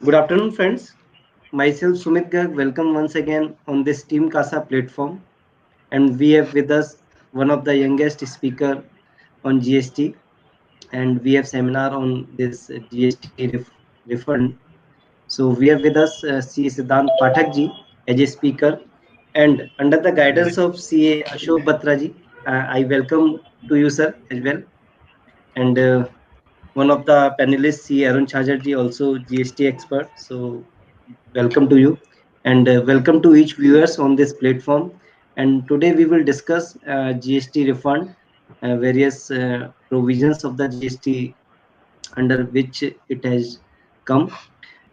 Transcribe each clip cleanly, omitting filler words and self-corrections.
Good afternoon, friends. Myself Sumit Garg. Welcome once again on this Team CASA platform, and we have with us one of the youngest speaker on GST, and we have seminar on this GST refund. So we have with us C. Siddhant Pathak ji as a speaker, and under the guidance of CA Ashok Batra ji, I welcome to you, sir, as well. And one of the panelists, C. Arun Chajar ji, also GST expert. So welcome to you, and welcome to each viewers on this platform. And today we will discuss GST refund, various provisions of the GST under which it has come.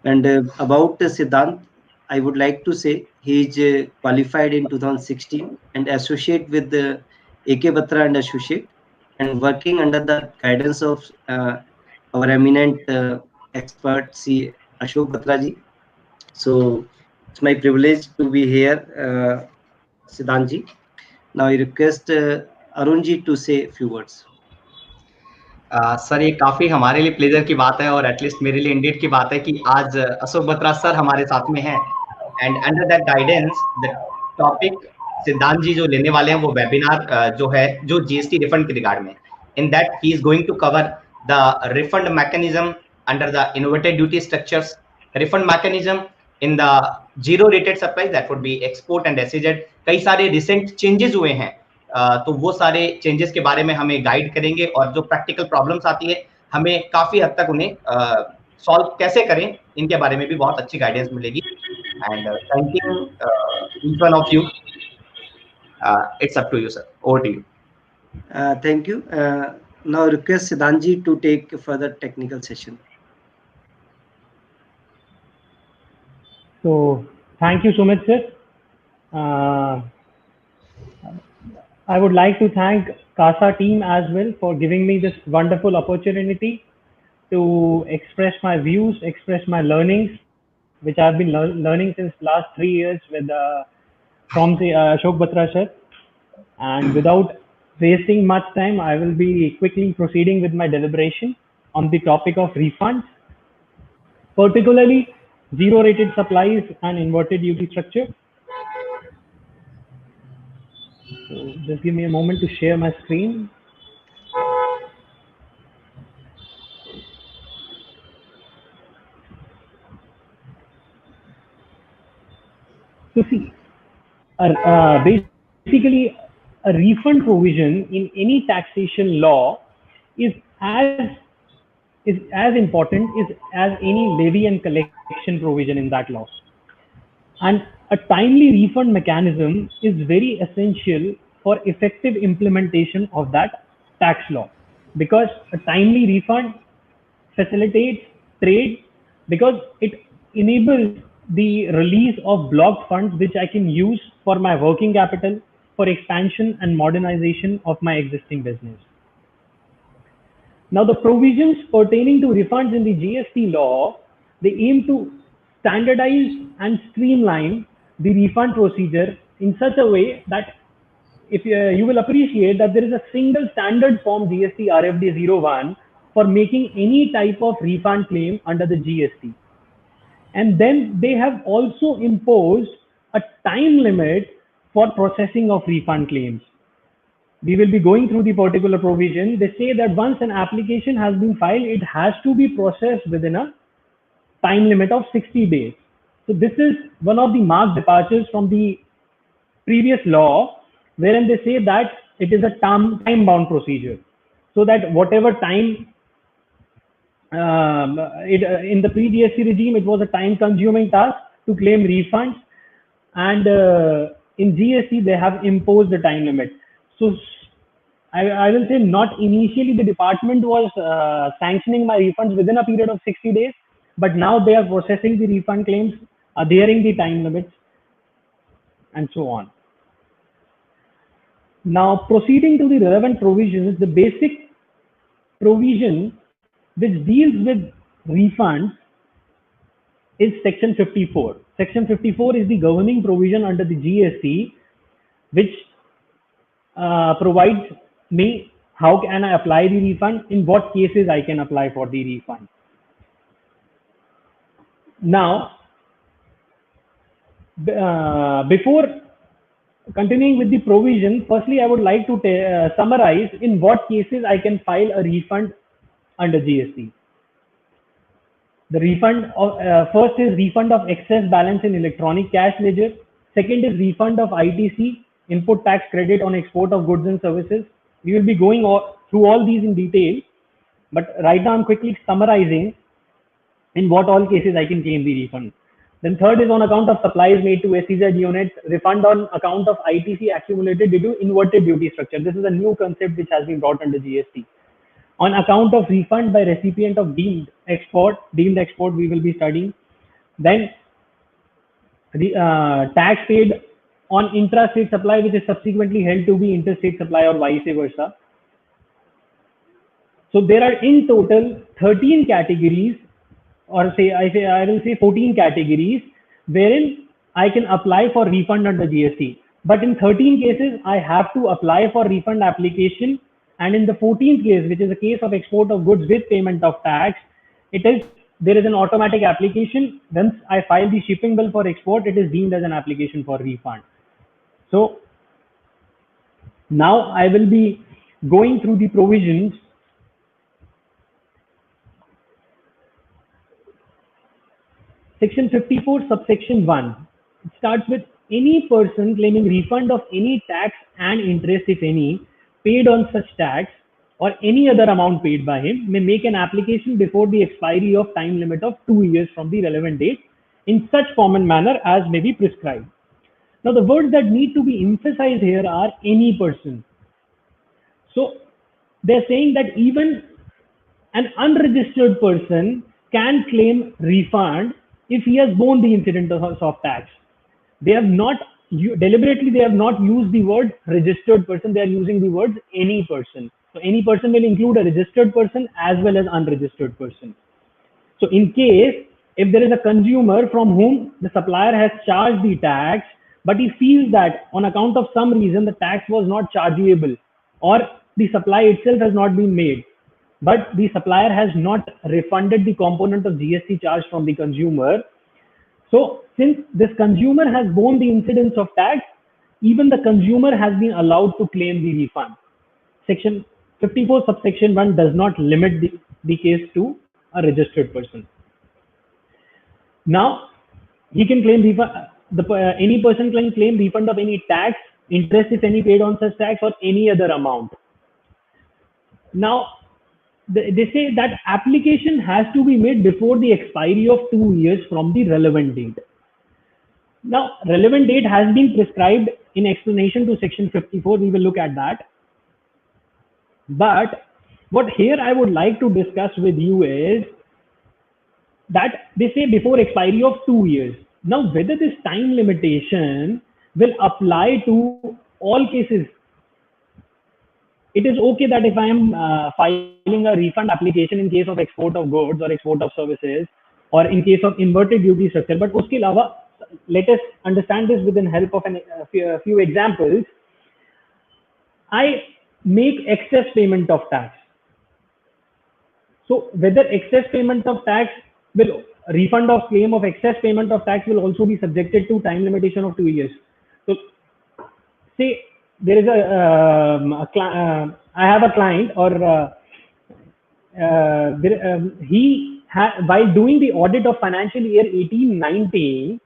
And about Siddhant, I would like to say he is qualified in 2016 and associate with the AK Batra and Associate, and working under the guidance of our eminent expert C. Ashok Batra ji. So it's my privilege to be here, Siddhanji. Now I request Arunji to say a few words. Sir ये काफ़ी हमारे लिए pleasure की बात है और at least मेरे लिए इंडेड की बात है कि आज अशोक बत्रा सर हमारे साथ में हैं and under that guidance the topic सिद्धांत जी जो लेने वाले हैं वो वेबिनार जो है जो जीएसटी रिफंड के रिगार्ड में in that he is going to cover the refund mechanism under the inverted duty structures refund mechanism in the zero rated supply that would be export and SEZ कई सारे recent changes हुए हैं तो वो सारे changes के बारे में हमें गाइड करेंगे और जो प्रैक्टिकल प्रॉब्लम्स आती है हमें काफी हद तक उन्हें सॉल्व कैसे करें इनके बारे में भी बहुत अच्छी गाइडेंस मिलेगी and thank you each one of you it's up to you sir over to you Thank you. Now request Siddhanji to take further technical session. So thank you, Sumit sir. I would like to thank CASA team as well for giving me this wonderful opportunity to express my views, express my learnings, which I've been learning since last 3 years with from the Ashok Batra sir. And without wasting much time, I will be quickly proceeding with my deliberation on the topic of refunds, particularly zero-rated supplies and inverted duty structure. So just give me a moment to share my screen. So see, basically a refund provision in any taxation law is as important as any levy and collection provision in that law. And a timely refund mechanism is very essential for effective implementation of that tax law, because a timely refund facilitates trade, because it enables the release of blocked funds which I can use for my working capital, for expansion and modernization of my existing business. Now, the provisions pertaining to refunds in the GST law, they aim to standardize and streamline the refund procedure in such a way that if you will appreciate that there is a single standard form GST RFD 01 for making any type of refund claim under the GST. And then they have also imposed a time limit for processing of refund claims. We will be going through the particular provision. They say that once an application has been filed, it has to be processed within a time limit of 60 days. So this is one of the marked departures from the previous law, wherein they say that it is a time-bound procedure. So that whatever time, in the pre-GST regime, it was a time-consuming task to claim refunds. And in GST, they have imposed the time limit. So I will say not initially the department was sanctioning my refunds within a period of 60 days, but now they are processing the refund claims, adhering the time limits, and so on. Now, proceeding to the relevant provisions, the basic provision which deals with refunds is Section 54. Section 54 is the governing provision under the GST, which provides me how can I apply the refund, in what cases I can apply for the refund. Now, before continuing with the provision, firstly, I would like to summarize in what cases I can file a refund under GST. The refund of, first is refund of excess balance in electronic cash ledger. Second is refund of ITC, input tax credit on export of goods and services. We will be going through all these in detail, but right now I'm quickly summarizing in what all cases I can claim the refund. Then third is on account of supplies made to SEZ units, refund on account of ITC accumulated due to inverted duty structure. This is a new concept which has been brought under GST. On account of refund by recipient of deemed export we will be studying. Then tax paid on intra-state supply which is subsequently held to be interstate supply or vice versa. So there are in total 13 categories, or I will say 14 categories wherein I can apply for refund under GST. But in 13 cases, I have to apply for refund application. And in the 14th case, which is a case of export of goods with payment of tax, there is an automatic application. Once I file the shipping bill for export, it is deemed as an application for refund. So now I will be going through the provisions. Section 54, subsection 1. It starts with any person claiming refund of any tax and interest, if any, paid on such tax or any other amount paid by him may make an application before the expiry of time limit of 2 years from the relevant date in such form and manner as may be prescribed. Now, the words that need to be emphasized here are any person. So they're saying that even an unregistered person can claim refund if he has borne the incident of tax. They have not deliberately, they have not used the word registered person. They are using the words any person. So any person will include a registered person as well as unregistered person. So in case if there is a consumer from whom the supplier has charged the tax, but he feels that on account of some reason the tax was not chargeable or the supply itself has not been made, but the supplier has not refunded the component of GST charge from the consumer. So since this consumer has borne the incidence of tax, even the consumer has been allowed to claim the refund. Section 54 subsection 1 does not limit the case to a registered person. Now he can claim refund. Any person can claim refund of any tax, interest if any paid on such tax, or any other amount. Now they say that application has to be made before the expiry of 2 years from the relevant date. Now, relevant date has been prescribed in explanation to section 54. We will look at that. But what here I would like to discuss with you is that they say before expiry of 2 years. Now, whether this time limitation will apply to all cases. It is okay that if I am filing a refund application in case of export of goods or export of services or in case of inverted duty structure, but uske alawa, let us understand this with the help of a few examples. I make excess payment of tax. So whether excess payment of tax will refund of claim of excess payment of tax will also be subjected to time limitation of 2 years. So say there is I have a client, or while doing the audit of financial year 18-19,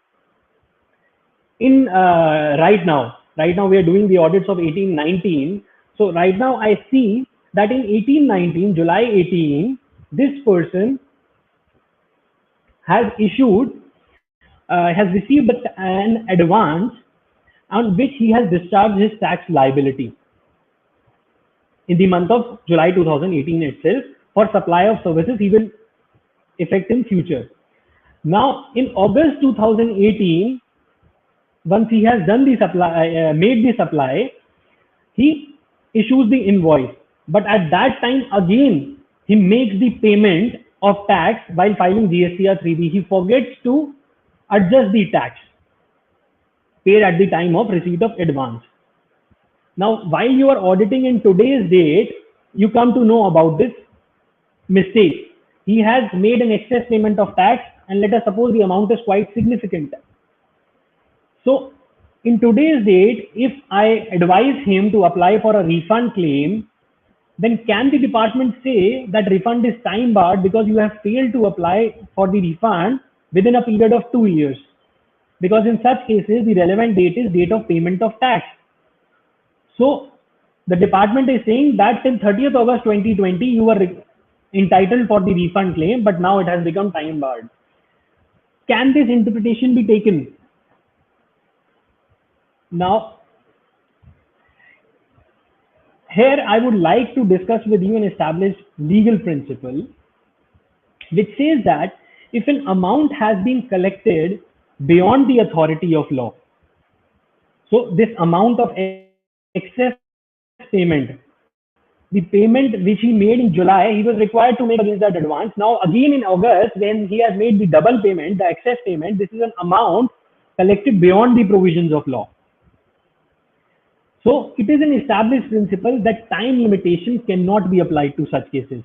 in right now we are doing the audits of 18-19. So right now I see that in 18-19, July 18, this person has received an advance on which he has discharged his tax liability in the month of July 2018 itself for supply of services he will effect in future. Now in August 2018, once he has done the supply, made the supply, he issues the invoice. But at that time again, he makes the payment of tax while filing GSTR 3B. He forgets to adjust the tax paid at the time of receipt of advance. Now, while you are auditing in today's date, you come to know about this mistake. he has made an excess payment of tax, and let us suppose the amount is quite significant. So in today's date, if I advise him to apply for a refund claim, then can the department say that refund is time barred because you have failed to apply for the refund within a period of 2 years? Because in such cases, the relevant date is date of payment of tax. So the department is saying that till 30th August 2020, you were entitled for the refund claim, but now it has become time barred. Can this interpretation be taken? Now, here I would like to discuss with you an established legal principle which says that if an amount has been collected beyond the authority of law, so this amount of excess payment, the payment which he made in July, he was required to make against that advance. Now again in August, when he has made the double payment, the excess payment, this is an amount collected beyond the provisions of law. So it is an established principle that time limitation cannot be applied to such cases.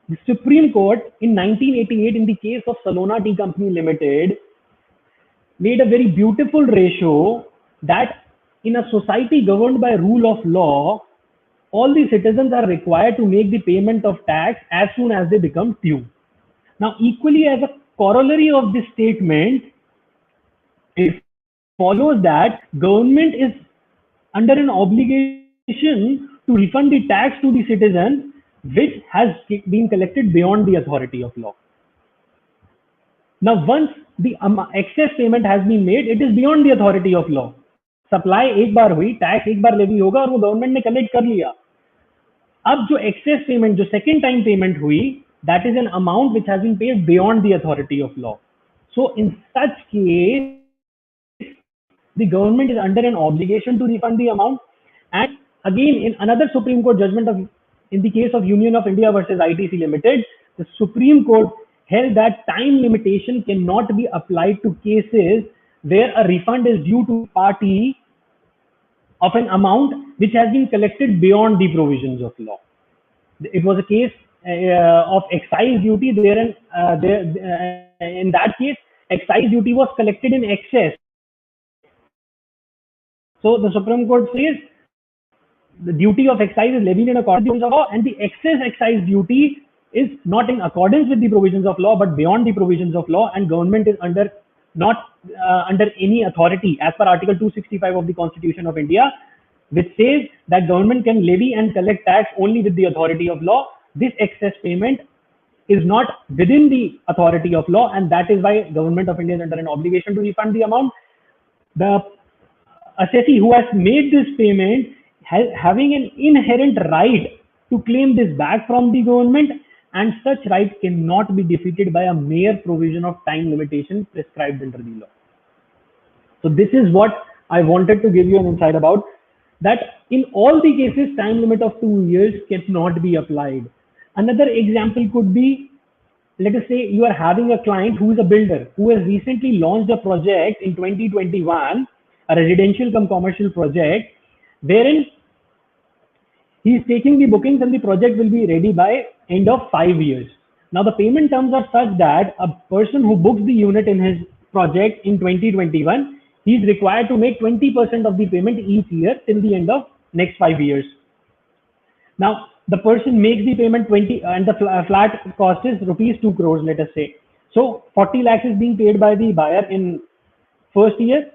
The Supreme Court in 1988 in the case of Salona Tea Company Limited made a very beautiful ratio that in a society governed by rule of law, all the citizens are required to make the payment of tax as soon as they become due. Now, equally as a corollary of this statement, it follows that government is under an obligation to refund the tax to the citizen which has been collected beyond the authority of law. Now, once the excess payment has been made, it is beyond the authority of law. Supply एक बार हुई, tax एक बार levy होगा और वो government ने collect कर लिया. अब जो excess payment, जो second time payment हुई, that is an amount which has been paid beyond the authority of law. So in such case, the government is under an obligation to refund the amount. And again, in another Supreme Court judgment in the case of Union of India versus ITC Limited, the Supreme Court held that time limitation cannot be applied to cases where a refund is due to party of an amount which has been collected beyond the provisions of law. It was a case of excise duty. In that case, excise duty was collected in excess. So the Supreme Court says the duty of excise is levied in accordance with the law, and the excess excise duty is not in accordance with the provisions of law, but beyond the provisions of law, and government is not under any authority as per Article 265 of the Constitution of India, which says that government can levy and collect tax only with the authority of law. This excess payment is not within the authority of law, and that is why government of India is under an obligation to refund the amount. The assessee who has made this payment having an inherent right to claim this back from the government, and such right cannot be defeated by a mere provision of time limitation prescribed under the law. So this is what I wanted to give you an insight about, that in all the cases time limit of 2 years cannot be applied. Another example could be, let us say you are having a client who is a builder who has recently launched a project in 2021, a residential cum commercial project, wherein he is taking the bookings and the project will be ready by end of 5 years. Now the payment terms are such that a person who books the unit in his project in 2021, he is required to make 20% of the payment each year till the end of next 5 years. Now the person makes the payment 20 and the flat cost is rupees 2 crores, let us say. So 40 lakhs is being paid by the buyer in first year,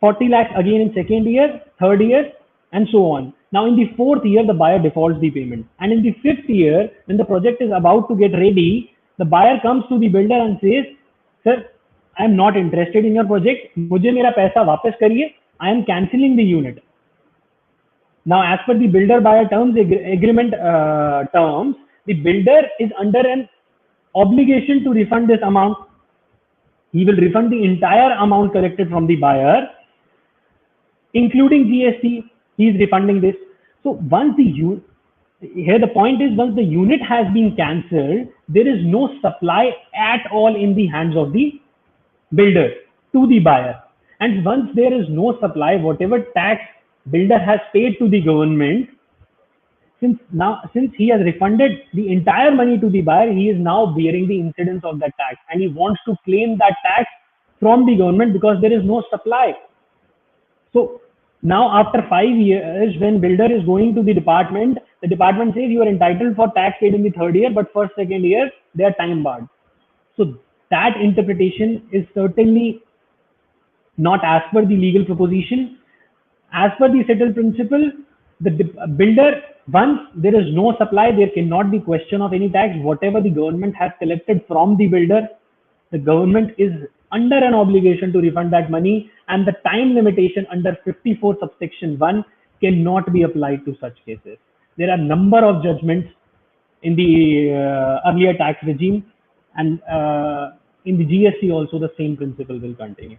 40 lakhs again in second year, third year, and so on. Now in the fourth year, the buyer defaults the payment. And in the fifth year, when the project is about to get ready, the buyer comes to the builder and says, "Sir, I am not interested in your project. मुझे मेरा पैसा वापस करिए. I am cancelling the unit." Now, as per the builder-buyer terms agreement terms, the builder is under an obligation to refund this amount. He will refund the entire amount collected from the buyer, including GST. He is refunding this. So once here the point is, once the unit has been cancelled, there is no supply at all in the hands of the builder to the buyer. And once there is no supply, whatever tax builder has paid to the government, since he has refunded the entire money to the buyer, he is now bearing the incidence of that tax, and he wants to claim that tax from the government because there is no supply. So now after 5 years, when builder is going to the department says you are entitled for tax paid in the third year, but for second year they are time barred. So that interpretation is certainly not as per the legal proposition. As per the settled principle, the builder, once there is no supply, there cannot be question of any tax. Whatever the government has collected from the builder, the government is under an obligation to refund that money, and the time limitation under 54 subsection 1 cannot be applied to such cases. There are number of judgments in the earlier tax regime, and in the GST also the same principle will continue.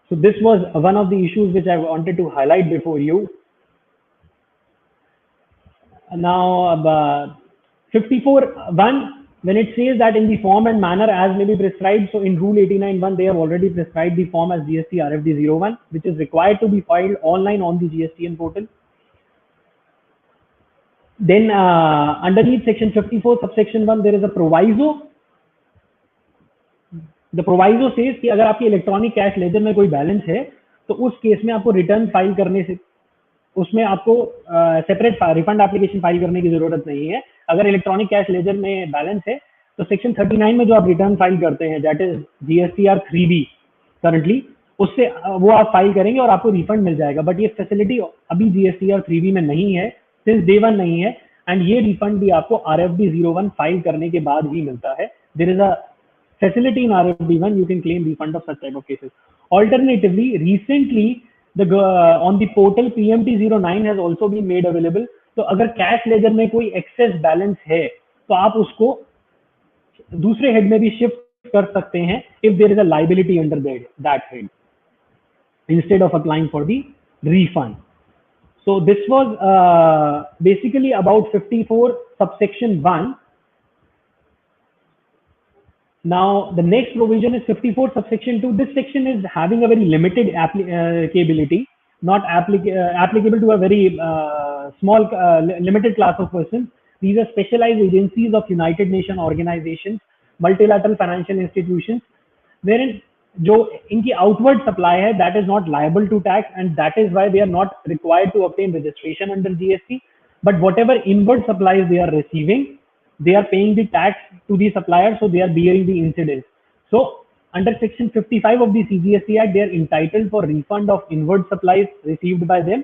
So this was one of the issues which I wanted to highlight before you. Now, 54.1, when it says that in the form and manner as may be prescribed, so in Rule 89.1, they have already prescribed the form as GST RFD 01, which is required to be filed online on the GSTN portal. Then underneath section 54 subsection 1, there is a proviso. The proviso says कि अगर आपकी electronic cash ledger में कोई balance है तो उस केस में आपको रिटर्न फाइल करने से उसमें आपको सेपरेट रिफंड एप्लीकेशन फाइल करने की जरूरत नहीं है. अगर इलेक्ट्रॉनिक कैश लेजर में बैलेंस है तो सेक्शन 39 में जो आप रिटर्न फाइल करते हैं, that is GSTR 3B currently, उससे वो आप फाइल करेंगे और आपको रिफंड मिल जाएगा. बट ये फैसिलिटी अभी GSTR 3B में नहीं है, सिंस डे 1 नहीं है, एंड ये रिफंड भी आपको RFD 01 फाइल करने के बाद ही मिलता है. There is a facility in RFD 1, you can claim refund of such type of cases. Alternatively, recently on the portal PMT 09 has also been made available. तो अगर कैश लेजर में कोई एक्सेस बैलेंस है तो आप उसको दूसरे हेड में भी शिफ्ट कर सकते हैं if there is a liability under that head instead of applying for the refund. So this was basically about 54 subsection 1. Now, the next provision is 54 subsection 2. This section is having a very limited applicability, not applicable to a very small, limited class of persons. These are specialized agencies of United Nations organizations, multilateral financial institutions, wherein जो इनकी outward supply है, that is not liable to tax, and that is why they are not required to obtain registration under GST. But whatever inward supplies they are receiving, they are paying the tax to the supplier, so they are bearing the incidence. So under section 55 of the CGST Act, they are entitled for refund of inward supplies received by them.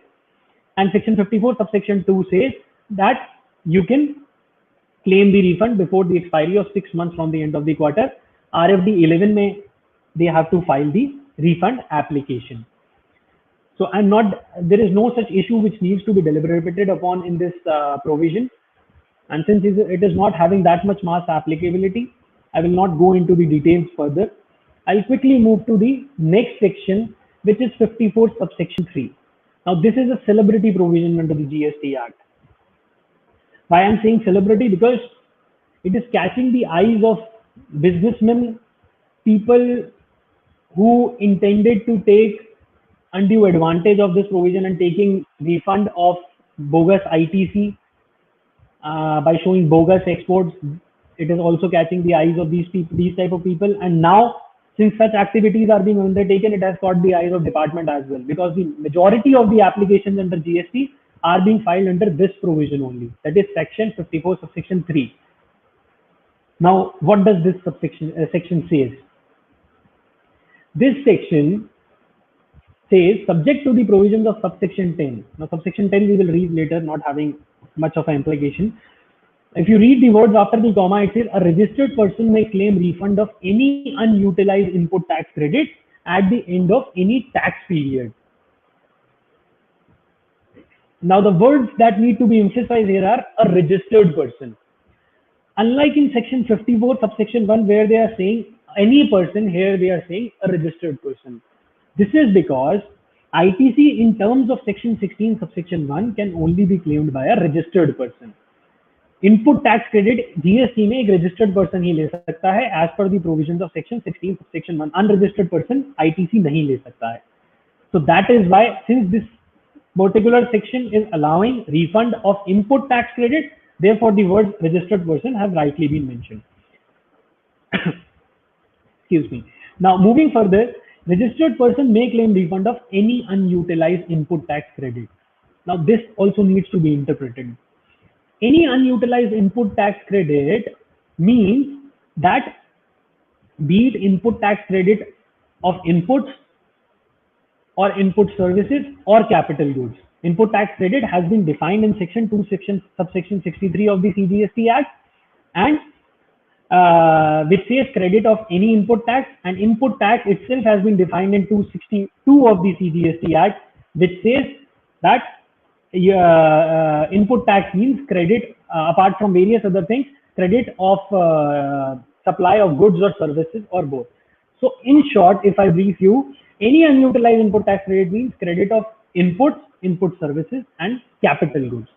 And section 54 subsection 2 says that you can claim the refund before the expiry of 6 months from the end of the quarter. RFD 11 may they have to file the refund application. So there is no such issue which needs to be deliberated upon in this provision. And since it is not having that much mass applicability, I will not go into the details further. I'll quickly move to the next section, which is 54 subsection 3. Now, this is a celebrity provision under the GST Act. Why I'm saying celebrity? Because it is catching the eyes of businessmen, people who intended to take undue advantage of this provision and taking refund of bogus ITC. By showing bogus exports. It is also catching the eyes of these type of people. And now, since such activities are being undertaken, it has caught the eyes of department as well, because the majority of the applications under GST are being filed under this provision only, that is section 54 subsection 3. Now, what does this section says? This section says subject to the provisions of subsection 10. Now, subsection 10 we will read later, not having much of an implication. If you read the words after the comma, it says a registered person may claim refund of any unutilized input tax credit at the end of any tax period. Now, the words that need to be emphasized here are a registered person. Unlike in section 54 subsection 1 where they are saying any person, here they are saying a registered person. This is because ITC in terms of section 16 subsection 1 can only be claimed by a registered person. Input tax credit GST में एक registered person ही ले सकता है as per the provisions of section 16 subsection 1. Unregistered person ITC नहीं ले सकता है. So that is why, since this particular section is allowing refund of input tax credit. Therefore, the word registered person have rightly been mentioned. Excuse me. Now, moving further, registered person may claim refund of any unutilized input tax credit. Now, this also needs to be interpreted. Any unutilized input tax credit means that be it input tax credit of inputs or input services or capital goods. Input tax credit has been defined in section 2, subsection 63 of the CGST Act, and which says credit of any input tax, and input tax itself has been defined in 262 of the CGST Act, which says that input tax means credit, apart from various other things, credit of supply of goods or services or both. So in short, if I brief you, any unutilized input tax credit means credit of inputs, input services and capital goods.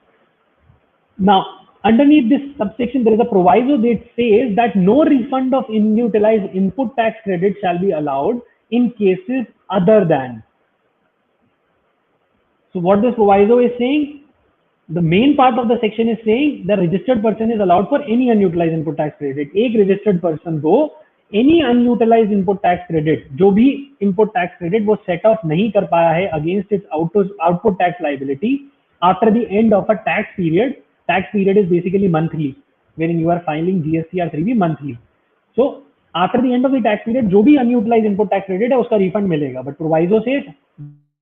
Now, underneath this subsection, there is a proviso that says that no refund of unutilized input tax credit shall be allowed in cases other than. So what this proviso is saying, the main part of the section is saying the registered person is allowed for any unutilized input tax credit. एक registered person को any unutilized input tax credit, जो भी input tax credit वो set off नहीं कर पाया है against its output tax liability after the end of a tax period. Tax period is basically monthly, wherein you are filing GST or 3B monthly. So after the end of the tax period, जो भी unutilized input tax credit है उसका refund मिलेगा. But proviso says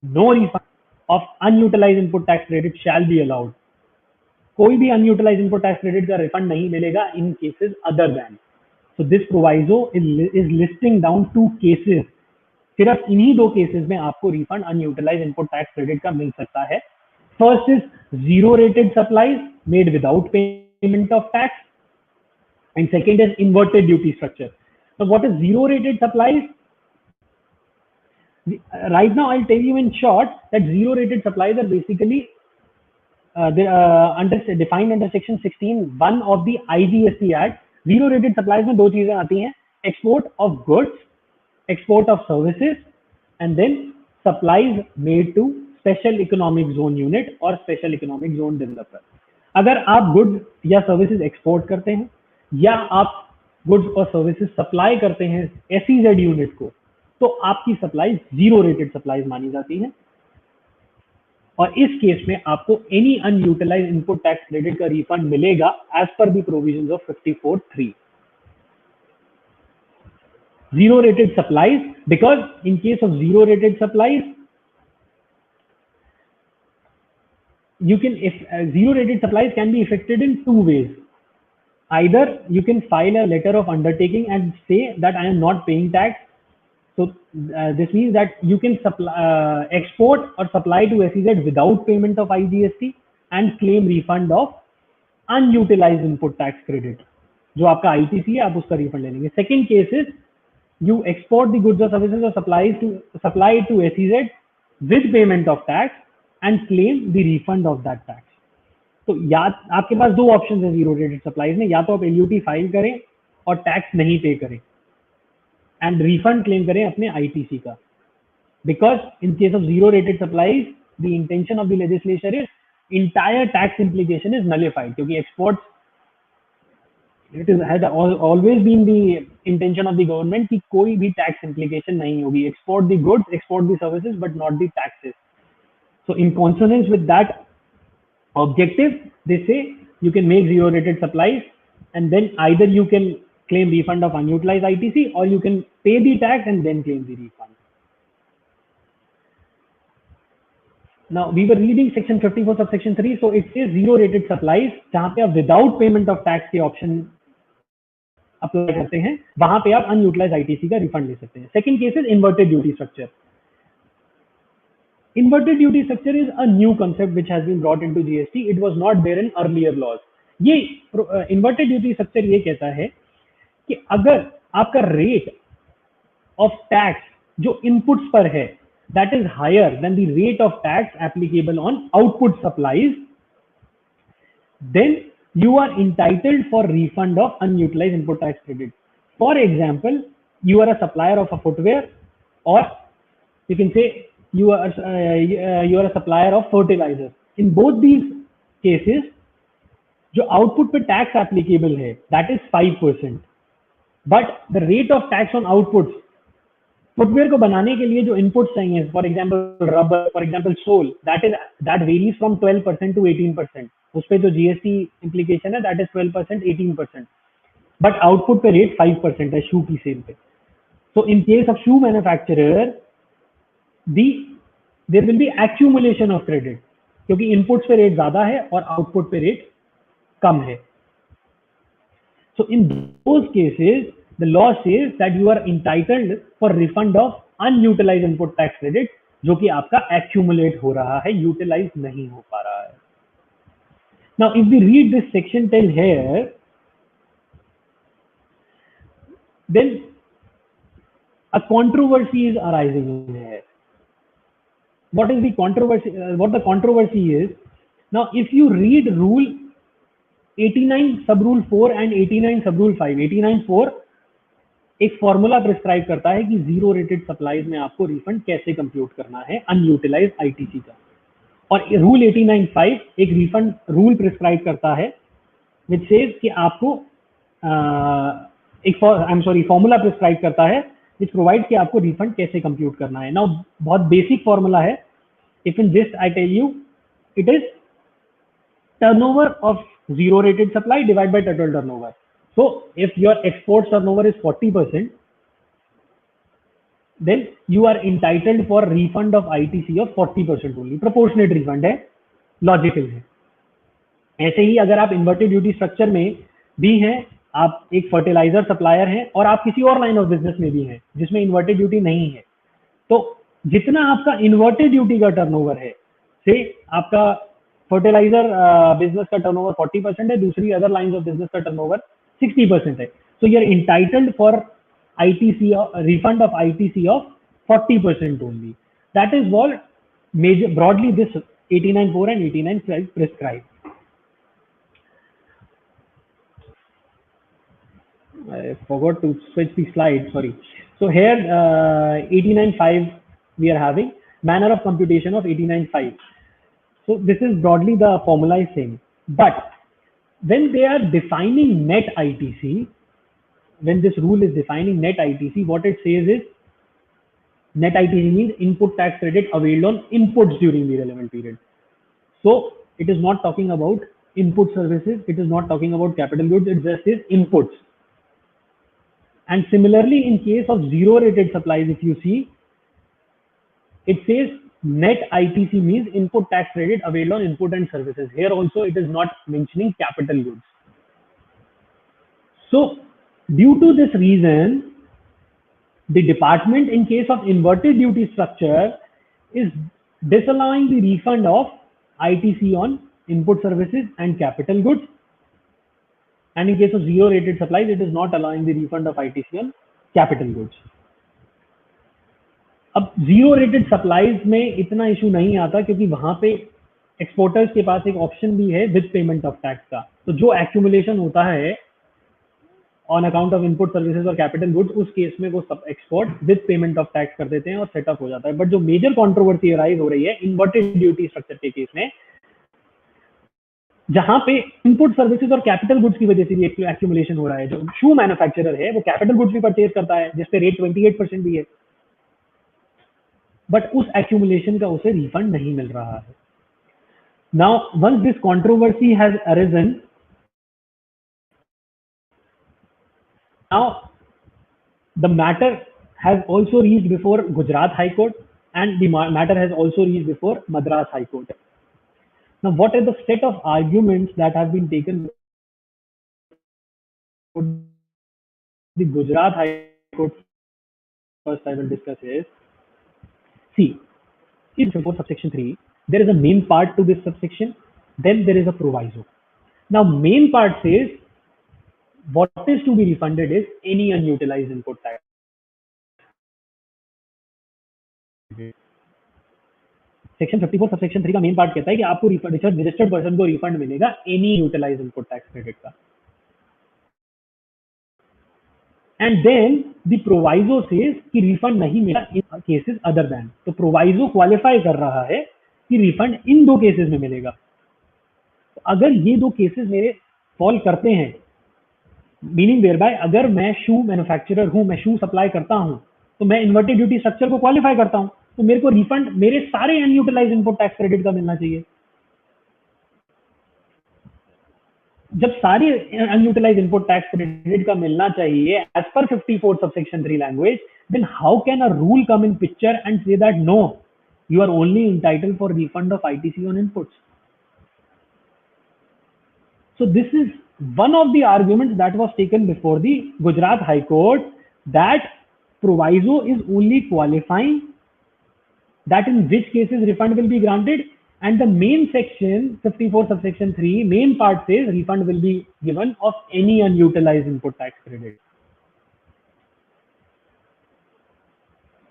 no refund of unutilized input tax credit shall be allowed. कोई भी unutilized input tax credit का refund नहीं मिलेगा in cases other than. So this proviso is listing down 2 cases. सिर्फ इन्हीं 2 cases में आपको refund unutilized input tax credit का मिल सकता है. First is zero rated supplies made without payment of tax, and second is inverted duty structure. So what is zero rated supplies? Right now I'll tell you in short that zero rated supplies are basically defined under section 16(1) of the IGST Act. Zero rated supplies में 2 चीजें आती हैं: export of goods, export of services, and then supplies made to special economic zone unit और special economic zone developer. अगर आप goods या services export करते हैं या आप गुड्स और सर्विसेज सप्लाई करते हैं एसईजेड यूनिट को, तो आपकी सप्लाई जीरो रेटेड सप्लाईज मानी जाती है. और इस केस में आपको any unutilised input tax credit का रिफंड मिलेगा as per the provisions of 54(3). Zero rated supplies, because in case of zero rated supplies, zero rated supplies can be effected in 2 ways. Either you can file a letter of undertaking and say that I am not paying tax. So this means that you can export or supply to SEZ without payment of IGST and claim refund of unutilized input tax credit. जो आपका ITC है, आप उसका refund ले लेंगे. Second case is you export the goods or services or supply it to SEZ with payment of tax and claim the refund of that tax. तो या आपके पास 2 ऑप्शन है जीरो रेटेड सप्लाईज में, या तो आप LUT फाइल करें और टैक्स नहीं पे करें एंड रिफंड क्लेम करें अपने ITC का. Because in case of zero rated supplies the intention of the legislature is entire tax implication is nullified, क्योंकि exports it has always been the intention of the government कि कोई भी tax implication नहीं होगी. Export the goods, export the services, but not the taxes. So in consonance with that objective, they say you can make zero rated supplies, and then either you can claim refund of unutilized ITC or you can pay the tax and then claim the refund. Now we were reading section 54 subsection 3, so it says zero rated supplies, जहाँ पे आप without payment of tax के option apply करते हैं, वहां पे आप unutilized ITC का refund ले सकते हैं. Second case is inverted duty structure. Inverted duty structure is a new concept which has been brought into GST. It was not there in earlier laws. ये inverted duty structure ये कहता है कि अगर आपका rate of tax जो inputs पर है that is higher than the rate of tax applicable on output supplies, then you are entitled for refund of unutilized input tax credit. For example, you are a supplier of a footwear, or you can say you are a supplier of fertilizers. In both these cases, जो output पे tax applicable है that is 5%, but the rate of tax on outputs footwear को बनाने के लिए जो inputs चाहिए, for example rubber, for example sole, that varies from 12% to 18%. उस पे जो जीएसटी इम्प्लीकेशन है दैट इज 12%, 18%, बट आउटपुट पे रेट 5% है शू की सेल पे. So in case of shoe manufacturer there will be accumulation of credit, क्योंकि inputs पे रेट ज्यादा है और आउटपुट पे रेट कम है. So in those cases, the law says that you are entitled for refund of unutilized input tax credit, जो कि आपका accumulate हो रहा है, utilize नहीं हो पा रहा है. Now, if we read this section till here, then a controversy is arising here. What is the controversy? What the controversy is? Now, if you read rule 89 सब रूल 4 एंड 89 सब रूल 5, 89(4) एक formula prescribe करता है कि zero rated supplies में आपको refund कैसे compute करना है अनयूटिलाइज आईटीसी का, और रूल 89(5) एक रिफंड रूल प्रिस्क्राइब करता है विच सेज कि आपको फॉर्मूला प्रिस्क्राइब करता है विच प्रोवाइड कि आपको रिफंड कैसे कंप्यूट करना है. नाउ बहुत बेसिक फॉर्मूला है. If in just I tell you, it is turnover of zero rated supply divided by total turnover. So if your export turnover is 40%, then you are entitled for refund of ITC of 40% only. Proportionate refund है, logical है. ऐसे ही अगर आप inverted duty structure में भी हैं, आप एक फर्टिलाइजर सप्लायर हैं और आप किसी और लाइन ऑफ बिजनेस में भी हैं जिसमें इन्वर्टेड ड्यूटी नहीं है, तो जितना आपका इन्वर्टेड ड्यूटी का टर्नओवर है, से आपका फर्टिलाइजर बिजनेस का टर्नओवर 40% है, दूसरी अदर लाइंस ऑफ बिजनेस का टर्नओवर 60% है. So you are entitled for ITC refund of ITC of 40% only. That is what major broadly this 89(4) and 89(5) prescribe. I forgot to switch the slide, sorry. So here 89(5) we are having manner of computation of 89(5). So this is broadly the formula is same, but when they are defining net ITC, when this rule is defining net ITC, what it says is net ITC means input tax credit availed on inputs during the relevant period. So it is not talking about input services, it is not talking about capital goods, it just is inputs. And similarly, in case of zero rated supplies, if you see, it says net ITC means input tax credit availed on input and services. Here also it is not mentioning capital goods. So due to this reason, the department in case of inverted duty structure is disallowing the refund of ITC on input services and capital goods. And in case of zero rated supplies, it is not allowing the refund of ITC on capital goods. अब zero rated supplies में इतना issue नहीं आता क्योंकि वहां पे exporters के पास एक ऑप्शन भी है विद पेमेंट ऑफ टैक्स का. तो जो एक्यूमुलेशन होता है on account of input services और कैपिटल गुड्स, उस केस में वो सब export with payment of tax कर देते हैं और सेटअप हो जाता है. बट जो मेजर कंट्रोवर्सी अराइज हो रही है इन्वर्टेड ड्यूटी स्ट्रक्चर के केस में, जहां पे इनपुट सर्विसेज और कैपिटल गुड्स की वजह से भी एक्यूमुलेशन हो रहा है. जो शू मैन्युफैक्चरर है वो कैपिटल गुड्स भी परचेज करता है जिसपे रेट 28% भी है, बट उस एक्यूमुलेशन का उसे रिफंड नहीं मिल रहा है. Now once this controversy has arisen, now the matter has also reached before Gujarat high court and the matter has also reached before Madras high court. Now what are the set of arguments that have been taken the Gujarat high court? First I will discuss is, see, in subsection 3, there is a main part to this subsection, then there is a proviso. Now, main part says what is to be refunded is any unutilized input tax. Section 54 subsection 3 का main part कहता है कि आपको registered person को refund मिलेगा any utilized input tax credit का. and then the proviso says कि refund नहीं मिला in cases other than. तो proviso qualify कर रहा है कि refund इन दो cases में मिलेगा. तो अगर ये दो cases मेरे fall करते हैं, मीनिंग देयर बाय अगर मैं शू मैन्युफैक्चरर हूं, मैं शू सप्लाई करता हूं, तो मैं इन्वर्टेड ड्यूटी स्ट्रक्चर को क्वालिफाई करता हूं, तो मेरे को रिफंड मेरे सारे अनयूटिलाइज इनपुट टैक्स क्रेडिट का मिलना चाहिए. जब सारे अनयूटिलाइज इनपुट टैक्स क्रेडिट का मिलना चाहिए as per 54 subsection 3 language, then how can a rule come in picture and say that no, you are only entitled for refund of ITC on inputs? So this is one of the arguments that was taken before the Gujarat High Court, that proviso is only qualifying that in which cases refund will be granted, and the main section 54 subsection 3 main part says refund will be given of any unutilized input tax credit.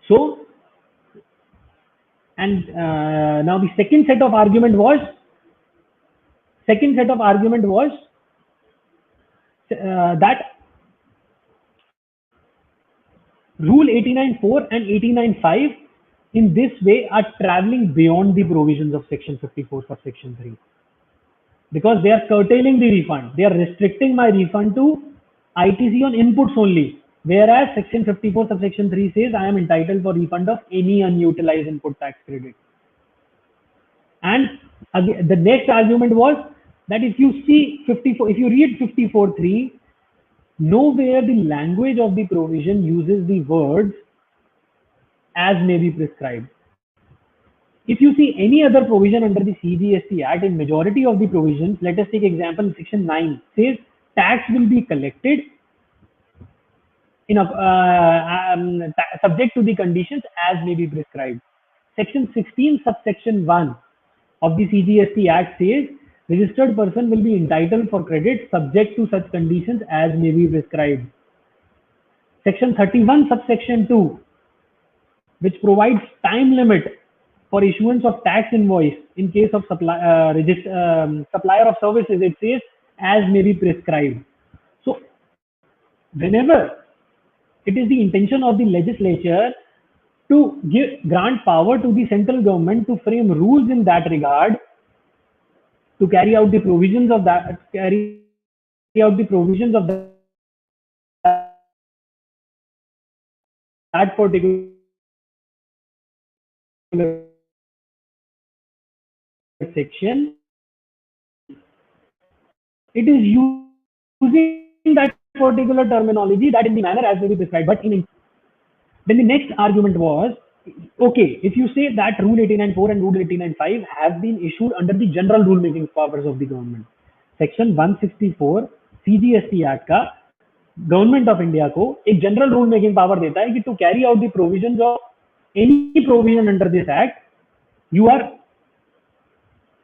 So, and now the second set of argument was that Rule 89.4 and 89.5 in this way are traveling beyond the provisions of section 54 subsection 3, because they are curtailing the refund. They are restricting my refund to ITC on inputs only, whereas section 54 subsection 3 says I am entitled for refund of any unutilized input tax credit. And again, the next argument was that if you see 54, if you read 54.3, nowhere the language of the provision uses the words as may be prescribed. If you see any other provision under the CGST Act, in majority of the provisions, let us take example section 9 says tax will be collected in a, subject to the conditions as may be prescribed. Section 16 subsection 1 of the CGST Act says registered person will be entitled for credit subject to such conditions as may be prescribed. Section 31 subsection 2, which provides time limit for issuance of tax invoice in case of supplier of services, it says as may be prescribed. So whenever it is the intention of the legislature to grant power to the central government to frame rules in that regard, to carry out the provisions of that, that particular section, it is using that particular terminology that in the manner as may be prescribed. But then the next argument was, okay, if you say that Rule 89.4 and Rule 89.5 have been issued under the general rulemaking powers of the government, Section 164 CGST Act का government of India को एक general rule making power देता है कि to carry out the provisions of any provision under this act, you are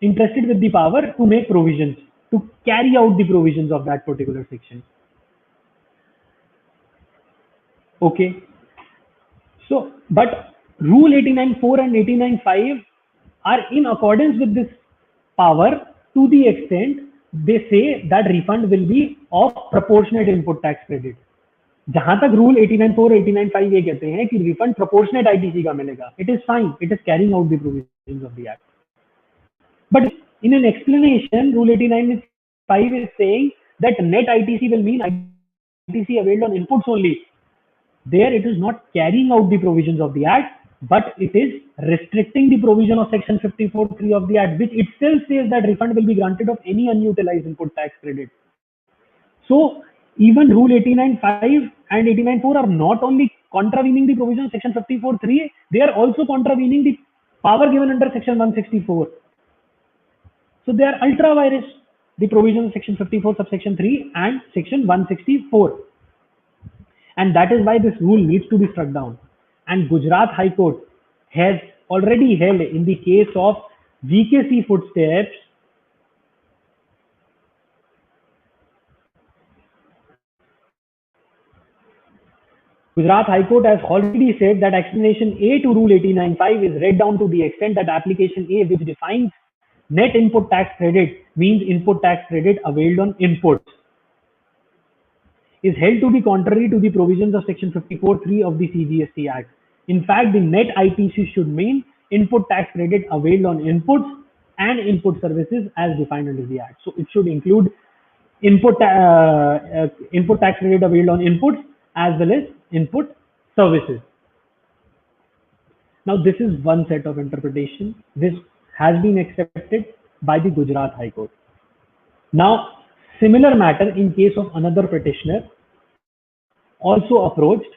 interested with the power to make provisions, to carry out the provisions of that particular section. Okay. So, but Rule 89.4 and 89.5 are in accordance with this power to the extent they say that refund will be of proportionate input tax credit. जहां तक rule 89.4 89.5 ये कहते हैं कि refund proportionate ITC का मिलेगा, it is fine, it is carrying out the provisions of the act. But in an explanation, Rule 89.5 is saying that net ITC will mean ITC availed on inputs only. There it is not carrying out the provisions of the Act, but it is restricting the provision of Section 54.3 of the Act, which itself says that refund will be granted of any unutilized input tax credit. So even Rule 89.5 and 89.4 are not only contravening the provision of Section 54.3, they are also contravening the power given under Section 164. So they are ultra virus, the provisions of Section 54 subsection 3 and Section 164. And that is why this rule needs to be struck down. And Gujarat High Court has already held in the case of VKC Footsteps Gujarat High Court has already said that explanation A to Rule 89.5 is read down to the extent that application A, which defines net input tax credit, means input tax credit availed on inputs. is held to be contrary to the provisions of Section 54(3) of the CGST Act. In fact, the net ITC should mean input tax credit availed on inputs and input services as defined under the Act. So it should include input tax credit availed on inputs as well as input services. Now, this is one set of interpretation. This has been accepted by the Gujarat High Court. Now, similar matter in case of another petitioner also approached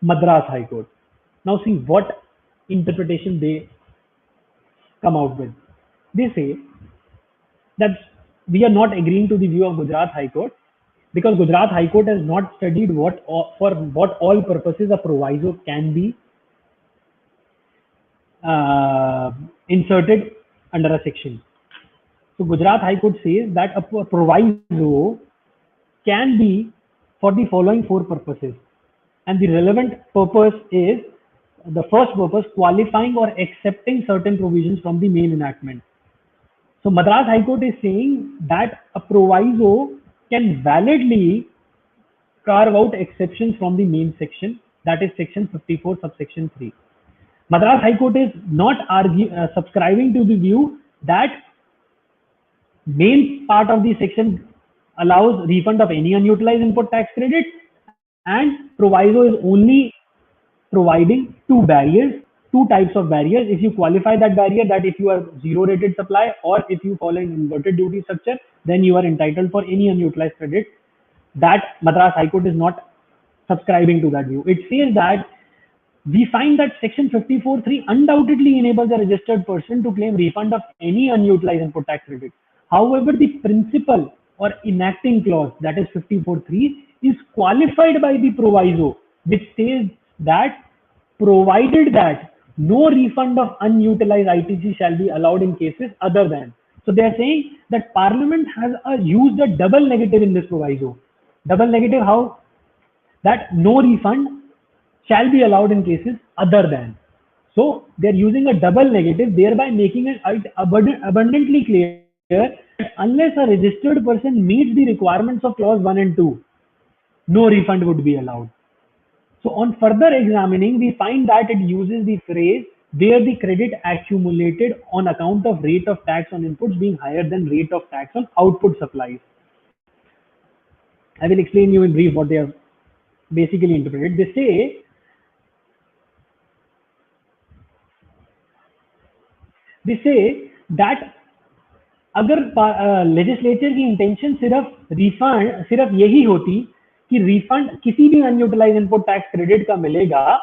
Madras High Court. Now, see what interpretation they come out with. They say that we are not agreeing to the view of Gujarat High Court because Gujarat High Court has not studied for what all purposes a proviso can be inserted under a section. So Gujarat High Court says that a proviso can be for the following four purposes, and the relevant purpose is the first purpose, qualifying or accepting certain provisions from the main enactment. So Madras High Court is saying that a proviso can validly carve out exceptions from the main section, that is section 54 subsection 3. Madras High Court is not subscribing to the view that main part of the section allows refund of any unutilized input tax credit, and proviso is only providing two types of barriers. If you qualify that barrier, that if you are zero rated supply or if you follow an inverted duty structure, then you are entitled for any unutilized credit. That Madras High Court is not subscribing to that view. It says that we find that section 54(3) undoubtedly enables a registered person to claim refund of any unutilized input tax credit. However, the principle or enacting clause, that is 54(3), is qualified by the proviso, which says that provided that no refund of unutilized ITC shall be allowed in cases other than. So they are saying that Parliament has used a double negative in this proviso. Double negative how? That no refund shall be allowed in cases other than. So they're using a double negative, thereby making it abundantly clear that unless a registered person meets the requirements of clause 1 and 2, no refund would be allowed. So on further examining, we find that it uses the phrase where the credit accumulated on account of rate of tax on inputs being higher than rate of tax on output supplies. I will explain you in brief what they have basically interpreted. They say that अगर legislature की intention सिर्फ यही होती कि refund किसी भी unutilise input tax credit का मिलेगा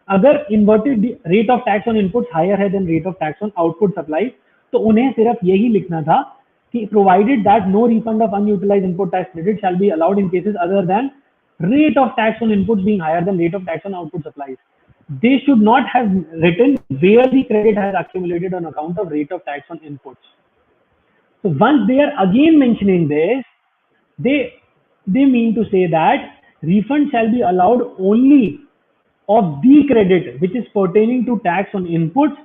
अगर inverted rate of tax on inputs higher है than rate of tax on output supply, तो उन्हें सिर्फ यही लिखना था कि provided that no refund of unutilise input tax credit shall be allowed in cases other than rate of tax on inputs being higher than rate of tax on output supplies. They should not have written where the credit has accumulated on account of rate of tax on inputs. So once they are again mentioning this, they mean to say that refund shall be allowed only of the credit which is pertaining to tax on inputs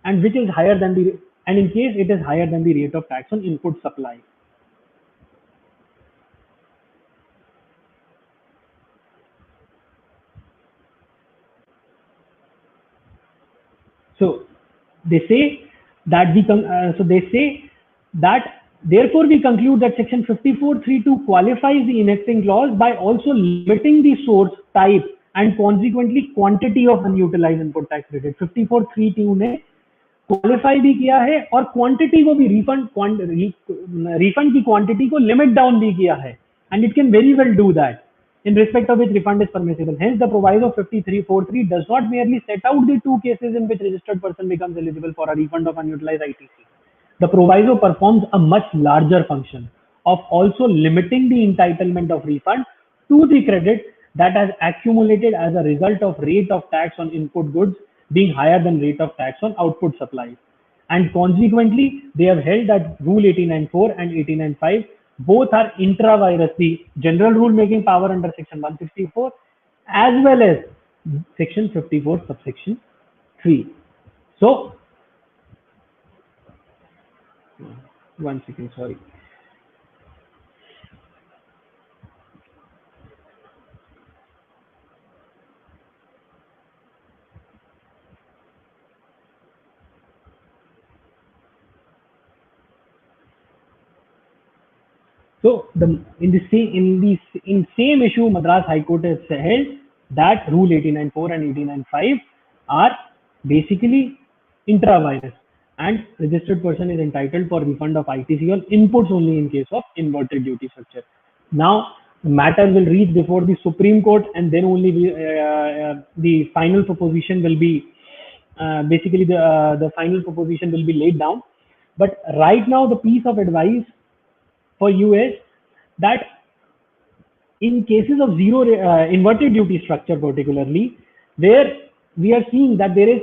and which is higher than the, and in case it is higher than the rate of tax on input supply. So they say that therefore we conclude that section 54(3)(2) qualifies the enacting clause by also limiting the source, type and consequently quantity of unutilized input tax credit. 54(3)(2) ने qualify भी किया है और quantity को भी refund की quantity को limit down भी किया है, and it can very well do that in respect of which refund is permissible. Hence, the proviso of 53(4)(3) does not merely set out the two cases in which registered person becomes eligible for a refund of unutilized ITC. The proviso performs a much larger function of also limiting the entitlement of refund to the credit that has accumulated as a result of rate of tax on input goods being higher than rate of tax on output supplies. And consequently, they have held that Rule 89.4 and 89.5 both are intra-virus, the general rule making power under section 164 as well as section 54 subsection 3. So, one second, sorry. So in same issue, Madras High Court has held that Rule 89.4 and 89.5 are basically intra-virus, and registered person is entitled for refund of ITC on inputs only in case of inverted duty structure. Now, the matter will reach before the Supreme Court, and then only the final proposition will be the final proposition will be laid down. But right now, the piece of advice for you is that in cases of zero inverted duty structure, particularly where we are seeing that there is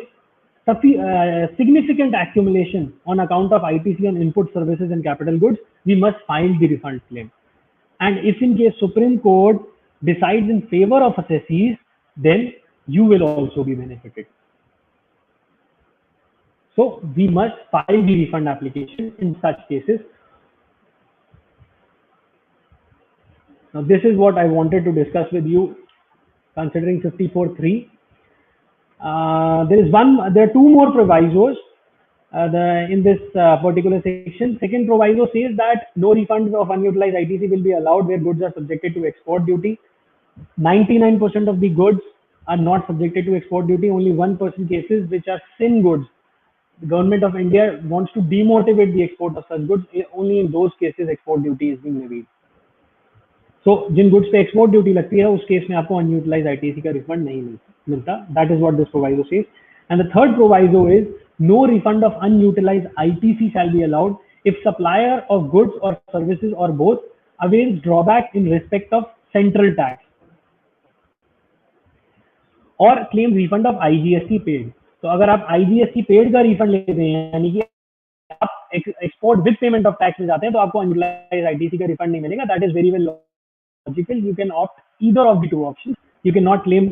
significant accumulation on account of ITC on input services and capital goods, we must file the refund claim. And if in case Supreme Court decides in favor of assessees, then you will also be benefited. So we must file the refund application in such cases. Now this is what I wanted to discuss with you considering 54.3. There are two more provisos in this particular section. Second proviso says that no refund of unutilized ITC will be allowed where goods are subjected to export duty. 99% of the goods are not subjected to export duty. Only 1% cases which are sin goods. The government of India wants to demotivate the export of such goods. Only in those cases export duty is being levied. So जिन goods पे export duty लगती है उस केस में आपको unutilised ITC का refund नहीं मिलता. That is what this proviso says. And the third proviso is no refund of unutilised ITC shall be allowed if supplier of goods or services or both avails drawback in respect of central tax or claim refund of IGST paid. तो अगर आप IGST paid का refund लेते हैं, यानी कि आप export with payment of tax में जाते हैं, तो आपको अनयूटिलाइज्ड आईटीसी का रिफंड नहीं मिलेगा. That is very well logical. You can opt either of the two options. You cannot claim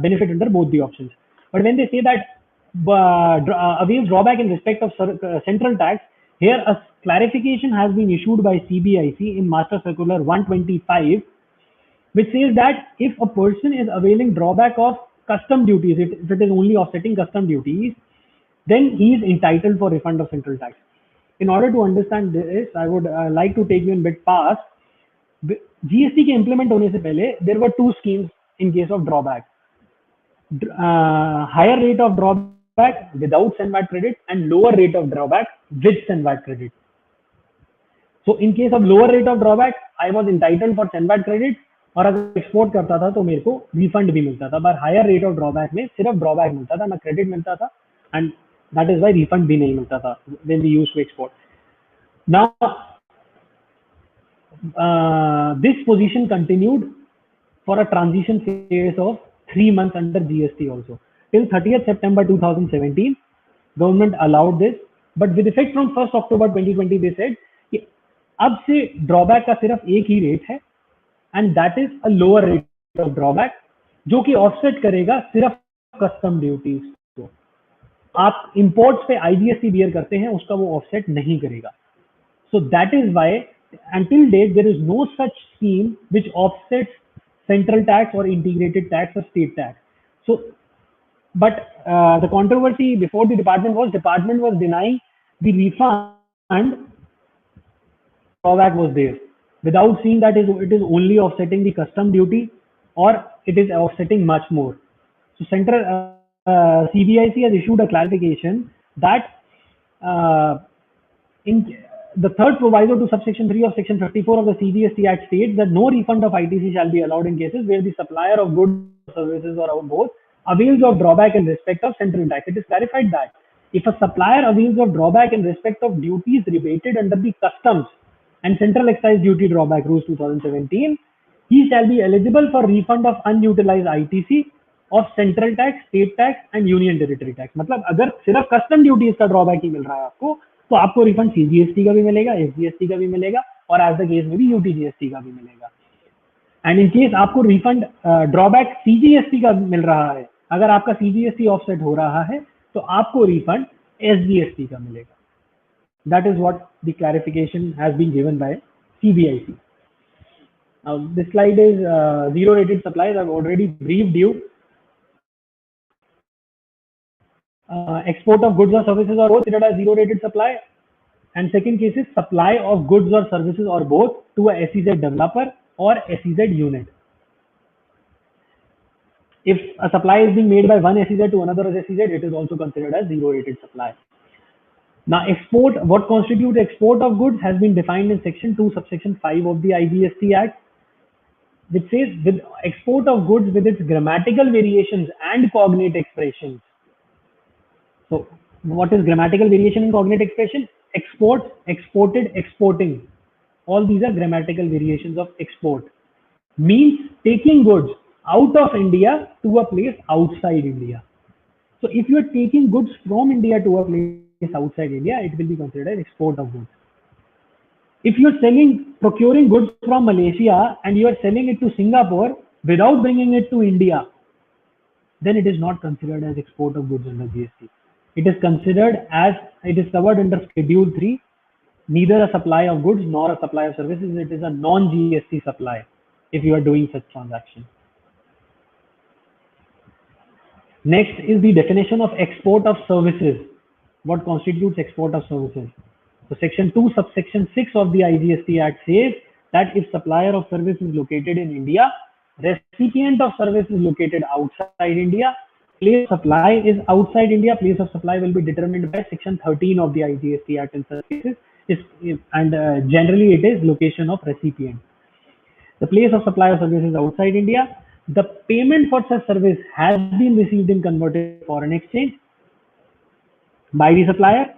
benefit under both the options. But when they say that avails drawback in respect of central tax, here a clarification has been issued by CBIC in Master Circular 125, which says that if a person is availing drawback of custom duties, if it is only offsetting custom duties, then he is entitled for refund of central tax. In order to understand this, I would like to take you in bit past. GST के implement होने से पहले there were two schemes in case of drawback. Higher rate of drawback without CENVAT credit and lower rate of drawback with CENVAT credit. So in case of lower rate of drawback I was entitled for CENVAT credit, और अगर export करता था तो मेरे को refund भी मिलता था. पर हायर रेट ऑफ ड्रॉबैक में सिर्फ ड्रॉबैक मिलता था, ना क्रेडिट मिलता था, and that is why refund भी नहीं मिलता था when we used to export. Now this position continued for a transition phase of 3 months under GST also. Till 30th September 2017, government allowed this, but with effect from 1st October 2020, they said कि अब से drawback का सिर्फ एक ही rate है, and that is a lower rate of drawback, जो कि offset करेगा सिर्फ custom duties को. आप imports पे IGST bear करते हैं, उसका वो offset नहीं करेगा. So that is why until date there is no such scheme which offsets central tax or integrated tax or state tax. So but the controversy before the department was denying the refund. Drawback was there without seeing that it is only offsetting the custom duty or it is offsetting much more. So central CBIC has issued a clarification that in the third proviso to subsection 3 of section 54 of the CGST Act states that no refund of ITC shall be allowed in cases where the supplier of goods, services or both avails of drawback in respect of central tax. It is clarified that if a supplier avails of drawback in respect of duties rebated under the customs and central excise duty drawback rules 2017, he shall be eligible for refund of unutilized ITC of central tax, state tax and union territory tax. मतलब अगर सिर्फ custom duties का drawback ही मिल रहा है आपको, तो आपको refund CGST का भी मिलेगा, एसजीएसटी का भी मिलेगा, और एज द केस में भी यूटीजीएसटी का भी मिलेगा. एंड इन केस आपको रिफंड ड्रॉबैक सीजीएसटी का मिल रहा है, अगर आपका सीजीएसटी ऑफसेट हो रहा है, तो आपको रिफंड एसजीएसटी का मिलेगा. That is what the clarification has been given by CBIC. Now this slide is zero rated supplies. I've already briefed you. Export of goods or services are considered as zero rated supply. And second case is supply of goods or services or both to a SEZ developer or SEZ unit. If a supply is being made by one SEZ to another SEZ, it is also considered as zero rated supply. Now, export, what constitutes export of goods has been defined in section 2, subsection 5 of the IGST Act, which says with export of goods with its grammatical variations and cognate expressions. So, what is grammatical variation and cognate expression? Export, exported, exporting. All these are grammatical variations of export. Means taking goods out of India to a place outside India. So if you are taking goods from India to a place outside India, it will be considered as export of goods. If you are procuring goods from Malaysia and you are selling it to Singapore without bringing it to India, then it is not considered as export of goods under GST. It is considered as, it is covered under Schedule 3, neither a supply of goods nor a supply of services. It is a non-GST supply if you are doing such transaction. Next is the definition of export of services. What constitutes export of services? So section 2 subsection 6 of the IGST Act says that if supplier of service is located in India, recipient of service is located outside India, place of supply is outside India, place of supply will be determined by section 13 of the IGST Act in such cases, and generally it is location of recipient. The place of supply of service is outside India. The payment for such service has been received in converted foreign exchange by the supplier.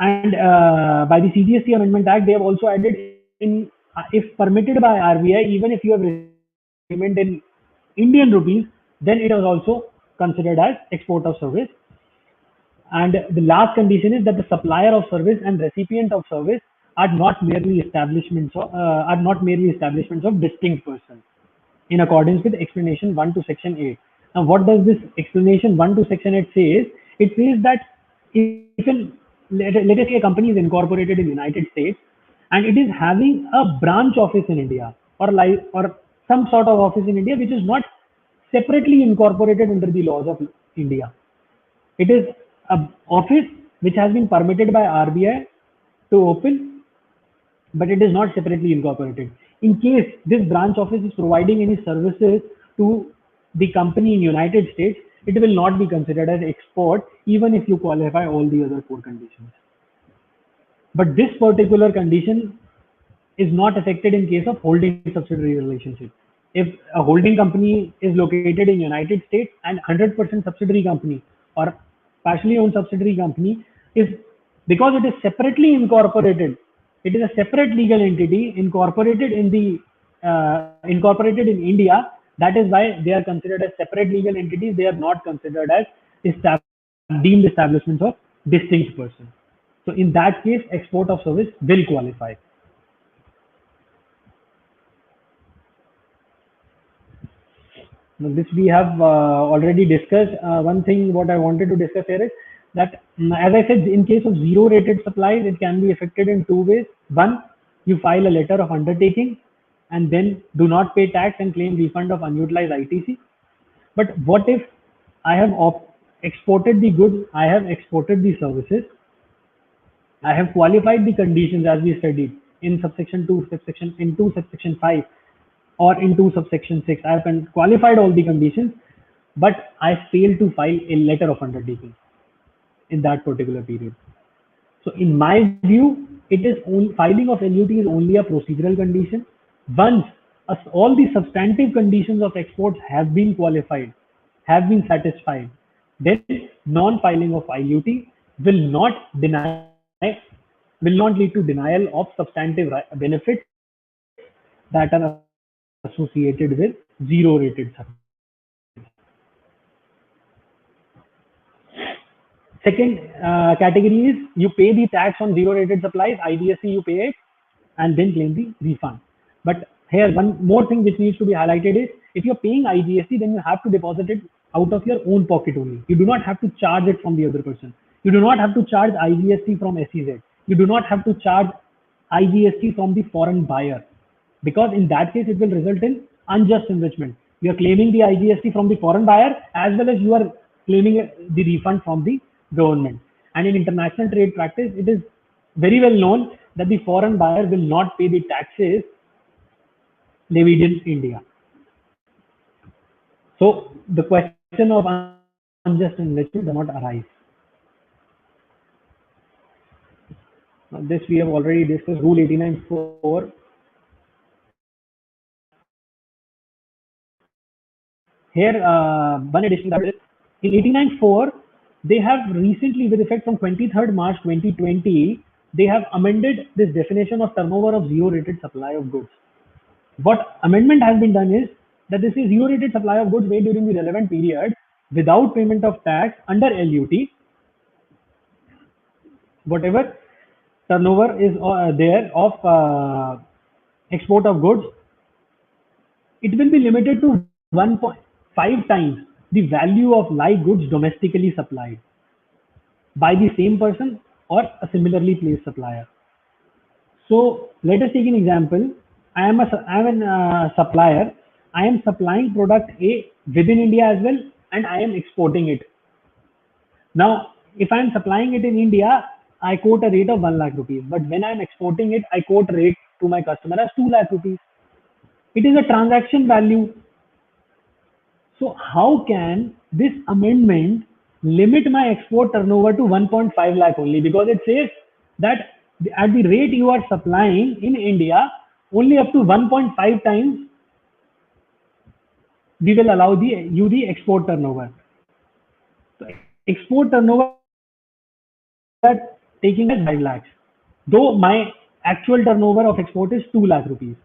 And by the CGST Amendment Act, they have also added in, if permitted by RBI, even if you have payment in Indian rupees, then it is also considered as export of service. And the last condition is that the supplier of service and recipient of service are not merely establishments of distinct persons, in accordance with explanation 1 to section 8. Now, what does this explanation 1 to section 8 says? It says that if let us say a company is incorporated in the United States and it is having a branch office in India or some sort of office in India which is not separately incorporated under the laws of India. It is an office which has been permitted by RBI to open, but it is not separately incorporated. In case this branch office is providing any services to the company in United States, it will not be considered as export even if you qualify all the other 4 conditions. But this particular condition is not affected in case of holding subsidiary relationship. If a holding company is located in United States and 100% subsidiary company or partially owned subsidiary company is, because it is separately incorporated, it is a separate legal entity incorporated in India. That is why they are considered as separate legal entities. They are not considered as deemed establishments of distinct persons. So in that case, export of service will qualify. Now, this we have already discussed. One thing what I wanted to discuss here is that, as I said, in case of zero rated supplies, it can be affected in 2 ways. One, you file a letter of undertaking and then do not pay tax and claim refund of unutilized ITC. But what if I have exported the goods, I have exported the services, I have qualified the conditions as we studied in subsection 2, subsection 5 or in 2 subsection 6. I have qualified all the conditions, but I failed to file a letter of undertaking in that particular period. So in my view, it is only, filing of LUT is only a procedural condition. Once all the substantive conditions of exports have been qualified, have been satisfied, then non-filing of LUT will not lead to denial of substantive benefits that are associated with zero rated supplies. Second category is you pay the tax on zero rated supplies, IGST you pay it and then claim the refund. But here one more thing which needs to be highlighted is if you're paying IGST, then you have to deposit it out of your own pocket only. You do not have to charge it from the other person. You do not have to charge IGST from SEZ. You do not have to charge IGST from the foreign buyer, because in that case it will result in unjust enrichment. You are claiming the IGST from the foreign buyer as well as you are claiming the refund from the government. And in international trade practice, it is very well known that the foreign buyer will not pay the taxes levied in India. So the question of unjust enrichment does not arise. Now, this we have already discussed. Rule 89.4. Here, one addition that is in 89.4, they have recently, with effect from 23rd March 2020, they have amended this definition of turnover of zero-rated supply of goods. What amendment has been done is that this is zero-rated supply of goods made during the relevant period without payment of tax under LUT. Whatever turnover is there of export of goods, it will be limited to 1.5 times the value of like goods domestically supplied by the same person or a similarly placed supplier. So let us take an example. I am a supplier. I am supplying product A within India as well, and I am exporting it. Now, if I am supplying it in India, I quote a rate of 1 lakh rupees. But when I am exporting it, I quote rate to my customer as 2 lakh rupees. It is a transaction value. So how can this amendment limit my export turnover to 1.5 lakh only? Because it says that at the rate you are supplying in India, only up to 1.5 times we will allow the export turnover. So export turnover that taking as 5 lakhs, though my actual turnover of export is 2 lakh rupees.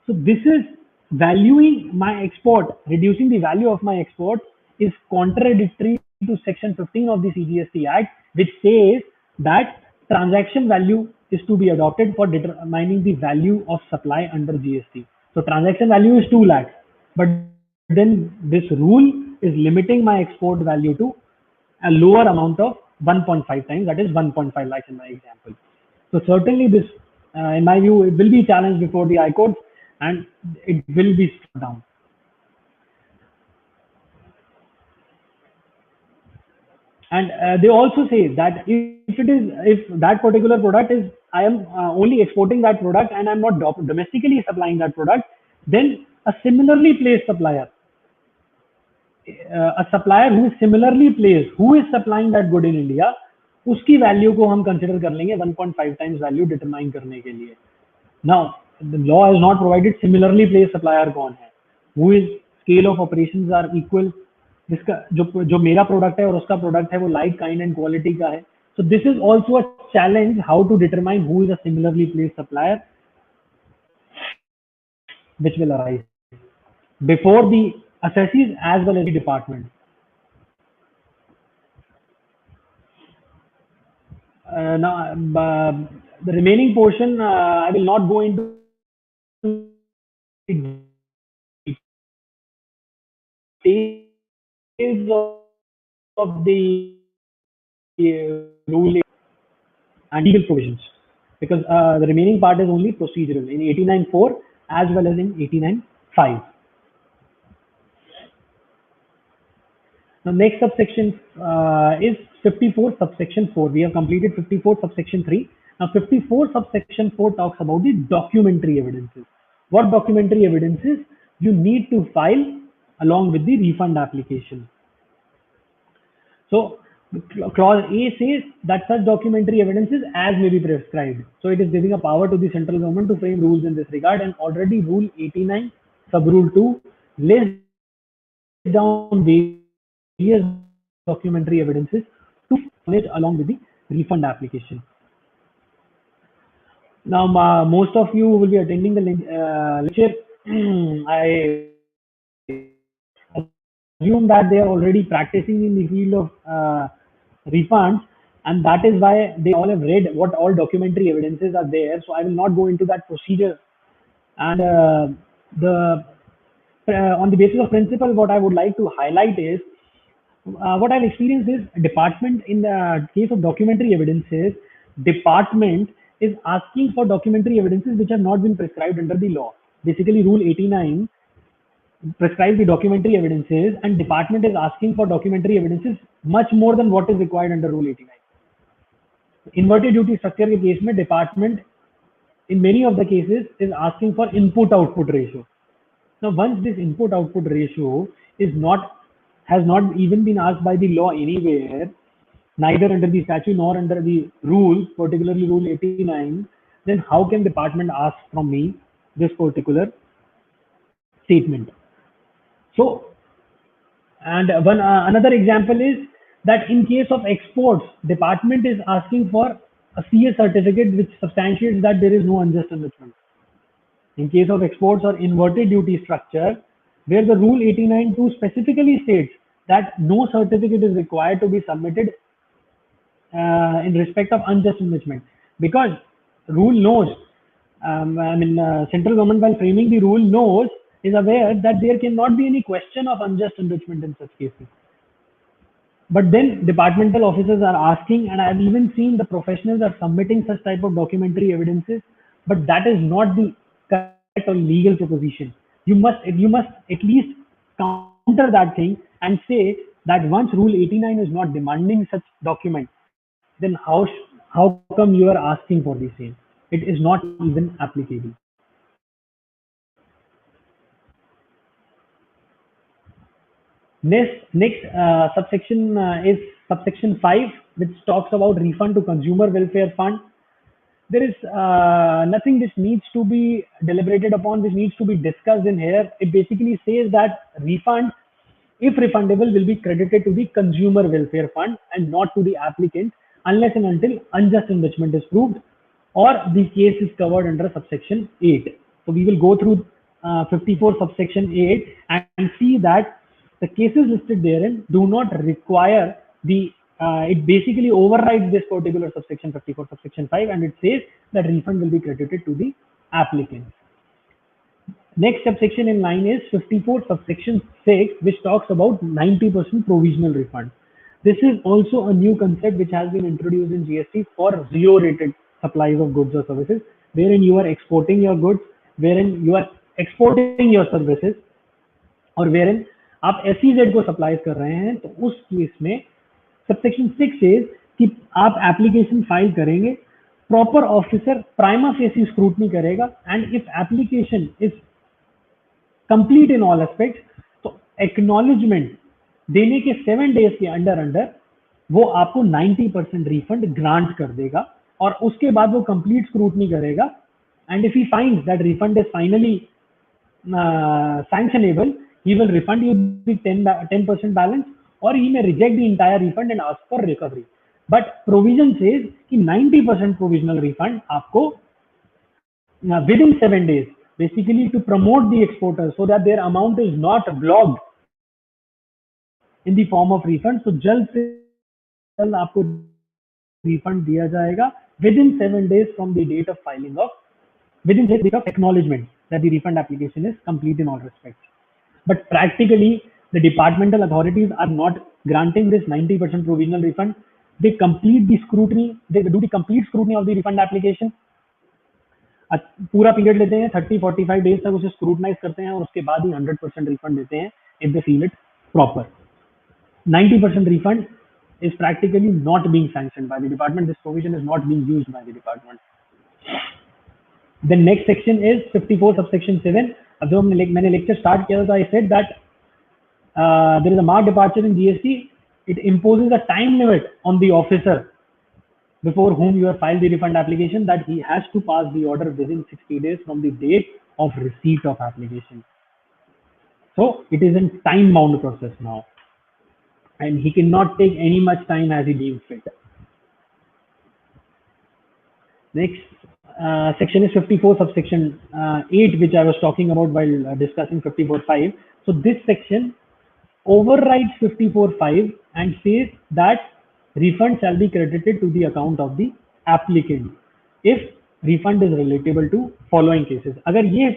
So this is valuing my export, reducing the value of my export is contradictory to section 15 of the CGST Act, which says that transaction value is to be adopted for determining the value of supply under GST. So transaction value is 2 lakhs, but then this rule is limiting my export value to a lower amount of 1.5 times, that is 1.5 lakhs in my example. So certainly this, in my view, it will be challenged before the High Court and it will be struck down. And they also say that if that particular product is, I am only exporting that product and I'm not domestically supplying that product, then a similarly placed supplier, a supplier who is similarly placed, who is supplying that good in India, उसकी value को हम consider कर लेंगे 1.5 times value determine करने के लिए. Now, the law has not provided similarly placed supplier कौन है, who is scale of operations are equal, जिसका जो मेरा प्रोडक्ट है और उसका प्रोडक्ट है वो लाइक काइंड एंड क्वालिटी का है. So this is also a challenge how to determine who is a similarly placed supplier, which will arise before the assessees as well as the department. Now, the remaining portion, I will not go into details of the rule and legal provisions, because the remaining part is only procedural in 89.4 as well as in 89.5. Now, next subsection is 54 subsection 4. We have completed 54 subsection 3. Now, 54 subsection 4 talks about the documentary evidences. What documentary evidences you need to file along with the refund application? So, clause A says that such documentary evidences as may be prescribed. So, it is giving a power to the central government to frame rules in this regard, and already Rule 89 sub Rule 2 lays down various documentary evidences to furnish along with the refund application. Now, most of you will be attending the lecture. I assume that they are already practicing in the field of refunds, and that is why they all have read what all documentary evidences are there. So I will not go into that procedure. And on the basis of principle, what I would like to highlight is what I've experienced is department in the case of documentary evidences, department is asking for documentary evidences which have not been prescribed under the law. Basically, Rule 89 prescribes the documentary evidences, and department is asking for documentary evidences much more than what is required under Rule 89. Inverted duty structure के case में department in many of the cases is asking for input output ratio. Now once this input output ratio is not has not even been asked by the law anywhere, neither under the statute nor under the rules, particularly rule 89, then how can department ask from me this particular statement? So, and one another example is that in case of exports, department is asking for a CA certificate which substantiates that there is no unjust enrichment. In case of exports or inverted duty structure, where the rule 89(2) specifically states that no certificate is required to be submitted in respect of unjust enrichment, because rule knows, central government while framing the rule knows, is aware that there cannot be any question of unjust enrichment in such cases. But then departmental officers are asking, and I've even seen the professionals are submitting such type of documentary evidences, but that is not the correct or legal proposition. You must at least counter that thing and say that once rule 89 is not demanding such document, then how come you are asking for the same? It is not even applicable. Next subsection is subsection 5, which talks about refund to consumer welfare fund. There is nothing which needs to be deliberated upon, which needs to be discussed in here. It basically says that refund, if refundable, will be credited to the consumer welfare fund and not to the applicant unless and until unjust enrichment is proved or the case is covered under subsection 8. So we will go through 54 subsection 8 and see that the cases listed therein do not require the it basically overrides this particular subsection 54 subsection 5, and it says that refund will be credited to the applicant. Next subsection in line is 54 subsection 6, which talks about 90% provisional refund. This is also a new concept which has been introduced in GST for zero rated supplies of goods or services, wherein you are exporting your goods, wherein you are exporting your services, और wherein आप SEZ को supply कर रहे हैं, तो उस केस में सबसेक्शन 6 इज कि आप एप्लीकेशन फाइल करेंगे, proper officer prima facie scrutiny करेगा, and if application is complete in all aspects, तो एक्नॉलेजमेंट देने के 7 डेज के अंडर वो आपको 90% रिफंड ग्रांट कर देगा, और उसके बाद वो कंप्लीट स्क्रूटनी करेगा, and if he finds that refund is finally sanctionable, he will refund you the 10% balance, or he may reject the entire refund and ask for recovery. But provision says कि 90% provisional refund आपको within 7 days, basically to promote the exporters so that their amount is not blocked in the form of refund. So जल्द से जल्द आपको refund दिया जाएगा within 7 days from the date of filing of, within the date of acknowledgement that the refund application is complete in all respects. But practically, the departmental authorities are not granting this 90% provisional refund. They complete the scrutiny, they do the complete scrutiny of the refund application. पूरा period लेते हैं, 30-45 days तक उसे scrutinise करते हैं, और उसके बाद ही 100% रिफंड देते हैं if they feel it proper. 90% refund is practically not being sanctioned by the department. This provision is not being used by the department. The next section is 54 subsection 7. अब जो मैंने लेक्चर स्टार्ट किया था, I said that there is a marked departure in GST. It imposes a time limit on the officer before whom you have filed the refund application, that he has to pass the order within 60 days from the date of receipt of application. So it is a time-bound process now, and he cannot take any much time as he deems fit. Next section is 54 subsection 8, which I was talking about while discussing 54.5. So this section overrides 54.5 and says that refund shall be credited to the account of the applicant if refund is relatable to following cases. अगर ये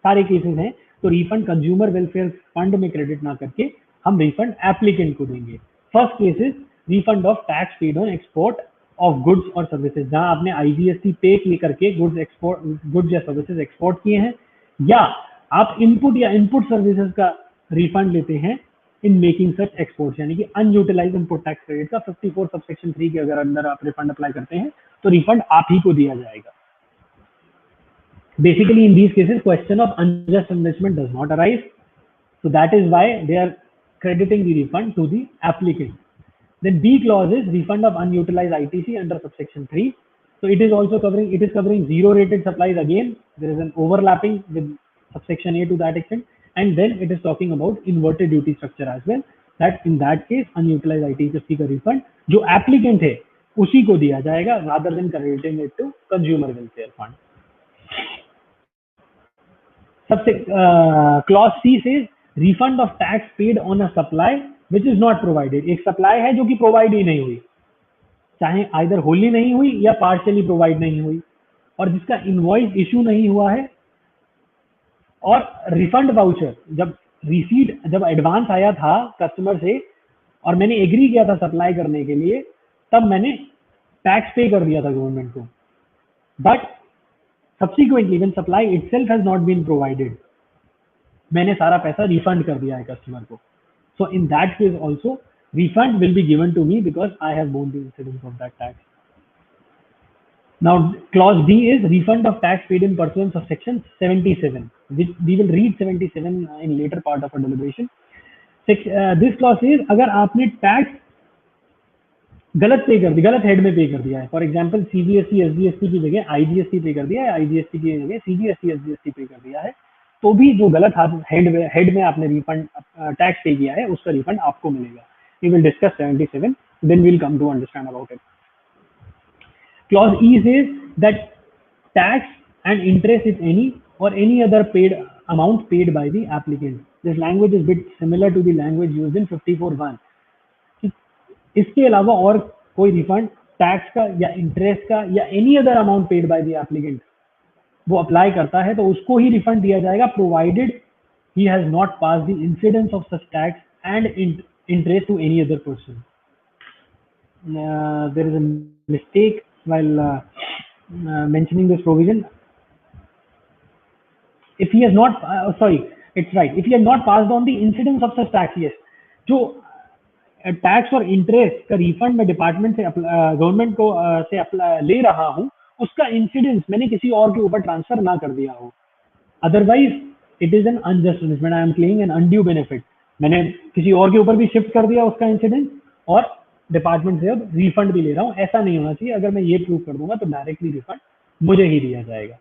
सारे cases हैं, तो refund consumer welfare fund में credit ना करके हम refund applicant को देंगे. First case is refund of tax paid on export of goods और सर्विसेज, जहां आपने IGST पे करके गुड्स या सर्विसेज एक्सपोर्ट किए हैं, या आप इनपुट या इनपुट सर्विसेज का रिफंड लेते हैं इन मेकिंग सच एक्सपोर्ट्स, यानी कि अनयूटिलाइज इनपुट टैक्स क्रेडिट का 54 सबसेक्शन 3 के अगर अंदर आप रिफंड अप्लाई करते हैं तो रिफंड आप ही को दिया जाएगा. Basically, in these cases, question of unjust enrichment does not arise. So that is why they are crediting the refund to the applicant. Then B clause is refund of unutilized ITC under subsection 3. So it is also covering zero rated supplies again. There is an overlapping with subsection A to that extent. And then it is talking about inverted duty structure as well. That in that case, unutilized ITC का refund जो applicant है उसी को दिया जाएगा rather than crediting it to consumer welfare fund. Clause C says refund of tax paid on a supply which is not provided. एक supply है जो कि provide ही नहीं हुई, चाहे either wholly नहीं हुई या partially provide नहीं हुई, और जिसका invoice issue नहीं हुआ है, और refund voucher जब receipt जब advance आया था customer से और मैंने agree किया था supply करने के लिए, तब मैंने tax pay कर दिया था government को. But subsequently when supply itself has not been provided, मैंने सारा पैसा refund कर दिया है customer को. So in that case also refund will be given to me because I have borne the incidence of that tax. Now clause D is refund of tax paid in pursuance of section 77, which we will read 77 in later part of our deliberation. This clause is अगर आपने tax गलत पे कर दिया, गलत head में पे कर दिया है, फॉर एग्जांपल सीजीएसटी एसजीएसटी की जगह आईजीएसटी पे कर दिया है, आईजीएसटी की जगह सीजीएसटी एसजीएसटी पे कर दिया है, तो भी जो गलत हेड में आपने रिफंड टैक्स पे किया है उसका रिफंड आपको मिलेगा. We will discuss 77, then we will come to understand about it. Clause E says that tax and interest if any or any other paid amount paid by the applicant. This language is bit similar to the language used in 54(1). इसके अलावा और कोई refund tax का या interest का या any other amount paid by the applicant वो apply करता है तो उसको ही रिफंड दिया जाएगा, provided he has not pass the incidence of such tax and interest to any other person. There is a mistake while mentioning this provision. If he has not it's right, if he has not passed on the incidence of such tax, yes, जो tax और interest का refund मैं department से government को से ले रहा हूं, उसका इंसिडेंस मैंने किसी और के ऊपर ट्रांसफर ना कर दिया हो, otherwise it is an unjust punishment. I am claiming an undue benefit. मैंने किसी और के ऊपर भी शिफ्ट कर दिया उसका इंसिडेंस और डिपार्टमेंट से अब रिफंड भी ले रहा हूं. ऐसा नहीं होना चाहिए. अगर मैं ये प्रूव कर दूंगा तो डायरेक्टली रिफंड मुझे ही दिया जाएगा.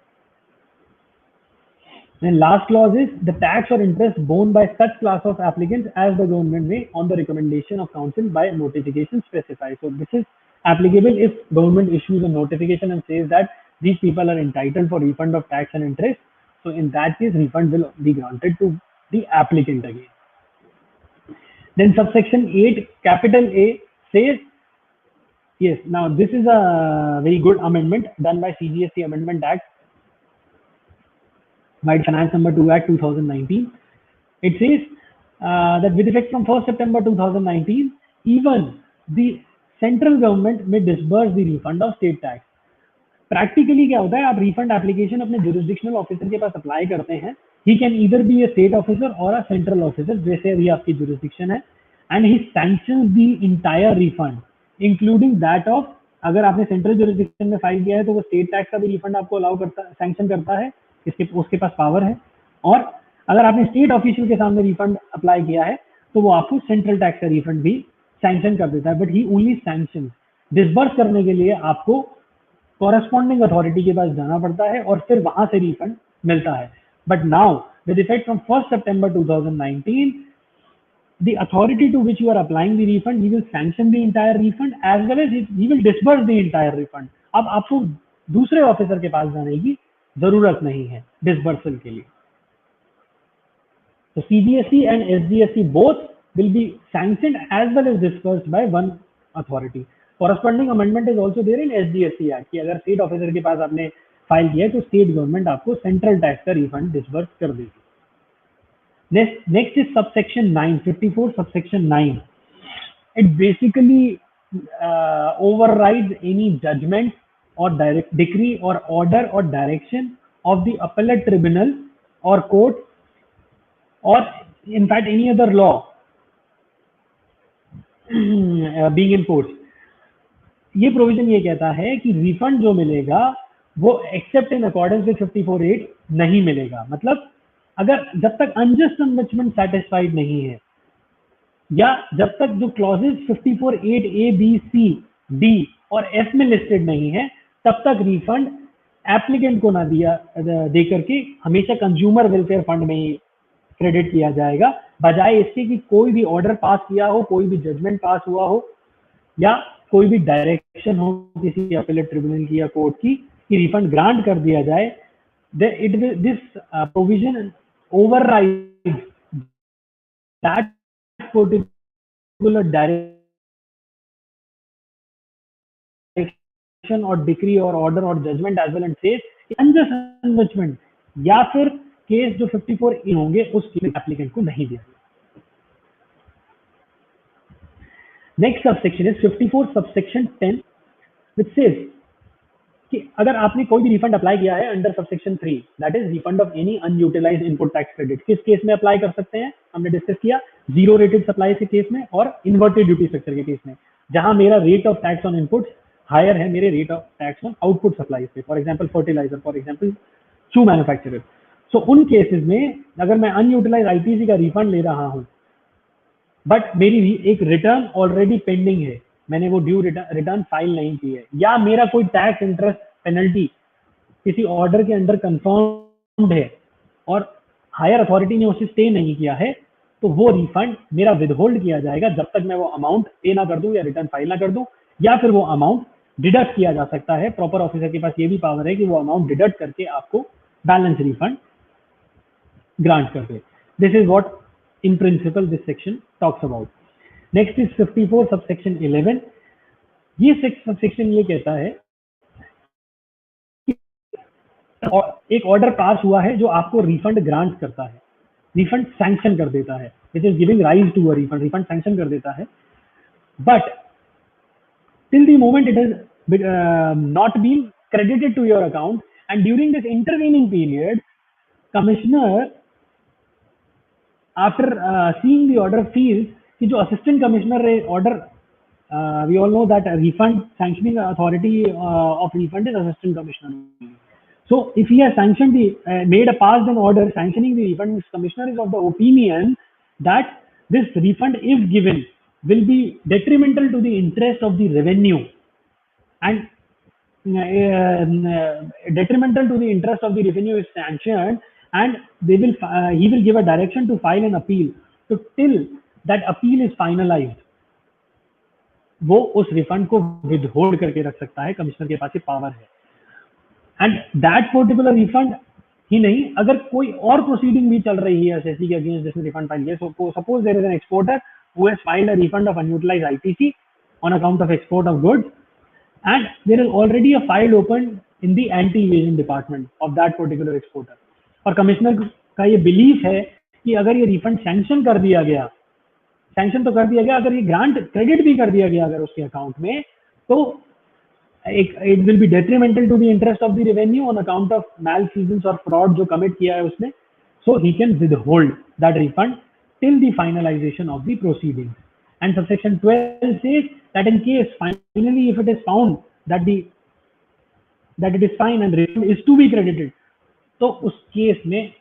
Then last clause is the tax or interest borne by such class of applicants as the government may, on the recommendation of council by notification specify. So this is applicable if government issues a notification and says that these people are entitled for refund of tax and interest. So in that case, refund will be granted to the applicant again. Then subsection 8, capital A says, yes, now this is a very good amendment done by CGST Amendment Act, by Finance Number 2 Act 2019. It says that with effect from 1st September 2019, even the central government may disburse the refund of state tax. Practically क्या होता है, आप refund application अपने jurisdictional officer के पास apply करते हैं. He can either be a state officer or a central officer, जैसे अभी आपकी jurisdiction है, and he sanctions the entire refund, including that of, अगर आपने central jurisdiction में फाइल किया है तो वो state tax का भी refund आपको allow करता, sanction करता है, उसके पास पावर है. और अगर आपने स्टेट ऑफिशियल के सामने रिफंड अप्लाई किया है तो वो आपको सेंट्रल टैक्स का रिफंड भी सैंक्शन कर देता है. But he only sanction. Disburse करने के लिए आपको कॉरेस्पॉन्डिंग अथॉरिटी के पास जाना पड़ता है और फिर वहां से रिफंड मिलता है. But now with effect from 1st September 2019, the authority to which you are applying the refund, he will sanction the entire refund as well as he will disburse the entire refund. अब आपको दूसरे officer के पास जाने की जरूरत नहीं है disbursal के लिए. So CGST and SGST both will be sanctioned as well as disbursed by one authority. Corresponding amendment is also there in SGST Act कि अगर स्टेट ऑफिसर के पास आपने फाइल किया है तो स्टेट गवर्नमेंट आपको सेंट्रल टैक्स का रिफंड डिसबर्स कर देगी. Next is subsection 9, 54 subsection 9. It basically overrides any judgment or direct decree or order or direction of the appellate tribunal or court or in fact any other law being in force. ये provision ये कहता है कि refund जो मिलेगा वो accept in accordance with 54(8) नहीं मिलेगा। मतलब अगर जब तक अनजस्ट एनरिचमेंट सेटिस्फाइड नहीं है, या जब तक जो clauses 54(8) A B C D और एफ में लिस्टेड नहीं है, तब तक रिफंड एप्लीकेंट को ना दिया दे करके हमेशा कंज्यूमर वेलफेयर फंड में ही क्रेडिट किया जाएगा, बजाय इसके कि कोई भी ऑर्डर पास किया हो, कोई भी जजमेंट पास हुआ हो, या कोई भी डायरेक्शन हो किसी अपीलेट ट्रिब्यूनल की या कोर्ट की कि रिफंड ग्रांट कर दिया जाए। This provision overrides that particular direction और डिक्री और ऑर्डर और judgment as well and says unjust enrichment या फिर केस जो 54 होंगे उस केस एप्लीकेंट को नहीं दिया। Next subsection is 54 subsection 10 which says कि अगर आपने कोई भी रिफंड अप्लाई किया है under subsection 3, that is refund of any unutilised input tax credit, किस केस में अप्लाई कर सकते हैं हमने डिस्कस किया, जीरो रेटेड सप्लाई के केस में और इन्वर्टेड ड्यूटी स्ट्रक्चर के केस में, जहां मेरा rate of tax on input higher है मेरे rate of tax on output supply से, for example fertiliser, for example shoe manufacturer. So उन केसेस में अगर मैं अनयूटिलाइज आईटीसी का रिफंड ले रहा हूं बट मेरी एक रिटर्न ऑलरेडी पेंडिंग है, मैंने वो ड्यू रिटर्न फाइल नहीं की है, या मेरा कोई टैक्स इंटरेस्ट पेनल्टी किसी ऑर्डर के अंडर कंफर्म्ड है और हायर अथॉरिटी ने उसे स्टे नहीं किया है, तो वो रिफंड मेरा विदहोल्ड किया जाएगा जब तक मैं वो अमाउंट पे ना कर दूं या रिटर्न फाइल ना कर दूं, या फिर वो अमाउंट डिडक्ट किया जा सकता है। प्रॉपर ऑफिसर के पास ये भी पावर है कि वो अमाउंट डिडक्ट करके आपको बैलेंस रिफंड ग्रांट कर दे। This is what in principle this section talks about. Next is 54 subsection 11. ये subsection ये कहता है कि एक ऑर्डर पास हुआ है जो आपको रिफंड ग्रांट करता है, रिफंड सैंक्शन कर देता है, which is giving rise to a refund, refund sanction कर देता है, but till the moment it has not been credited to your account, and during this intervening period commissioner after seeing the order feels कि जो assistant commissioner order, we all know that refund sanctioning authority of refund is assistant commissioner. So if he has sanctioned the made a passed an order sanctioning the refund, commissioner is of the opinion that this refund if given will be detrimental to the interest of the revenue and detrimental to the interest of the revenue is sanctioned, and they will he will give a direction to file an appeal. So till that appeal is finalized, वो उस refund को withhold करके रख सकता है, commissioner के पास ये power है। एंड दैट पर्टिकुलर रिफंड ही नहीं, अगर कोई और प्रोसीडिंग भी चल रही है एसएससी के अगेंस्ट जिसने रिफंड फाइल किया, suppose there is an exporter who has filed a refund of unutilised ITC on account of export of goods, and there is already a file open in the anti-evasion department of that particular exporter, और commissioner का ये belief है कि अगर ये refund sanction कर दिया गया, सैंक्शन तो कर दिया गया, अगर ये ग्रांट क्रेडिट भी कर दिया गया अगर उसके अकाउंट में, तो it will be detrimental to the interest of the revenue on account of malfeasance और फ्रॉड जो कमिट किया है उसने, so he can withhold that refund till the finalisation of the proceedings. And subsection 12 says that in case finally if it is found that it is fine and refund is to be credited, तो उस केस में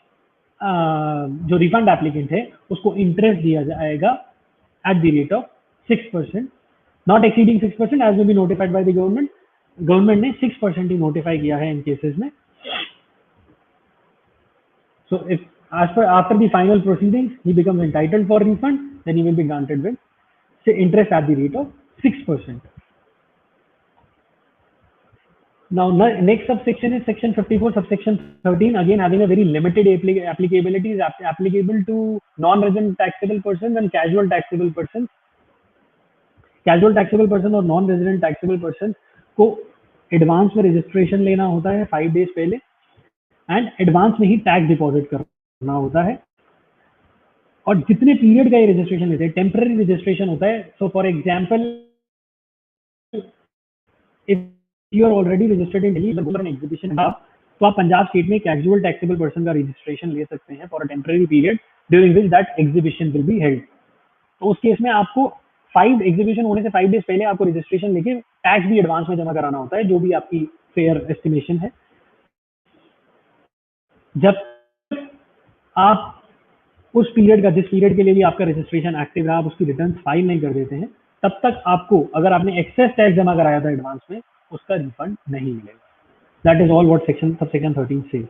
जो refund applicant है उसको interest दिया जाएगा at the rate of 6%, not exceeding 6% as may be notified by the government. Government ने 6% ही नोटिफाई किया है इन केसेस में. So if after the final proceedings he becomes entitled for refund, then he will be granted with interest at the rate of 6%. Now next subsection is section 54 subsection 13, again having a very limited applicability, is applicable to non-resident taxable persons and casual taxable persons. Casual taxable person और non-resident taxable person को advance में registration लेना होता है 5 days पहले, and advance में ही tax deposit करना होता है, और जितने पीरियड का ये रजिस्ट्रेशन लेते हैं टेम्पररी रजिस्ट्रेशन होता है. So for example if you are already registered in Delhi an exhibition, तो आप पंजाब स्टेट में कैजुअल टैक्सेबल पर्सन का रजिस्ट्रेशन ले सकते हैं for a temporary period during which that exhibition will be held. तो उस केस में आपको 5 एग्जीक्यूशन होने से 5 डेज पहले आपको रजिस्ट्रेशन लेके टैक्स भी एडवांस में जमा कराना होता है, जो भी आपकी फेयर एस्टिमेशन है। जब आप उस पीरियड का, जिस पीरियड के लिए भी आपका रजिस्ट्रेशन एक्टिव रहा, आप उसकी रिटर्न फाइल नहीं कर देते हैं, तब तक आपको, अगर आपने एक्सेस टैक्स जमा कराया था एडवांस में, उसका रिफंड नहीं मिलेगा। That is all what subsection 13 से।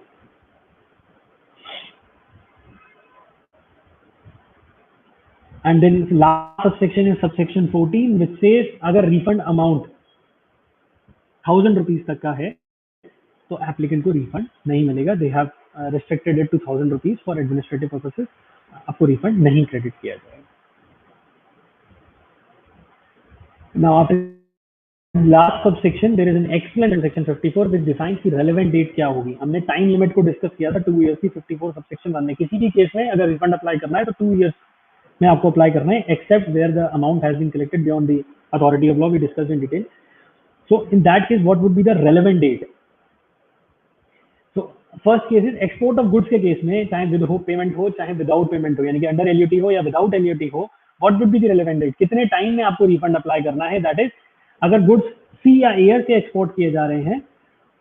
And then last subsection is subsection 14, which says अगर refund amount 1000 rupees तक का है तो applicant को refund नहीं मिलेगा। They have restricted it to 1000 rupees for administrative purposes. आपको refund नहीं credit किया जाएगा। Now after last subsection there is an excellent section 54 which defines की relevant date क्या होगी। हमने time limit को discuss किया था 2 years की 54 subsection 1 में। किसी भी केस में अगर refund apply करना है तो 2 years में आपको अप्लाई करना है, except where the amount has been collected beyond the authority of law, we discussed in detail. So in that case what would be the relevant date? So first case is export of goods के case में, चाहे with payment हो चाहे without payment हो, यानी कि under LUT हो या without LUT हो, what would be the relevant date? कितने टाइम में आपको रिफंड अप्लाई करना है? दैट इज अगर गुड्स सी या एयर से एक्सपोर्ट किए जा रहे हैं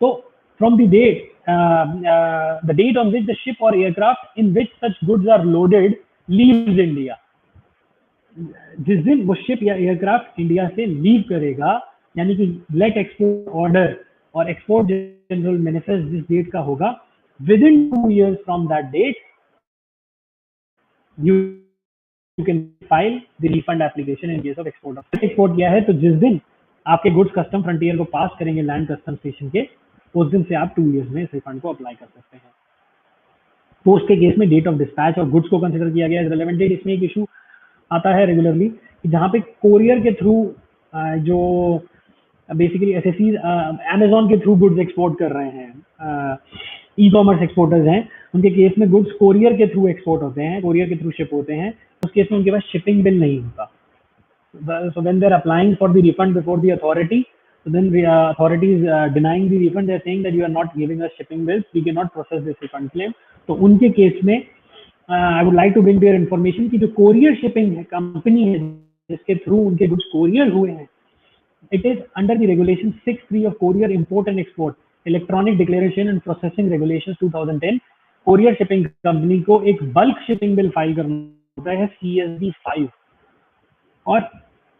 तो from the date on which the ship और aircraft in which such goods are loaded leaves India, जिस दिन वो शिप या एयरक्राफ्ट इंडिया से लीव करेगा, यानी कि लेट एक्सपोर्ट ऑर्डर और एक्सपोर्ट जनरल मैनिफेस्ट जिस डेट का होगा, within 2 years from that date you can file the refund application in case of export. Export किया है तो जिस दिन आपके गुड्स कस्टम फ्रंटियर को पास करेंगे लैंड कस्टम स्टेशन के, उस दिन से आप 2 years में इस रिफंड को अप्लाई कर सकते हैं। पोस्ट के केस में डेट ऑफ डिस्पैच और गुड्स को कंसिडर किया गया है रेलेवेंट डेट। इसमें एक इशू आता है रेगुलरली कि जहाँ पे कोरियर के थ्रू जो बेसिकली एसएससी अमेजोन के थ्रू गुड्स एक्सपोर्ट कर रहे हैं, ई कॉमर्स एक्सपोर्टर्स हैं, उनके केस में गुड्स कोरियर के थ्रू एक्सपोर्ट होते हैं, कोरियर के थ्रू शिप होते हैं, उस केस में उनके पास शिपिंग बिल नहीं होता। So when they're applying for the refund before the authority, so then the authority is denying the refund. They're saying that you are not giving us shipping bills, we cannot process this refund claim. तो उनके case में I would like to bring to your information कि जो courier shipping company है जिसके through उनके goods courier हुए हैं, it is under the regulation 6(3) of Courier Import and Export Electronic Declaration and Processing Regulations 2010, courier shipping company को एक bulk shipping bill file करना होता है CSB 5, और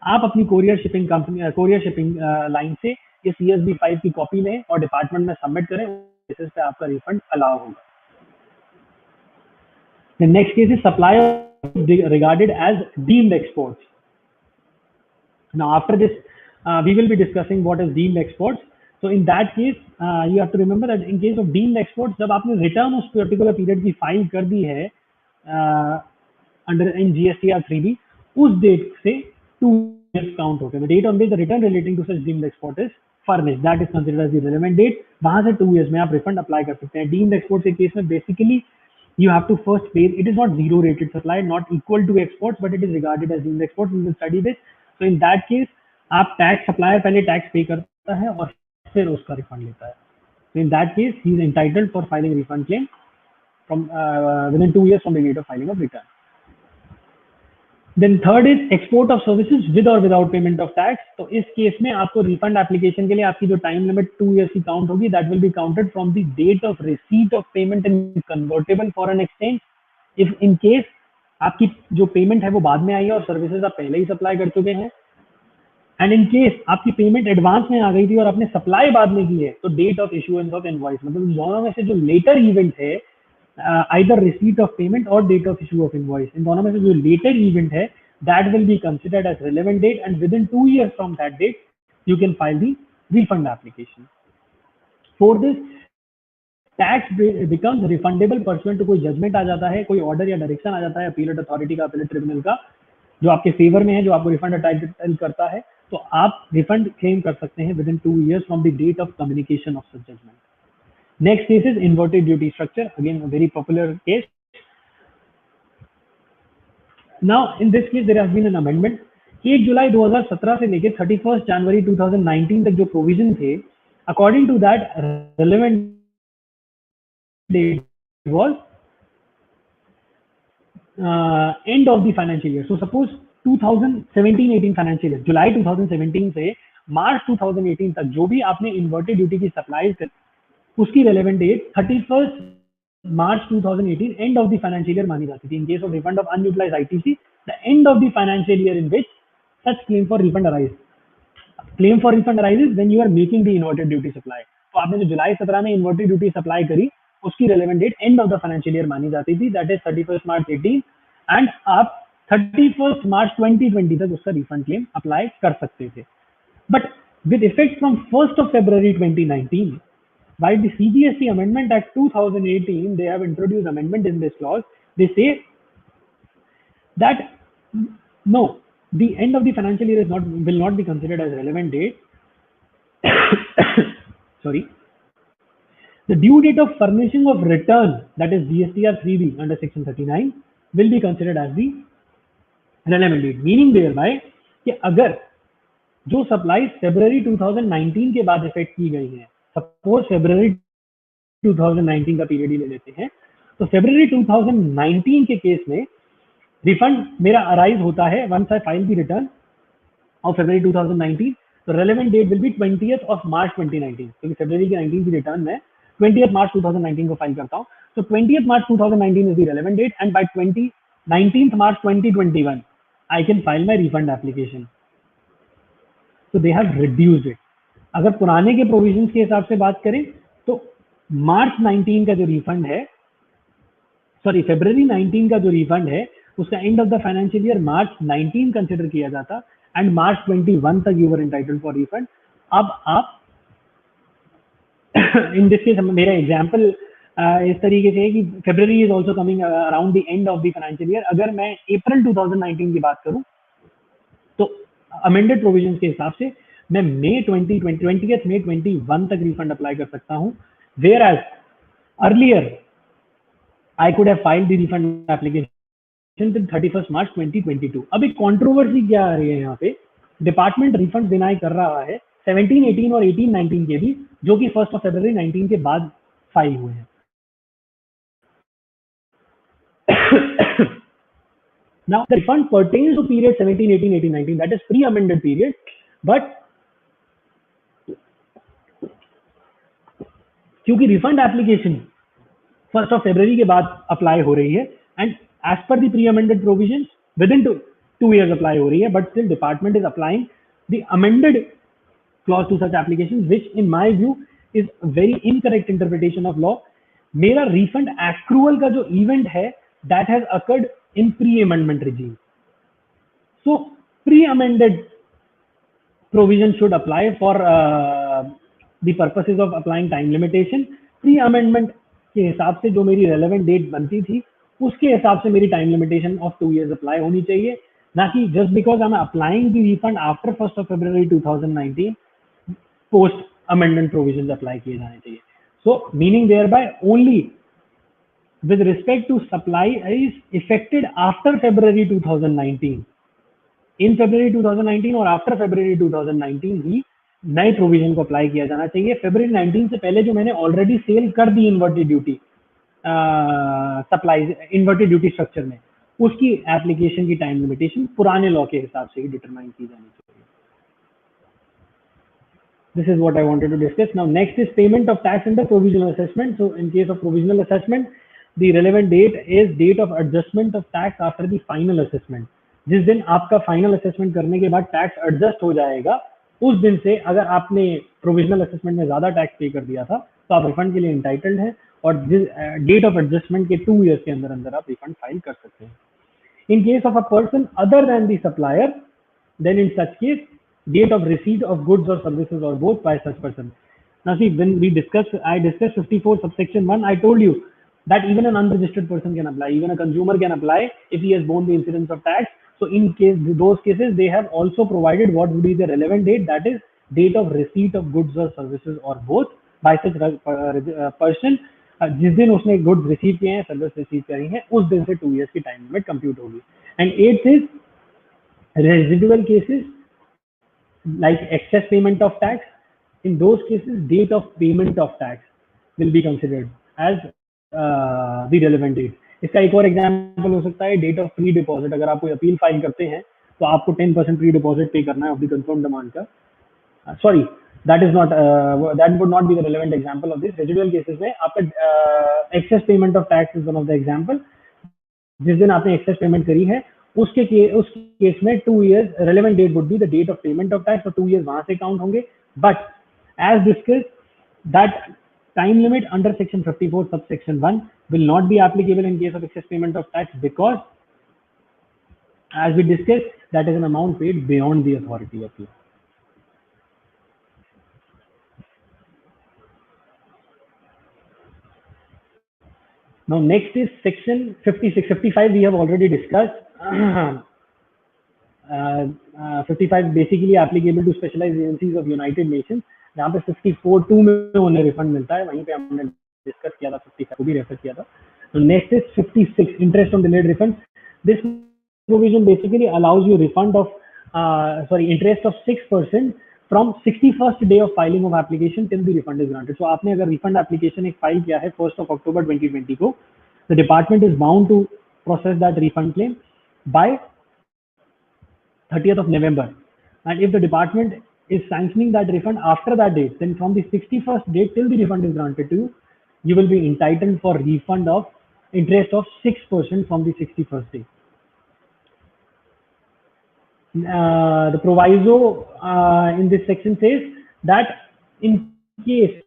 आप अपनी courier shipping company courier shipping line से ये CSB 5 की कॉपी लें और डिपार्टमेंट में सबमिट करें, बेसिस पे आपका रिफंड अलाउ होगा। The next case is supply regarded as deemed exports. Now after this we will be discussing what is deemed exports. So in that case you have to remember that in case of deemed exports, जब आपने return उस particular period की file कर दी है under in GST 3B, उस date से 2 years count होते हैं। The date on which the return relating to such deemed export is furnished, that is considered as the relevant date। वहां से 2 years में आप रिफंड अप्लाई कर सकते हैं। डीम्ड एक्सपोर्ट के केस में basically you have to first pay, it is not zero rated supply, not equal to exports, but it is regarded as deemed export, we will study this। So in that case आप tax supplier पहले tax पे करता है और फिर उसका refund लेता है। So in that case he is entitled for filing refund claim from within 2 years from the date of filing of return। Then third is export of services with or without payment of tax। तो इस case में आपको refund application के लिए आपकी जो time limit 2 years की count होगी, that will be counted from the date of receipt of payment in convertible foreign exchange. If in case आपकी जो पेमेंट है वो बाद में आई है और सर्विसेज आप पहले ही सप्लाई कर चुके हैं, एंड इन केस आपकी पेमेंट एडवांस में आ गई थी और आपने सप्लाई बाद में की है, तो date of issuance of invoice, मतलब दोनों में से जो लेटर इवेंट है, आइदर रिसीट ऑफ पेमेंट और date of issue of invoice, इन दोनों में से जो लेटर इवेंट है, that will be considered as relevant date, and within 2 years from that date you can file the refund application। For this tax becomes refundable pursuant to कोई judgement आ जाता है, कोई ऑर्डर या डायरेक्शन आ जाता है appellate authority का, appellate tribunal का, जो आपके फेवर में है, जो आपको रिफंड अटाइटल करता है, तो आप रिफंड क्लेम कर सकते हैं within 2 years from the date of communication of such judgment. Next case is inverted duty structure, again very popular case. Now in this case there has been an amendment। 1 जुलाई 2017 से लेकर 31 जनवरी 2019 तक जो provision थे, according to that relevant date was end of the financial year। So suppose 2017-18 financial year, July 2017 से मार्च 2018 तक जो भी आपने इन्वर्टेड ड्यूटी की सप्लाई कर, उसकी relevant date 31 March 2018 end of the financial year मानी जाती थी. In case of refund of unutilised ITC, the end of the financial year in which such claim for refund arise. Claim for refund arises when you are making the inverted duty supply. तो आपने जो जुलाई 17 में inverted duty supply करी, उसकी relevant date end of the financial year मानी जाती थी, that is 31 March 18, and आप 31 मार्च 2020 तक उसका रिफंड क्लेम अप्लाई कर सकते थे. But with effect from 1st of February 2019, by the CGST Amendment Act 2018, they have introduced amendment in this clause. They say that no, the end of the financial year will not be considered as relevant date. Sorry. The due date of furnishing of return, that is GSTR 3B under section 39, will be considered as the relevant date. Meaning thereby कि अगर जो supply फरवरी 2019 के बाद effect की गई है, suppose फरवरी 2019 का period ही ले लेते हैं, तो फरवरी 2019 के केस में रिफंड मेरा अराइज होता है once I file the return of February 2019, तो relevant date will be 20th of March 2019, क्योंकि फरवरी की 19 की रिटर्न में 20th मार्च 2019 को फाइल करता हूँ. तो 20th March 2019 is the relevant date, and by 19th March 2021 I can file my refund application. तो दे हैव रिड्यूस्ड इट. अगर पुराने के प्रोविजंस के हिसाब से बात करें तो मार्च 19 का जो रिफंड है, सॉरी फरवरी 19 का जो रिफंड है, उसका end of the financial year March 19 consider किया जाता, एंड मार्च 21 तक you were entitled for refund. अब आप इन दिस केस मेरा एग्जांपल इस तरीके से है कि February is also coming around the end of the financial year. अगर मैं अप्रैल 2019 की बात करूं तो अमेंडेड प्रोविजंस के हिसाब से मैं मई 2021 तक रिफंड अप्लाई कर सकता हूं, whereas earlier I could have filed the refund application till 31 March 2022. अब एक कंट्रोवर्सी क्या आ रही है यहाँ पे, डिपार्टमेंट रिफंड डिनाई कर रहा है 17, 18 और 18, 19 के भी, जो कि 1st of February 19 के बाद फाइल हुए हैं. Now, the refund pertains to period 17, 18, 18, 19, that is pre-amended period, but क्योंकि refund application 1st of February के बाद अप्लाई हो रही है, and as per the pre-amended provisions within 2 years apply हो रही है, but still department is applying the amended clause to such applications, which in my view is a very incorrect interpretation of law. मेरा refund accrual का जो event है, that has occurred in pre-amendment regime. So pre-amended provision should apply for the purposes of applying time limitation. Pre-amendment के हिसाब से जो मेरी relevant date बनती थी, उसके हिसाब से मेरी time limitation of 2 years apply होनी चाहिए, ना कि just because I'm applying the refund after 1st of February 2019, post amendment provisions apply किए जाने चाहिए. So meaning thereby only with respect to supply is affected after February 2019. In February 2019 और after February 2019 ही नए provision को apply किया जाना चाहिए. February 19 से पहले जो मैंने ऑलरेडी सेल कर दी inverted duty supply inverted duty structure में, उसकी एप्लीकेशन की टाइम लिमिटेशन पुराने लॉ के हिसाब से ही डिटरमाइन की जानी चाहिए. This is what I wanted to discuss. Now next is payment of tax under provisional assessment. So in case of provisional assessment, the relevant date is date of adjustment of tax after the final assessment. जिस दिन आपका final assessment करने के बाद tax adjust हो जाएगा, उस दिन से अगर आपने प्रोविजनल असेसमेंट में ज्यादा टैक्स पे कर दिया था तो आप रिफंड के लिए इंटाइटल्ड हैं, और डेट ऑफ एडजस्टमेंट के 2 years के अंदर अंदर आप रिफंड फाइल कर सकते हैं. In case of a person other than the supplier, then in such case date of receipt of goods or services or both by such person. Now see, when I discussed 54 subsection 1, I told you that even an unregistered person can apply, even a consumer can apply if he has borne the incidence of tax. So in those cases, they have also provided what would be the relevant date, that is date of receipt of goods or services or both by such person. जिस दिन उसने goods receive किए हैं, service receive करी है, उस दिन से 2 years की टाइम लिमिट कंप्यूट होगी. And 8th is residual cases like excess payment of tax. In those cases, date of payment of tax will be considered as the relevant date. इसका एक और एग्जांपल हो सकता है डेट ऑफ फ्री डिपॉजिट. अगर आप कोई अपील फाइल करते हैं तो आपको 10% प्री डिपॉजिट पे करना है ऑफ द कंफर्म डिमांड का. Sorry, that is not that would not be the relevant example of this. Residual cases में आपका excess payment of tax is one of the example. जिस दिन आपने excess payment करी है उस केस में 2 years relevant date would be the date of payment of tax, और 2 years वहां से count होंगे. But as discussed, that time limit under section 54 subsection 1 will not be applicable in case of excess payment of tax, because as we discussed, that is an amount paid beyond the authority of law. Now next is section 56. 55 we have already discussed. 55 basically applicable to specialized agencies of United Nations. जहाँ पे 54(2) में उन्हें refund मिलता है, वहीं पे हमने discuss किया था, 55 को भी रेफर किया था. So next is 56, interest on delayed refund. This provision basically allows you refund of interest of 6% from 61st day of filing of application till the refund is granted. So आपने अगर refund application एक file किया है 1st of October 2020 को, the department is bound to process that refund claim by 30th of November. And if the department is sanctioning that refund after that date, then from the 61st date till the refund is granted to you, you will be entitled for refund of interest of 6% from the 61st day. The proviso in this section says that in case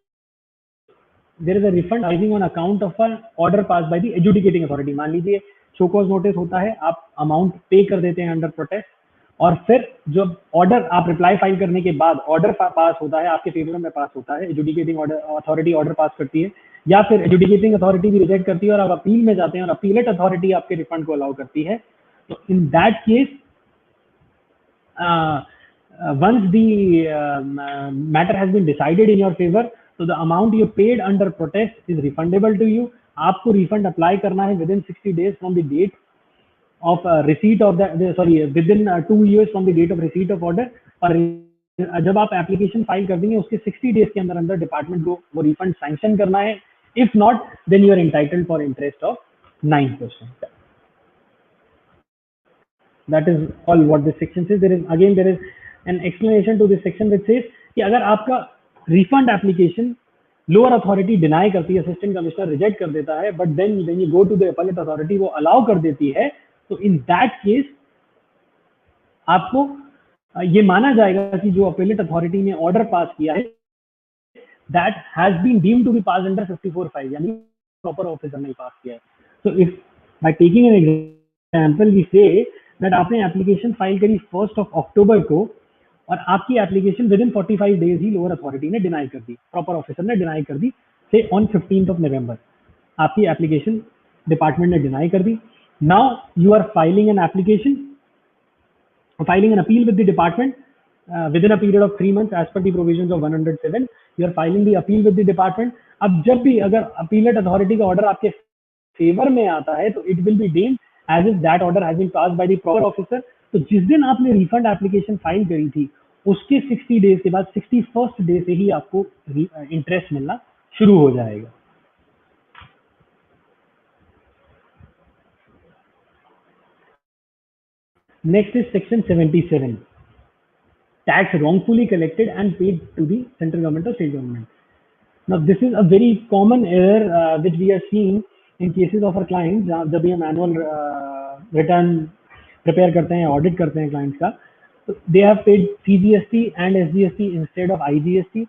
there is a refund arising on account of an order passed by the adjudicating authority. मान लीजिए show cause notice होता है, आप amount पे कर देते हैं under protest, और फिर जब ऑर्डर आप रिप्लाई फाइल करने के बाद ऑर्डर पास होता है, आपके फेवर में पास होता है, एजुडिकेटिंग अथॉरिटी ऑर्डर पास करती है, या फिर एजुडिकेटिंग अथॉरिटी भी रिजेक्ट करती है और आप अपील में जाते हैं और अपीलेट अथॉरिटी आपके रिफंड को अलाउ करती है, तो in that case once the matter has been decided in your favor, so the amount you paid under protest is refundable to you. आपको refund apply करना है within 60 days from the date of receipt of within 2 years from the date of receipt of order. और जब आप application file कर देंगे उसके 60 days के अंदर department को वो refund sanction करना है. If not, then you are entitled for interest of 9%. That is all what this section says. There is an explanation to this section which says कि अगर आपका refund application lower authority deny करती है, assistant commissioner reject कर देता है, but then when you go to the appellate authority वो allow कर देती है, तो in that case आपको ये माना जाएगा कि जो appellate authority ने order पास किया है that has been deemed to be passed under 54(5), यानी proper officer ने पास किया है. So if by taking an example we say that आपने एप्लीकेशन फाइल करी 1st of October को और आपकी एप्लीकेशन विद इन 45 डेज ही लोअर अथॉरिटी ने डिनाई कर दी, प्रॉपर ऑफिसर ने डिनाई कर दी, say on 15th of November आपकी एप्लीकेशन डिपार्टमेंट ने डिनाई कर दी. Now you are filing an application, filing an appeal with the department within a period of 3 months as per the provisions of 107. You are filing the appeal with the department. अब जब भी अगर appellate authority का order आपके favour में आता है तो it will be deemed as if that order has been passed by the proper officer. तो जिस दिन आपने रिफंड एप्लीकेशन फाइल करी थी उसके 60 डेज के बाद 61st डे से ही आपको इंटरेस्ट मिलना शुरू हो जाएगा. Next is section 77, tax wrongfully collected and paid to the central government or state government. Now this is a very common error which we are seeing in cases of our clients. जब भी हम annual return prepare करते हैं, audit करते हैं clients का, तो they have paid CGST and SGST instead of IGST,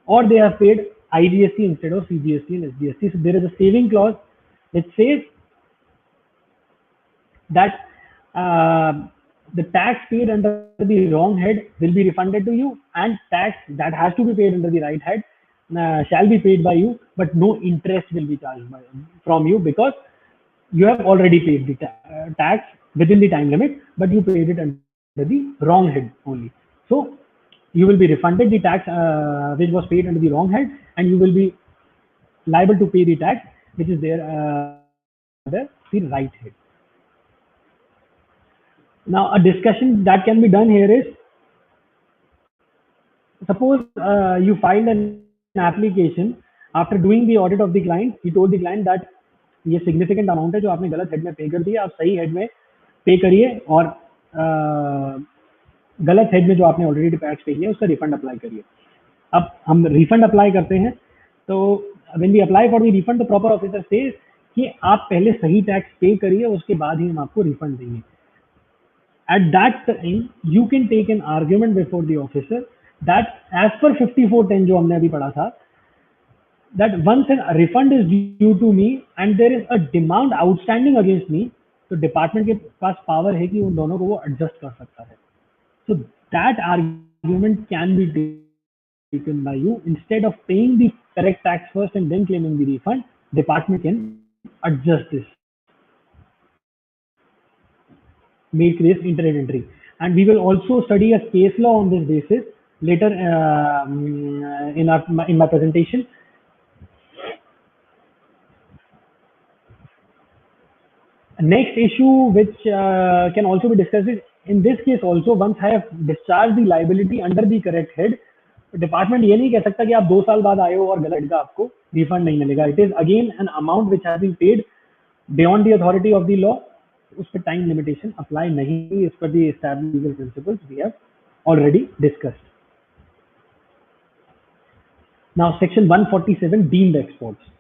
or they have paid IGST instead of CGST and SGST. So there is a saving clause which says that the tax paid under the wrong head will be refunded to you, and tax that has to be paid under the right head shall be paid by you, but no interest will be charged from you, because you have already paid the tax within the time limit, but you paid it under the wrong head only. So you will be refunded the tax which was paid under the wrong head, and you will be liable to pay the tax which is there under the right head. Now a discussion that can be done here is, suppose you filed an application after doing the audit of the client. You told the client that ये significant amount है जो आपने गलत head में पे कर दिया, आप सही हेड में पे करिए और गलत हेड में जो आपने ऑलरेडी टैक्स पे किया उसका रिफंड अप्लाई करिए। अब हम रिफंड अप्लाई करते हैं, तो when we apply for the refund the proper officer says कि आप पहले सही टैक्स पे करिए, उसके बाद ही हम आपको रिफंड देंगे। At that time you can take an argument before the officer that as per 5410 जो हमने अभी पढ़ा था, that once a refund is due to me and there is a demand outstanding against me, तो department के पास power है कि उन दोनों को वो एडजस्ट कर सकता है। So that argument can be taken by you. Instead of paying the correct tax first and then claiming the refund, department can adjust this, make this internet entry. And we will also study a case law on this basis later in my presentation. Next issue which can also be discussed is, in this case also, once I have discharged the liability under the correct head, department ये नहीं कह सकता कि आप 2 साल बाद आए हो और गलत का आपको रिफंड नहीं मिलेगा। It is again an amount which has been paid beyond the authority of the law. उस पर टाइम लिमिटेशन अप्लाई नहीं, इस पर the established legal principles we have already discussed. Now section 147 deemed exports.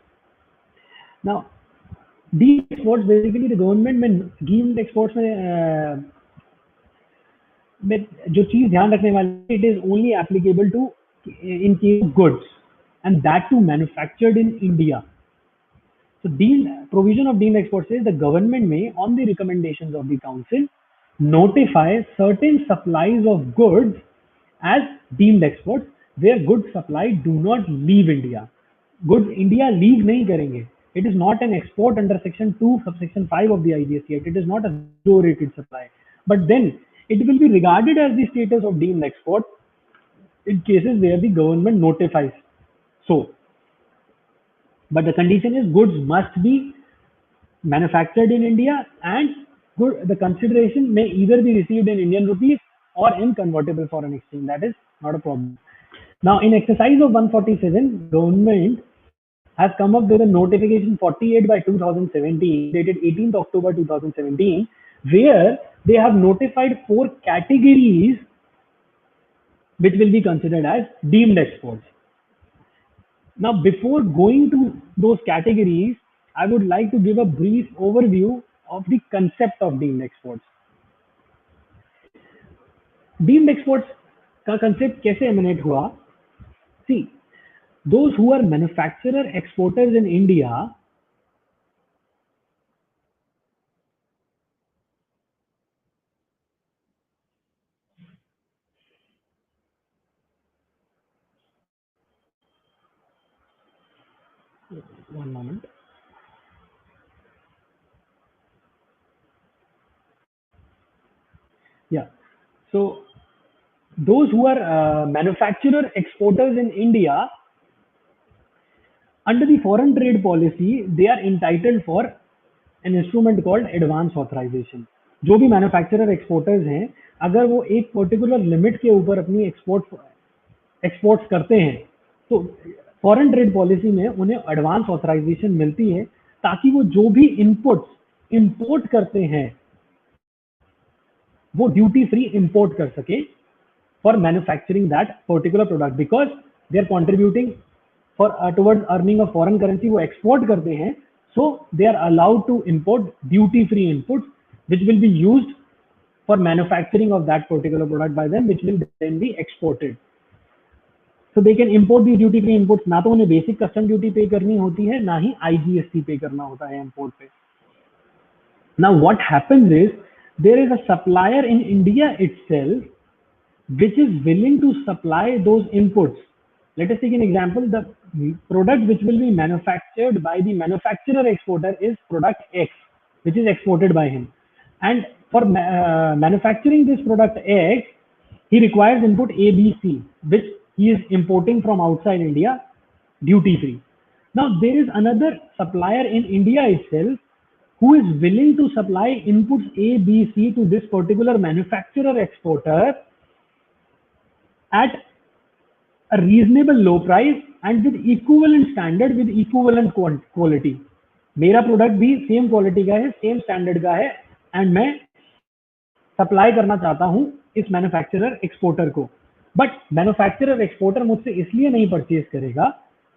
Now deemed exports basically the government में deemed exports में जो चीज ध्यान रखने वाली, it is only applicable to in case of goods, and that too manufactured in India. So provision of deemed exports says the government may, on the recommendations of the council, notify certain supplies of goods as deemed exports where goods supplied do not leave India. Goods India leave nahi karenge. It is not an export under section 2 subsection 5 of the IGST Act. It is not a zero rated supply, but then it will be regarded as the status of deemed export in cases where the government notifies so. But the condition is goods must be manufactured in India and the consideration may either be received in Indian rupees or in convertible foreign exchange. That is not a problem. Now, in exercise of 147, government has come up with a notification 48 by 2017 dated 18th October 2017, where they have notified 4 categories which will be considered as deemed exports. Now, before going to those categories, I would like to give a brief overview of the concept of deemed exports. Deemed exports का concept कैसे emanate हुआ? See, those who are manufacturer exporters in India, one moment. Yeah. So those who are manufacturer exporters in India, under the foreign trade policy, they are entitled for an instrument called advance authorization. जो भी manufacturer exporters हैं, अगर वो एक particular limit के ऊपर अपनी exports करते हैं, तो फॉरेन ट्रेड पॉलिसी में उन्हें एडवांस ऑथराइजेशन मिलती है ताकि वो जो भी इनपुट्स इंपोर्ट करते हैं वो ड्यूटी फ्री इंपोर्ट कर सके for manufacturing that particular product, because they are contributing for towards earning of foreign currency. वो एक्सपोर्ट करते हैं, so they are allowed to import duty free inputs which will be used for manufacturing of that particular product by them, which will then be exported. So they can import these duty free inputs. ना तो उन्हें basic custom duty पे करनी होती है, ना ही IGST पे करना होता है इंपोर्ट पे। Now what happens is there is a supplier in India itself which is willing to supply those inputs. Let us take an example. The product which will be manufactured by the manufacturer exporter is product X, which is exported by him. And for manufacturing this product X, he requires input A, B, C, which he is importing from outside India duty free. Now there is another supplier in India itself who is willing to supply inputs A, B, C to this particular manufacturer exporter at a reasonable low price and with equivalent standard, with equivalent quality. मेरा product भी same quality का है, same standard का है, and मैं supply करना चाहता हूं इस मैन्युफैक्चरर एक्सपोर्टर को, बट मैन्युफैक्चरर एक्सपोर्टर मुझसे इसलिए नहीं परचेज करेगा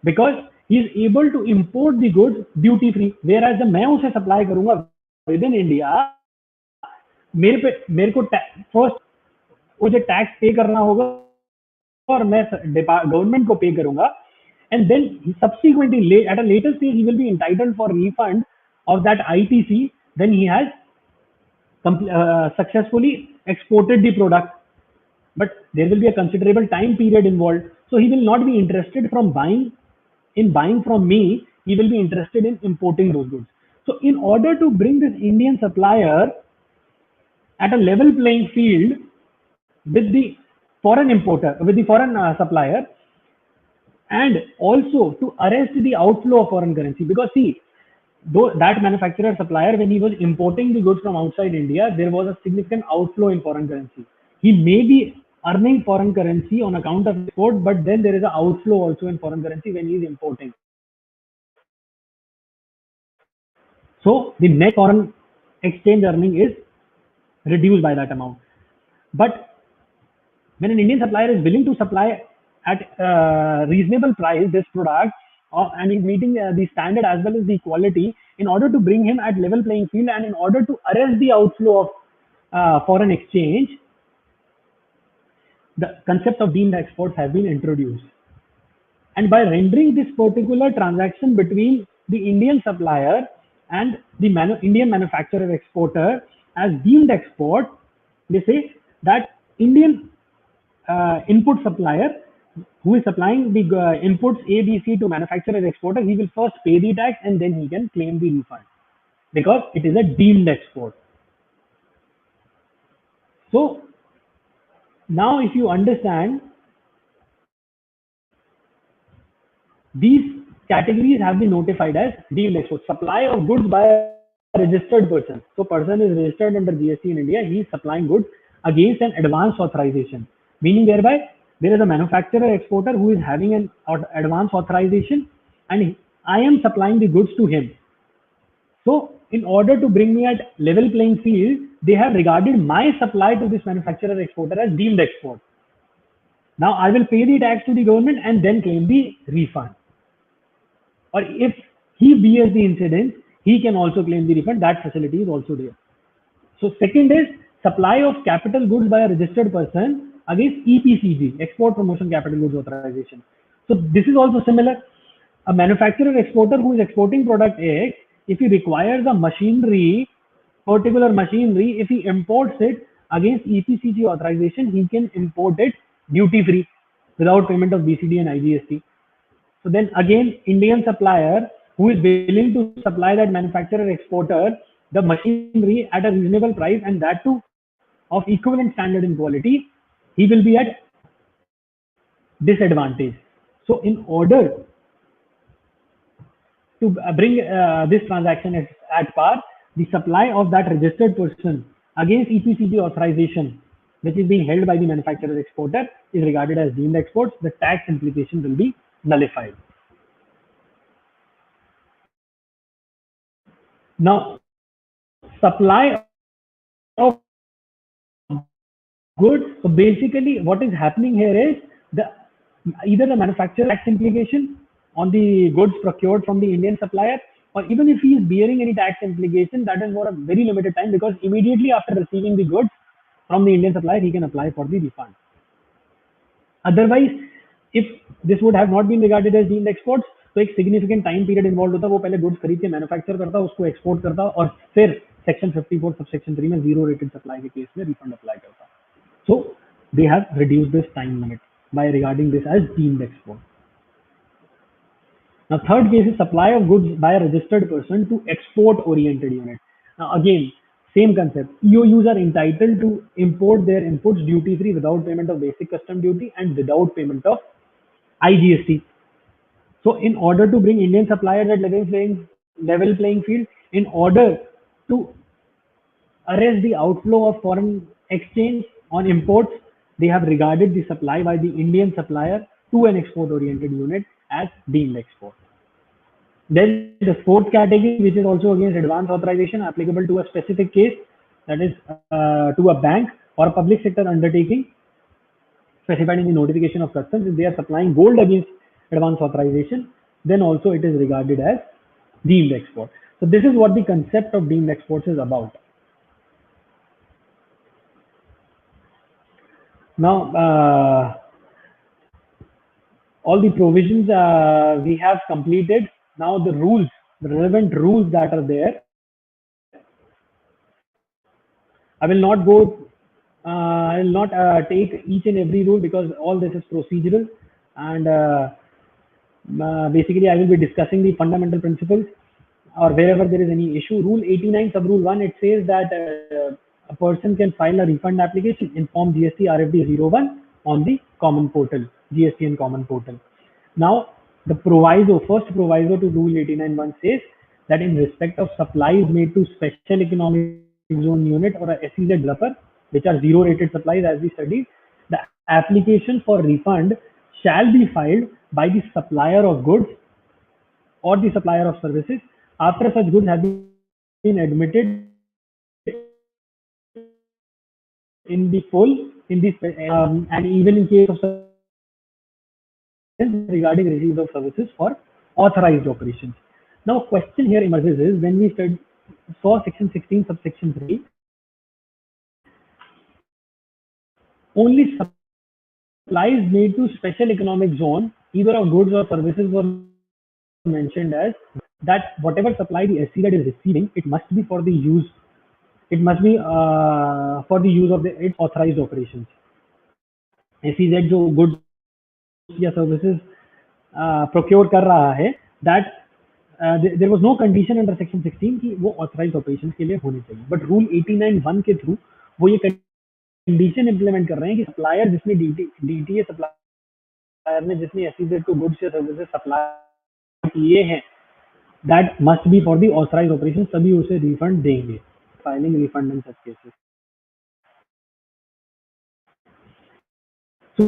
because he is able to import the goods duty free, whereas जब मैं उसे सप्लाई करूंगा विद इन इंडिया, मेरे को फर्स्ट मुझे टैक्स पे करना होगा और मैं गवर्नमेंट को पे करूंगा, and then subsequently at a later stage he will be entitled for refund of that ITC when he has successfully exported the product, but there will be a considerable time period involved, so he will not be interested from buying from me, he will be interested in importing those goods. So in order to bring this Indian supplier at a level playing field with the foreign importer, with the foreign supplier, and also to arrest the outflow of foreign currency, because see, though that manufacturer supplier, when he was importing the goods from outside India, there was a significant outflow in foreign currency. He may be earning foreign currency on account of export, but then there is an outflow also in foreign currency when he is importing. So the net foreign exchange earning is reduced by that amount. But when an Indian supplier is willing to supply at reasonable price this product, and is meeting the standard as well as the quality, in order to bring him at level playing field and in order to arrest the outflow of foreign exchange, the concept of deemed exports has been introduced. And by rendering this particular transaction between the Indian supplier and the Indian manufacturer exporter as deemed export, they say that Indian input supplier who is supplying the inputs A, B, C to manufacturer exporter, he will first pay the tax and then he can claim the refund because it is a deemed export. So now if you understand, these categories have been notified as deemed export. Supply of goods by a registered person. So person is registered under GST in India, he is supplying goods against an advance authorization, meaning thereby there is a manufacturer exporter who is having an advance authorization and I am supplying the goods to him. So in order to bring me at level playing field, they have regarded my supply to this manufacturer exporter as deemed export. Now I will pay the tax to the government and then claim the refund. Or if he bears the incident, he can also claim the refund. That facility is also there. So second is supply of capital goods by a registered person against EPCG, Export Promotion Capital Goods Authorization. So this is also similar. A manufacturer exporter who is exporting product X, if he requires a machinery, particular machinery, if he imports it against EPCG authorization, he can import it duty free without payment of BCD and IGST. So then again, Indian supplier who is willing to supply that manufacturer exporter the machinery at a reasonable price and that too of equivalent standard in quality, he will be at disadvantage. So in order to bring this transaction at par, the supply of that registered person against EPCG authorization, which is being held by the manufacturer exporter, is regarded as deemed exports. The tax implication will be nullified. Now, supply of goods. So basically, what is happening here is either the manufacturer tax implication on the goods procured from the Indian supplier, or even if he is bearing any tax implication, that is for a very limited time, because immediately after receiving the goods from the Indian supplier, he can apply for the refund. Otherwise, if this would have not been regarded as deemed exports, तो एक significant time period involved होता, वो पहले goods खरीद के manufacture करता, उसको export करता और फिर section 54 subsection 3 में zero rated supply के case में refund apply करता. So they have reduced this time limit by regarding this as deemed export. Now third case is supply of goods by a registered person to export oriented unit. Now again, same concept. EOUs are entitled to import their inputs duty free without payment of basic custom duty and without payment of IGST. So in order to bring Indian suppliers at level playing field, in order to arrest the outflow of foreign exchange on imports, they have regarded the supply by the Indian supplier to an export oriented unit as deemed export. Then the fourth category, which is also against advance authorization applicable to a specific case, that is to a bank or a public sector undertaking specified in the notification of customs, if they are supplying gold against advance authorization, then also it is regarded as deemed export. So this is what the concept of deemed exports is about. Now, all the provisions we have completed. Now the rules, the relevant rules that are there. I will not go, I will not take each and every rule because all this is procedural, and basically I will be discussing the fundamental principles or wherever there is any issue. Rule 89 sub rule 1, it says that a person can file a refund application in form GST RFD 01 on the common portal, GST and common portal. Now, the proviso, first proviso to Rule 89.1 says that in respect of supplies made to special economic zone unit or a SEZ developer, which are zero rated supplies as we studied, the application for refund shall be filed by the supplier of goods or the supplier of services after such goods have been admitted in the full in this and even in case of regarding receipt of services for authorized operations. Now, question here emerges is when we saw section 16 subsection 3, only supplies made to special economic zone, either of goods or services, were mentioned as that whatever supply the SEZ is receiving, it must be for the use. It must be for the use of its authorized operations. SEZ जो goods या services procure कर रहा है, that there was no condition under section 16 कि वो authorized operations के लिए होनी चाहिए. But rule 89(1) के through वो ये condition implement कर रहे हैं कि supplier जिसने DTA supplier ने जिसने SEZ को goods या services supply किए हैं, that must be for the authorized operations, तभी उसे refund देंगे. Filing refund in such cases. So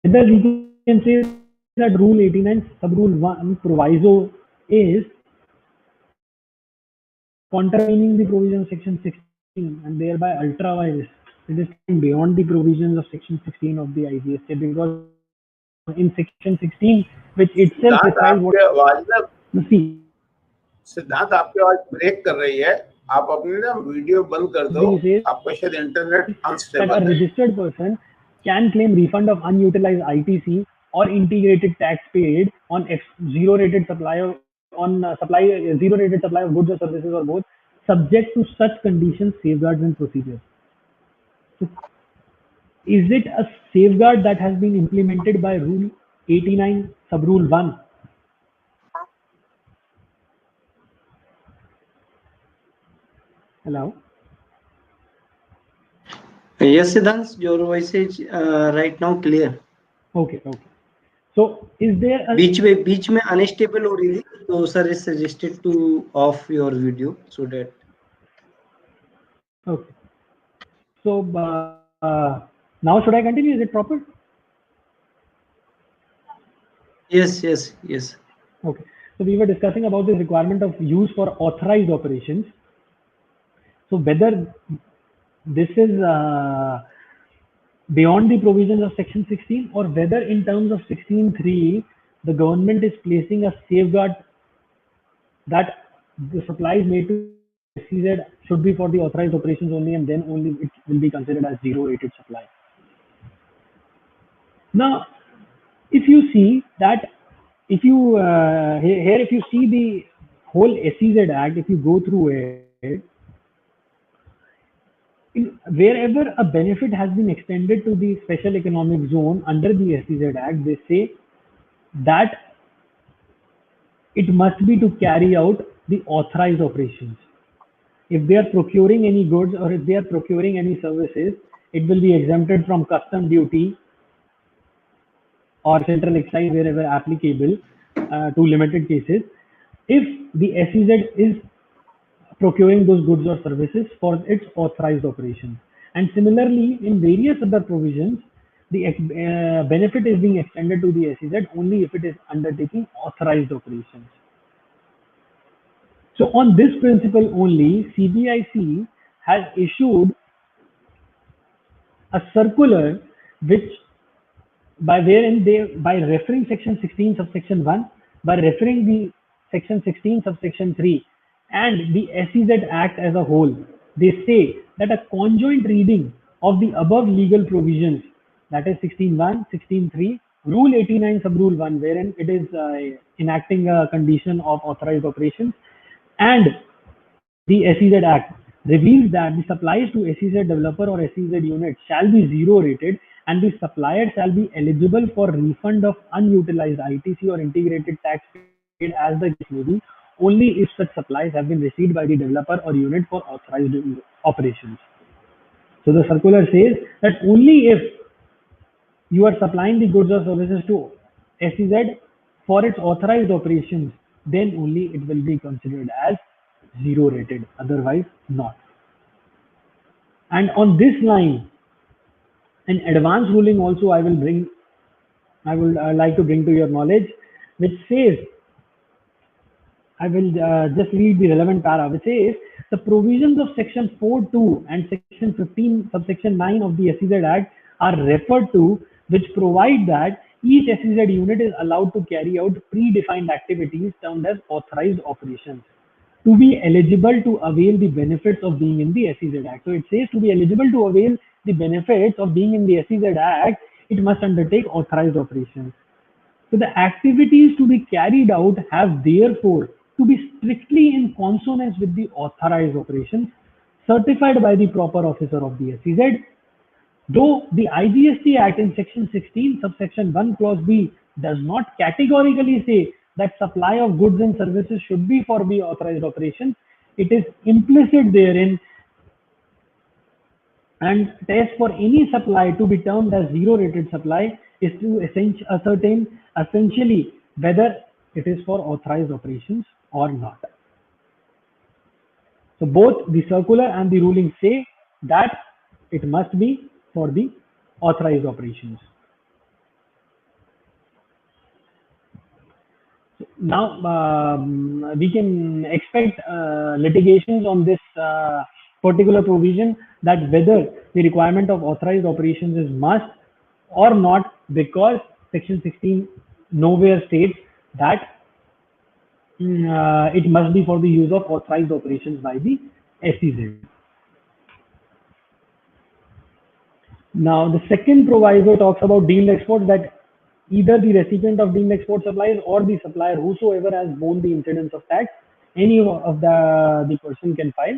whether we can say that rule 89 sub rule 1 proviso is contravening the provision of section 16 and thereby ultra vires. It is beyond the provisions of section 16 of the IGST because in section 16 which itself describes what see. सिद्धांत आपकी आवाज break कर रही है, आप अपनी ना video बंद कर दो, आपका शायद इंटरनेट अनस्टेबल है. A registered person can claim refund of unutilized ITC or integrated tax paid on zero rated supply of zero rated supply of goods or services or both, subject to such conditions, safeguards and procedures. So, is it a safeguard that has been implemented by rule 89 sub rule 1? Hello. Yes, Siddhant, your voice is right now clear. Okay. So, is there a बीच में unstable हो रही थी, तो sir is suggested to off your video so that. Okay. So now should I continue? Is it proper? Yes. Okay. So we were discussing about the requirement of use for authorized operations. So whether this is beyond the provisions of section 16 or whether in terms of 16(3) the government is placing a safeguard that the supplies made to SEZ should be for the authorized operations only and then only it will be considered as zero rated supply. Now, if you see that, if you here if you see the whole SEZ Act, if you go through it, wherever a benefit has been extended to the special economic zone under the SEZ Act, they say that it must be to carry out the authorized operations. If they are procuring any goods or if they are procuring any services, it will be exempted from custom duty or central excise wherever applicable to limited cases. If the SEZ is procuring those goods or services for its authorized operations. And similarly, in various other provisions, the benefit is being extended to the SEZ only if it is undertaking authorized operations. So on this principle only, CBIC has issued a circular which wherein they, by referring section 16 subsection 1, by referring the section 16 subsection 3 and the SEZ Act as a whole, they say that a conjoint reading of the above legal provisions, that is 16.1, 16.3, Rule 89 sub Rule 1, wherein it is enacting a condition of authorized operations, and the SEZ Act reveals that the supplies to SEZ developer or SEZ unit shall be zero rated, and the supplier shall be eligible for refund of unutilized ITC or integrated tax paid as the case may be, only if such supplies have been received by the developer or unit for authorized operations. So the circular says that only if you are supplying the goods or services to SEZ for its authorized operations, then only it will be considered as zero rated, otherwise not. And on this line, an advance ruling also I would like to bring to your knowledge, which says, I will just read the relevant para, which says the provisions of section 4.2 and section 15 subsection 9 of the SEZ Act are referred to, which provide that each SEZ unit is allowed to carry out predefined activities termed as authorized operations to be eligible to avail the benefits of being in the SEZ Act. So it says to be eligible to avail the benefits of being in the SEZ Act, it must undertake authorized operations. So the activities to be carried out have therefore to be strictly in consonance with the authorized operations certified by the proper officer of the SEZ. Though the IGST Act in section 16 subsection 1 clause B does not categorically say that supply of goods and services should be for the authorized operations, it is implicit therein, and test for any supply to be termed as zero rated supply is to ascertain essentially whether it is for authorized operations or not. So both the circular and the ruling say that it must be for the authorized operations. Now we can expect litigations on this particular provision, that whether the requirement of authorized operations is must or not, because section 16 nowhere states that it must be for the use of authorized operations by the SEZ. Now the second proviso talks about deemed exports, that either the recipient of deemed export supplies or the supplier, whosoever has borne the incidence of tax, any of the person can file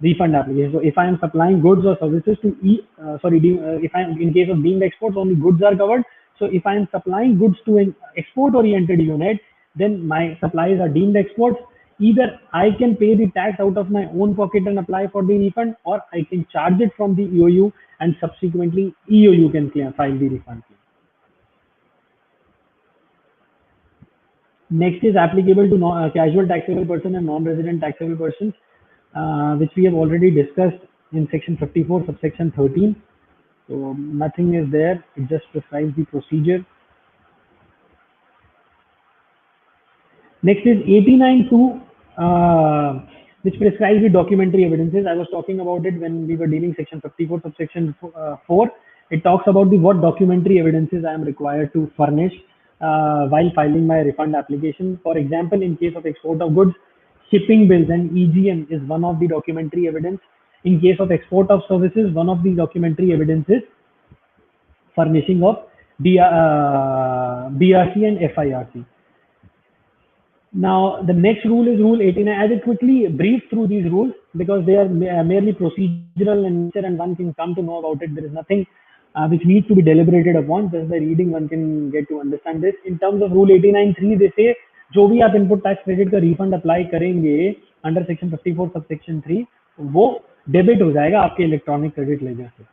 refund application. So if I am supplying goods or services to if I am in case of deemed exports, only goods are covered. So if I am supplying goods to an export oriented unit, then my supplies are deemed exports. Either I can pay the tax out of my own pocket and apply for the refund, or I can charge it from the EOU and subsequently EOU can file the refund claim. Next is applicable to casual taxable person and non-resident taxable persons, which we have already discussed in section 54 subsection 13. So nothing is there, it just prescribes the procedure. Next is 89.2, which prescribes the documentary evidences. I was talking about it when we were dealing section 54 subsection 4. It talks about the what documentary evidences I am required to furnish while filing my refund application. For example, in case of export of goods, shipping bills and EGM is one of the documentary evidence. In case of export of services, one of the documentary evidences furnishing of BRC and FIRC. Now, the next rule is Rule 89. I will quickly brief through these rules because they are merely procedural in nature and one can come to know about it. There is nothing which needs to be deliberated upon. Just by reading, one can get to understand this. In terms of Rule 89.3, they say, जो भी आप input tax credit का refund apply करेंगे under section 54 subsection 3, वो debit हो जाएगा आपके electronic credit laser से,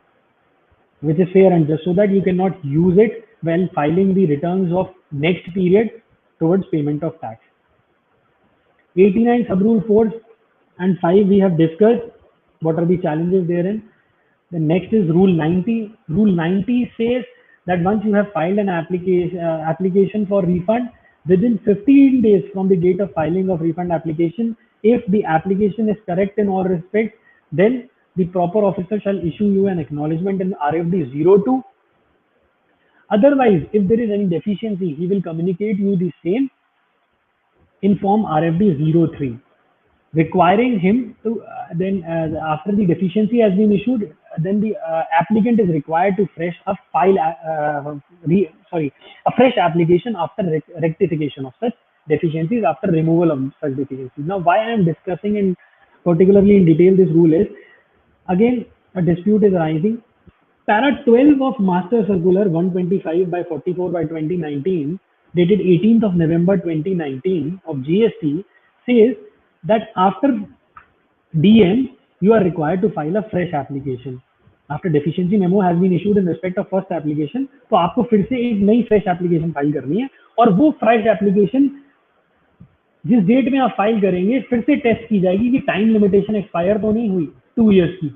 which is fair and just, so that you cannot use it when filing the returns of next period towards payment of tax. 89 sub rule 4 and 5 we have discussed what are the challenges therein. The next is Rule 90. Rule 90 says that once you have filed an application for refund, within 15 days from the date of filing of refund application, If the application is correct in all respects, then the proper officer shall issue you an acknowledgement in RFD 02. Otherwise, if there is any deficiency, he will communicate you the same in form RFD 03, requiring him to then after the deficiency has been issued, then the applicant is required to fresh a file a fresh application after rectification of such deficiencies, after removal of such deficiencies. Now, why I am discussing in particularly in detail this rule is, again, a dispute is arising. Para 12 of Master Circular 125 by 44 by 2019, dated 18th of November 2019 of GST, says that after DM, you are required to file a fresh application. After deficiency memo has been issued in respect of first application, तो आपको फिर से एक नई fresh application file करनी है, और वो fresh application जिस डेट में आप फाइल करेंगे फिर से टेस्ट की जाएगी कि टाइम लिमिटेशन एक्सपायर तो नहीं हुई 2 years की.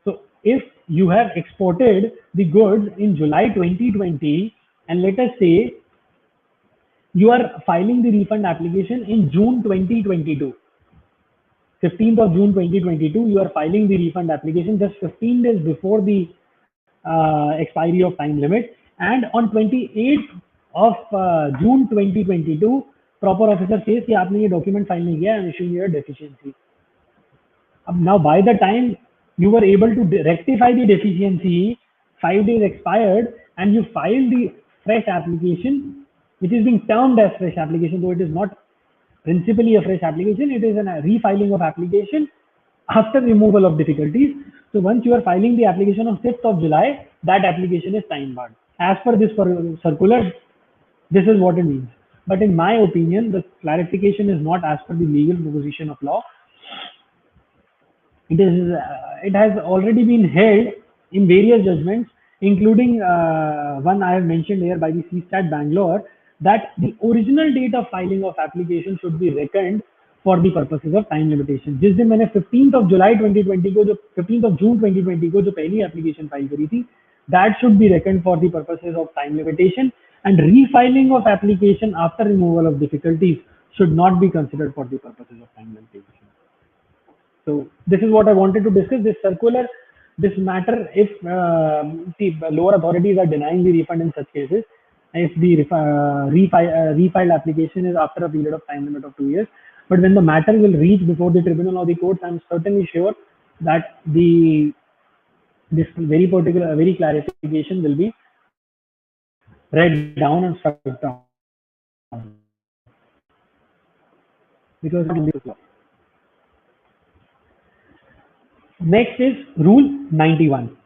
So if you have exported the goods in July 2020 and let us say you are filing the refund application in June 2022, 15th of June 2022, you are filing the refund application just 15 days before the expiry of time limit, and on 28th of June 2022, proper officer says कि आपने ये document file नहीं किया, I am issuing you a deficiency. Now, by the time you were able to rectify the deficiency, 5 days expired, and you filed the fresh application, which is being termed as fresh application, though it is not principally a fresh application, it is a refiling of application after removal of difficulties. So once you are filing the application on 5th of July, that application is time barred. As per this circular, this is what it means. But in my opinion, the clarification is not as per the legal proposition of law. It has already been held in various judgments, including one I have mentioned here by the CSTAT Bangalore, that the original date of filing of application should be reckoned for the purposes of time limitation. जिस दिन मैंने 15th of July 2020 को जो 15th of June 2020 को जो पहली application file करी थी, that should be reckoned for the purposes of time limitation, and refiling of application after removal of difficulties should not be considered for the purposes of time limitation. So this is what I wanted to discuss. This circular, this matter, if the lower authorities are denying the refund in such cases, if the refiled application is after a period of time limit of 2 years, but when the matter will reach before the tribunal or the courts, I am certainly sure that this very clarification will be read down and struck down, because next is Rule 91.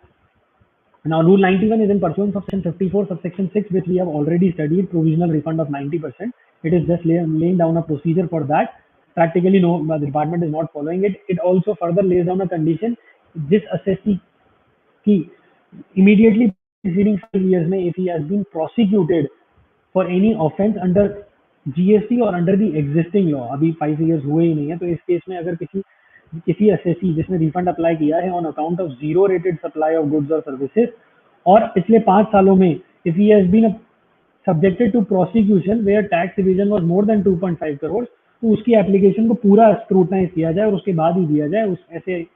Now, Rule 91 is in pursuance of Section 54, subsection 6, which we have already studied, provisional refund of 90%. It is just laying down a procedure for that. Practically, no, the department is not following it. It also further lays down a condition. This assessee, immediately preceding 5 years, if he has been prosecuted for any offence under GST or under the existing law, अभी 5 years हुए ही नहीं है, तो इस case में अगर किसी assessee जिसने refund अप्लाई किया है on account of zero rated supply of goods or services, और पिछले 5 सालों में if he has been subjected to prosecution where tax evasion was more than 2.5 crores, तो उसकी एप्लीकेशन को पूरा स्क्रूटनाइज किया जाए और उसके बाद ही दिया जाए, उस ऐसे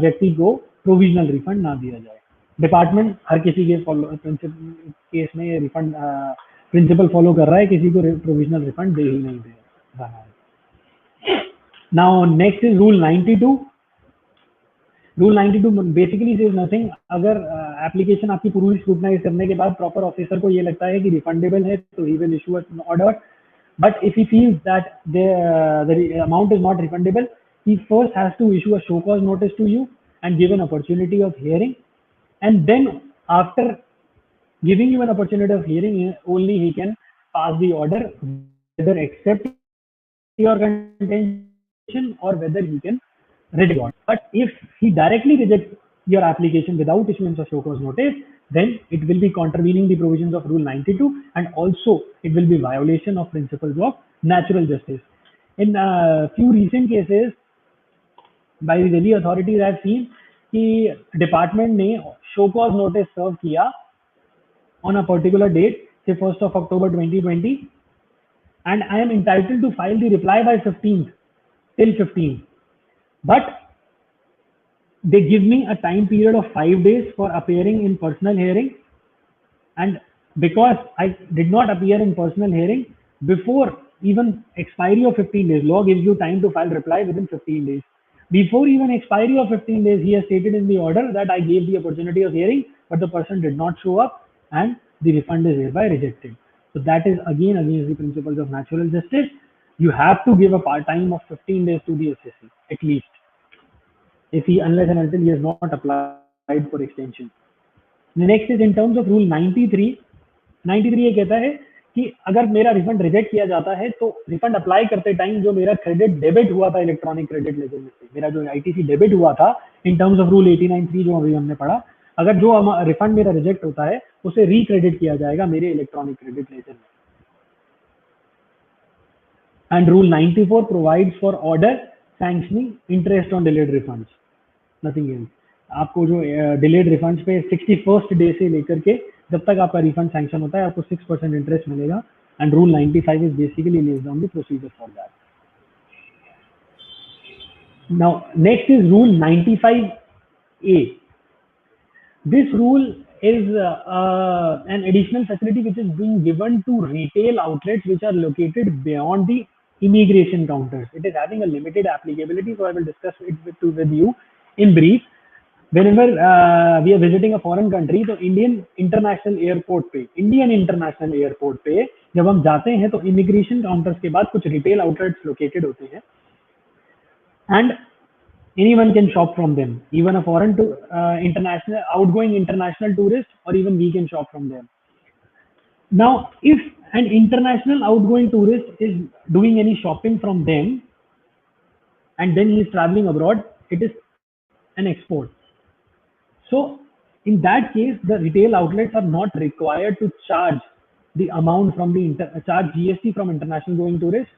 व्यक्ति को प्रोविजनल रिफंड ना दिया जाए. डिपार्टमेंट हर किसी के केस में ये रिफंड प्रिंसिपल फॉलो कर रहा है, किसी को प्रोविजनल रिफंड दे ही नहीं दे रहा है. Now next is Rule 92. Rule 92 basically says nothing. अगर एप्लीकेशन आपकी पूरी स्क्रूटनाइज करने के बाद प्रॉपर ऑफिसर को ये लगता है कि रिफंडेबल है, तो he will issue an order. But if he feels that the amount is not refundable, he first has to issue a show cause notice to you and give an opportunity of hearing. And then after giving you an opportunity of hearing, only he can pass the order, whether accept your contention or whether he can reject it. But if he directly rejects your application without issuance of show cause notice, then it will be contravening the provisions of Rule 92, and also it will be violation of principles of natural justice. In a few recent cases by the Delhi authorities, I have seen कि department ने show cause notice serve किया on a particular date, say 1st of October 2020, and I am entitled to file the reply by 15th. till 15th. But they give me a time period of 5 days for appearing in personal hearing, and because I did not appear in personal hearing before even expiry of 15 days, law gives you time to file reply within 15 days. Before even expiry of 15 days, he has stated in the order that I gave the opportunity of hearing, but the person did not show up, and the refund is hereby rejected. So that is again against the principles of natural justice. You have to give a time of 15 days to the assessee at least, if he, unless and until he has not applied for extension. Next is in terms of rule 93 ये कहता है कि अगर मेरा refund reject किया जाता है तो रिफंड अप्लाई करते टाइम जो मेरा क्रेडिट डेबिट हुआ था इलेक्ट्रॉनिक क्रेडिट लेजर में से, मेरा जो आईटीसी डेबिट हुआ था इन टर्म्स ऑफ रूल 89(3) जो अभी हमने पढ़ा, अगर जो रिफंड मेरा रिजेक्ट होता है उसे रिक्रेडिट किया जाएगा मेरे इलेक्ट्रॉनिक क्रेडिट लेजर में. And rule 94 provides for order sanctioning interest on delayed refunds, nothing else. आपको जो डिलेड रिफंड्स पे 61st डे से लेकर के जब तक आपका रिफंड सैंक्शन होता है आपको 6% इंटरेस्ट मिलेगा. And rule 95 is basically लेस्ड on the procedure for that. Now next is rule 95A. This rule is an additional facility which is being given to retail outlets which are located beyond the immigration counters. It is having a limited applicability, so I will discuss it with you in brief. Whenever we are visiting a foreign country, तो Indian international airport पे जब हम जाते हैं तो immigration counters के बाद कुछ retail outlets located होते हैं, and anyone can shop from them, even a foreign to outgoing international tourist, or even we can shop from them. Now, if an international outgoing tourist is doing any shopping from them and then he is traveling abroad, it is an export. So in that case, the retail outlets are not required to charge the amount from charge GST from international going tourists,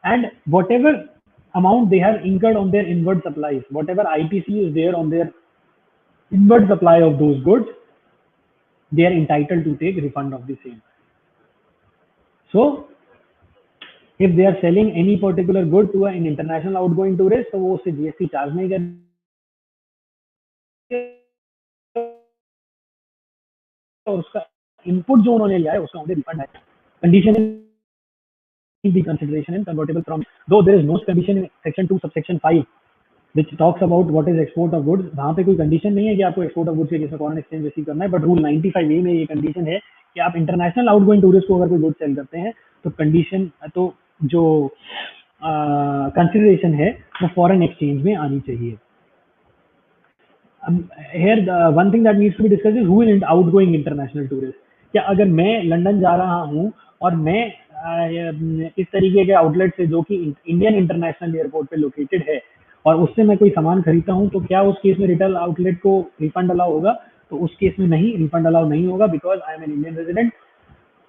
and whatever amount they have incurred on their inward supplies, whatever ITC is there on their inward supply of those goods, they are entitled to take refund of the same. So if they are selling any particular good to an international outgoing tourist, तो वो उससे GST charge नहीं करेंगे, और उसका input जो उन्होंने लिया है उसका उन्हें रिफंड है. Condition the consideration in convertible from, though there is no condition in section 2 subsection 5 which talks about what is export of goods. वहाँ पे कोई कंडीशन नहीं है कि आपको एक्सपोर्ट ऑफ गुड्स के केस में फॉरेन एक्सचेंज रिसीव करना है, बट रूल 95A में ये कंडीशन है कि आप इंटरनेशनल आउटगोइंग टूरिस्ट को अगर कोई गुड सेल करते हैं तो कंडीशन तो जो कंसिडरेशन है वो फॉरेन एक्सचेंज में आनी चाहिए. Here the one thing that needs to be discussed is who is outgoing international tourist. क्या अगर मैं लंदन जा रहा हूँ और मैं इस तरीके के आउटलेट से जो कि इंडियन इंटरनेशनल एयरपोर्ट पे लोकेटेड है और उससे मैं कोई सामान खरीदता हूँ, तो क्या उस केस में रिटेल आउटलेट को रिफंड अलाउ होगा? तो उस केस में नहीं, रिफंड अलाउ नहीं होगा, because I am an Indian resident.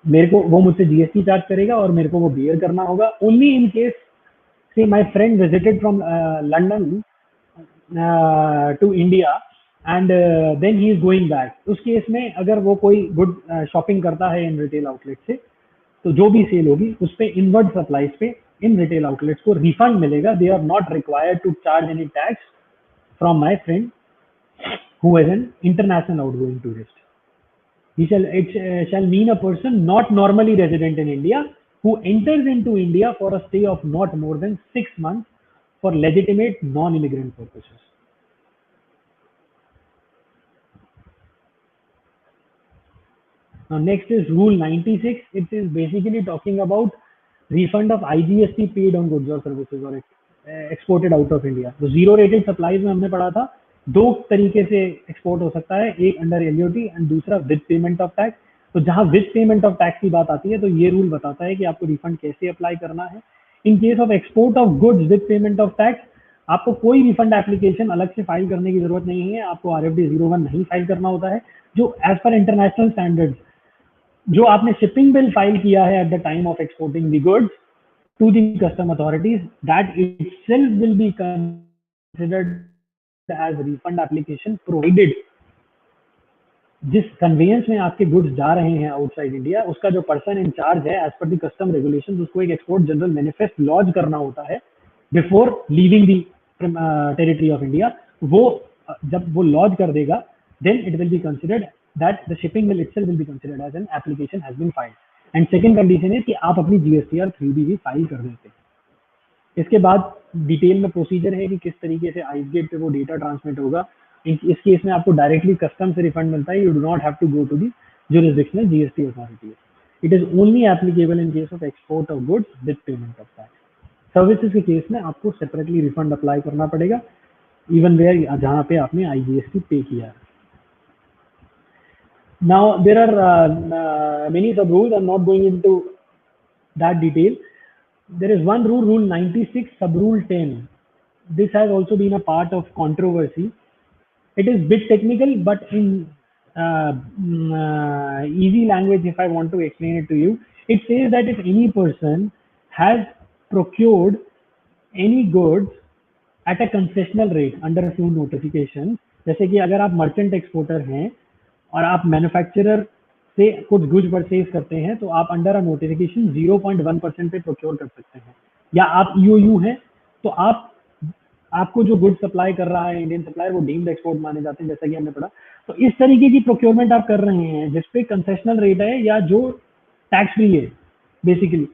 मेरे को वो मुझसे GST चार्ज करेगा और मेरे को वो बियर करना होगा. Only in case say my friend visited from London to India and then he is going back, उस केस में अगर वो कोई गुड शॉपिंग करता है इन रिटेल आउटलेट से, तो जो भी सेल होगी उस पे इनवर्ड सप्लाईज पे इन रिटेल आउटलेट्स को रिफंड मिलेगा. They are not required to charge any tax from my friend who is an international outgoing tourist. It shall mean a person not normally resident in India who enters into India for a stay of not more than 6 months for legitimate non-immigrant purposes. Now next is rule 96. It is basically talking about refund of IGST paid on goods or services or exported out of India. तो zero rated supplies में हमने पढ़ा था दो तरीके से export हो सकता है, एक अंडर एलयूटी एंड दूसरा विद पेमेंट ऑफ टैक्स. तो जहां विद पेमेंट ऑफ टैक्स की बात आती है तो ये रूल बताता है कि आपको रिफंड कैसे अप्लाई करना है. इन case of export of goods with payment of tax आपको कोई रिफंड एप्लीकेशन अलग से फाइल करने की जरूरत नहीं है. आपको RFD 01 नहीं फाइल करना होता है. जो एज पर इंटरनेशनल स्टैंडर्ड्स जो आपने शिपिंग बिल फाइल किया है at the time of exporting the goods to the custom authorities, that itself will be considered as refund application, provided जिस कन्वेयंस में आपके गुड्स जा रहे हैं आउटसाइड इंडिया उसका जो पर्सन इन चार्ज है as per the custom regulations उसको एक एक्सपोर्ट जनरल मैनिफेस्ट लॉन्च करना होता है before leaving the territory of India, वो जब वो लॉन्च कर देगा, then it will be considered that the shipping will itself will be considered as an application has been filed. And second condition है कि आप अपनी GST और 3B भी फाइल कर देते हैं। इसके बाद डिटेल में प्रोसीजर है कि किस तरीके से आइस गेट पे वो डेटा ट्रांसमिट होगा। इस केस में आपको डायरेक्टली कस्टम से रिफंड मिलता है, you do not have to go to the jurisdictional GST authority. It is only applicable in case of export of goods with payment of tax. Services के case में आपको separately refund apply करना पड़ेगा, even where जहाँ पे आपने IGST पे किया है। Now there are many sub rules. I'm not going into that detail. There is one rule, Rule 96, Sub Rule 10. This has also been a part of controversy. It is bit technical, but in easy language, if I want to explain it to you, it says that if any person has procured any goods at a concessional rate under a few notifications, जैसे कि अगर आप merchant exporter हैं और आप manufacturer से कुछ goods purchase करते हैं, तो आप अंडर अ नोटिफिकेशन 0.1% पे प्रोक्योर कर सकते हैं। या आप ईओयू हैं तो आपको जो गुड सप्लाई कर रहा है इंडियन सप्लायर, वो डीम्ड एक्सपोर्ट माने जाते हैं, जैसा कि हमने पढ़ा। तो इस तरीके की प्रोक्योरमेंट आप कर रहे हैं जिसपे कंसेशनल रेट है या जो टैक्स फ्री है बेसिकली,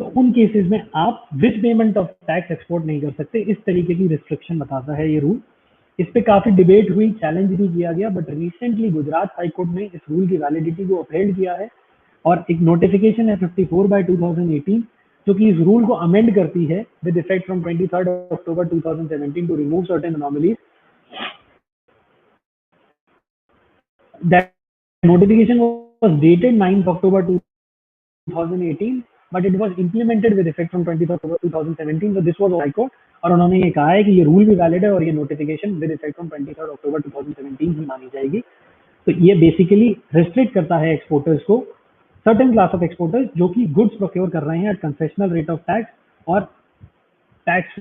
तो उन केसेस में आप with payment of tax export नहीं कर सकते। इस तरीके की रिस्ट्रिक्शन बताता है ये रूल। इस पे काफी डिबेट हुई, चैलेंज भी किया गया, but recently Gujarat high court ने इस रूल की वैलिडिटी को अपहेल्ड किया है और एक नोटिफिकेशन है 54/2018 जो कि इस रूल को अमेंड करती है with effect from 23 October 2017 to remove certain anomalies. That notification was dated 9 October 2018 but it was implemented with effect from 23 October 2017. So this was High Court और उन्होंने ये कहा है कि ये रूल भी वैलिड है और ये notification with effect from 23 October 2017 ही मानी जाएगी। तो ये बेसिकली रिस्ट्रिक्ट करता है एक्सपोर्टर्स को, सर्टेन क्लास ऑफ एक्सपोर्टर्स जो कि गुड्स प्रोक्योर कर रहे हैं at concessional rate of tax और टैक्स,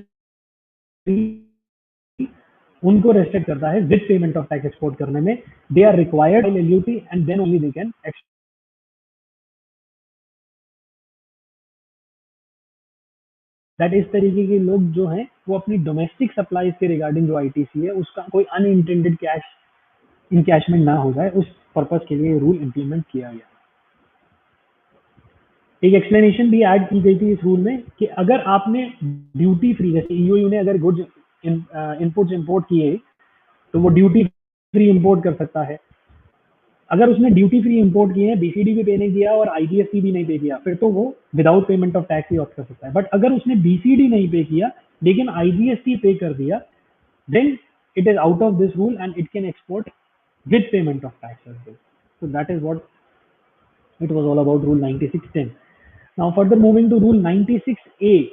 उनको रेस्ट्रिक्ट करता है with payment of tax export करने में। They are required LUT and then only they can export. That इस तरीके के लोग जो हैं वो अपनी डोमेस्टिक सप्लाईज के रिगार्डिंग जो ITC है उसका कोई अनइंटेंडेड कैश इनकैशमेंट ना हो जाए, उस पर्पस के लिए रूल इंप्लीमेंट किया गया। एक एक्सप्लेनेशन भी ऐड की गई थी इस रूल में कि अगर आपने ड्यूटी फ्री, जैसे ईओयू ने अगर गुड्स इनपुट्स इंपोर्ट किए तो वो ड्यूटी फ्री इंपोर्ट कर सकता है। अगर उसने ड्यूटी फ्री इंपोर्ट किए हैं, BCD भी पे नहीं किया और IGST भी नहीं पे किया, फिर तो वो without payment of tax he opt कर सकता है। बट अगर उसने BCD नहीं पे किया लेकिन IGST पे कर दिया, then it is out of this rule and it can export with payment of tax as well. So that is what it was all about, Rule 9610. Now further moving to Rule 96A.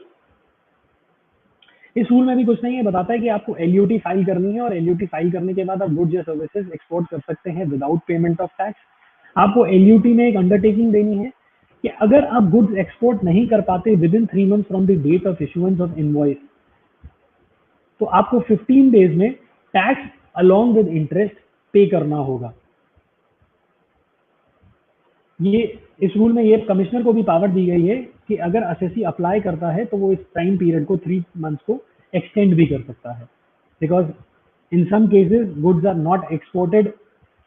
इस rule में भी कुछ नहीं है, बताता है कि आपको LUT फाइल करनी है और LUT फाइल करने के बाद आप गुड्स या सर्विसेज एक्सपोर्ट कर सकते हैं विदाउट पेमेंट ऑफ टैक्स। आपको LUT में एक अंडरटेकिंग देनी है कि अगर आप गुड्स एक्सपोर्ट नहीं कर पाते within 3 months from the date of issuance of invoice, तो आपको 15 days में टैक्स अलॉन्ग विद इंटरेस्ट पे करना होगा। ये इस रूल में ये कमिश्नर को भी पावर दी गई है कि अगर असेसी अप्लाई करता है तो वो इस टाइम पीरियड को 3 months को एक्सटेंड भी कर सकता है, because in some cases goods are not exported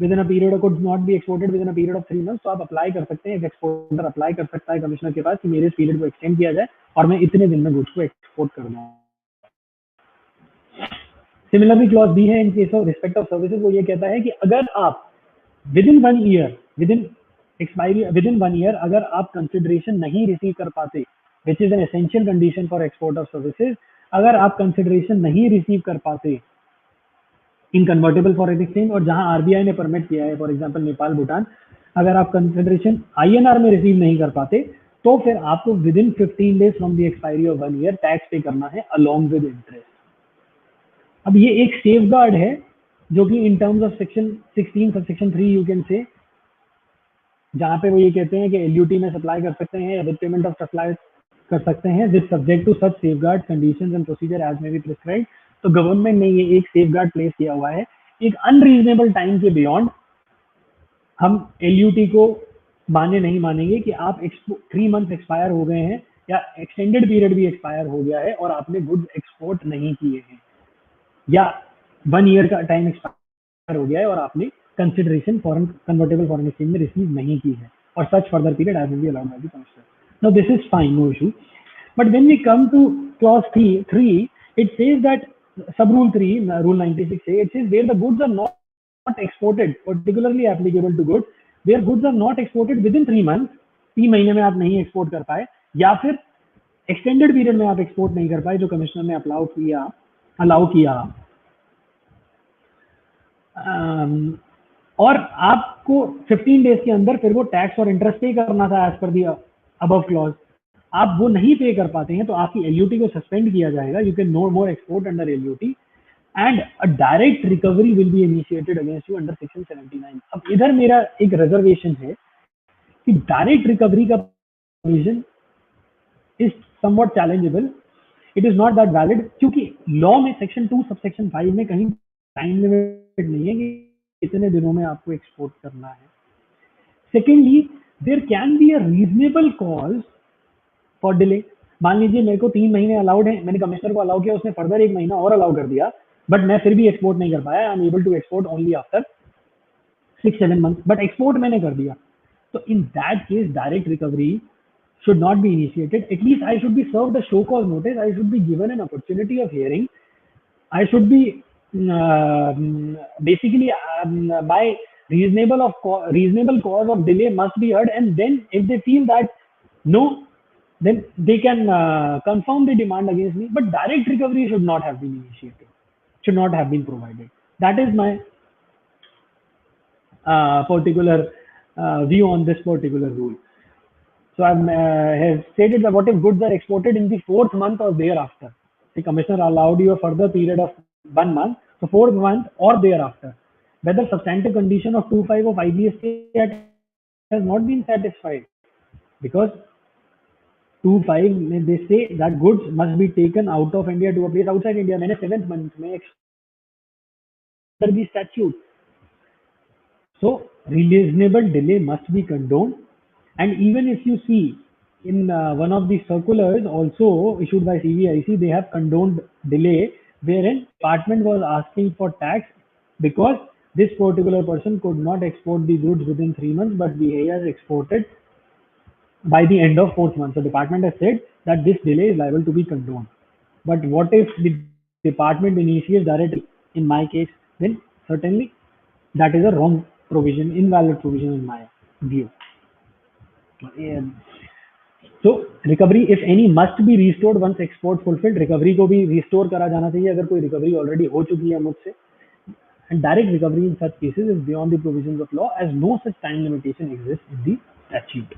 within a period और goods not be exported within a period of 3 months। तो आप अप्लाई कर सकते हैं, एक्सपोर्टर अप्लाई कर सकता है कमिश्नर के पास कि मेरे इस पीरियड को एक्सटेंड किया जाए और मैं इतने दिन में गुड्स को एक्सपोर्ट कर दूँ। सिमिलरली क्लॉज बी है इन case of respect of services, वो ये कहता है कि अगर आप विद इन 1 year अगर आप कंसिडरेशन नहीं रिसीव कर पाते, which is an essential condition for export of services, अगर आप कंसिडरेशन नहीं रिसीव कर पाते इन कन्वर्टेबल फॉरेन एक्सचेंज और जहां RBI ने परमिट किया है, फॉर एग्जांपल नेपाल, भूटान, अगर आप कंसिडरेशन INR में रिसीव नहीं कर पाते तो फिर आपको with in 15 days from the expiry of 1 year tax पे करना है अलॉन्ग विद इंटरेस्ट। अब ये एक सेफगार्ड है जो कि in terms of section 16 subsection 3 you can say, जहाँ पे वो ये कहते हैं कि LUT में सप्लाई कर सकते हैं या विद पेमेंट ऑफ सप्लाई कर सकते हैं with subject to such safeguard conditions and procedure as may be prescribed. तो गवर्नमेंट ने ये एक सेफगार्ड प्लेस किया हुआ है, एक अनरीजनेबल टाइम के बियॉन्ड हम LUT को माने नहीं मानेंगे कि आप 3 months एक्सपायर हो गए हैं या एक्सटेंडेड पीरियड भी एक्सपायर हो गया है और आपने गुड्स एक्सपोर्ट नहीं किए हैं, या 1 ईयर का टाइम एक्सपायर हो गया है और आपने consideration foreign convertible foreign exchange में रिसीव नहीं की है, और such further period as will be allowed by the commissioner. Now this is fine, no issue. But when we come to clause 3, it says that sub rule 3, rule 96A, it says where the goods are not exported, particularly applicable to goods, where goods are not exported within 3 months, 3 महीने में आप नहीं export कर पाए, या फिर extended period में आप एक्सपोर्ट नहीं कर पाए जो कमिश्नर ने अलाउ किया, और आपको 15 डेज के अंदर फिर वो टैक्स और इंटरेस्ट पे करना था as per the above clause, आप वो नहीं पे कर पाते हैं तो आपकी एलयूटी को सस्पेंड किया जाएगा. You can no more export under LUT and a direct recovery will be initiated against you under section 79. अब इधर मेरा एक रिजर्वेशन है कि डायरेक्ट रिकवरी का provision is somewhat challengeable. It is not that valid, क्योंकि लॉ में section 2 subsection 5 में कहीं टाइम लिमिट नहीं है कि इतने दिनों में आपको एक्सपोर्ट करना है. Secondly, there can be a reasonable cause for delay. मान लीजिए मेरे को 3 महीने अलाउड है, मैंने कमिश्नर को अलाउ किया, उसने फर्दर 1 महीना और अलाउ कर दिया, बट मैं फिर भी एक्सपोर्ट नहीं कर पाया. I am able to export only after 6-7 months, but export मैंने कर दिया. तो in that case direct recovery should not be initiated. At least I should be served a show cause notice. I should be given an opportunity of hearing. I should be basically my reasonable cause of delay must be heard, and then if they feel that no, then they can confirm the demand against me, but direct recovery should not have been initiated, should not have been provided. That is my particular view on this particular rule. So I have stated that what if goods are exported in the 4th month or thereafter? The commissioner allowed you a further period of 1 month, so 4th month or thereafter, whether substantive condition of 2.5 of IBST Act has not been satisfied, because 2.5 they say that goods must be taken out of India to a place outside India. मैंने 7th month में under the statute. So reasonable delay must be condoned. And even if you see in one of the circulars also issued by CBIC, they have condoned delay, wherein department was asking for tax because this particular person could not export the goods within 3 months, but he has exported by the end of 4th month. So department has said that this delay is liable to be condoned. But what if the department initiates directly? In my case, then certainly that is a wrong provision, invalid provision in my view. So recovery if any must be restored once export fulfilled. Recovery को भी restore करा जाना चाहिए अगर कोई recovery already हो चुकी है मुझसे. And direct recovery in such cases is beyond the provisions of law, as no such time limitation exists in the statute.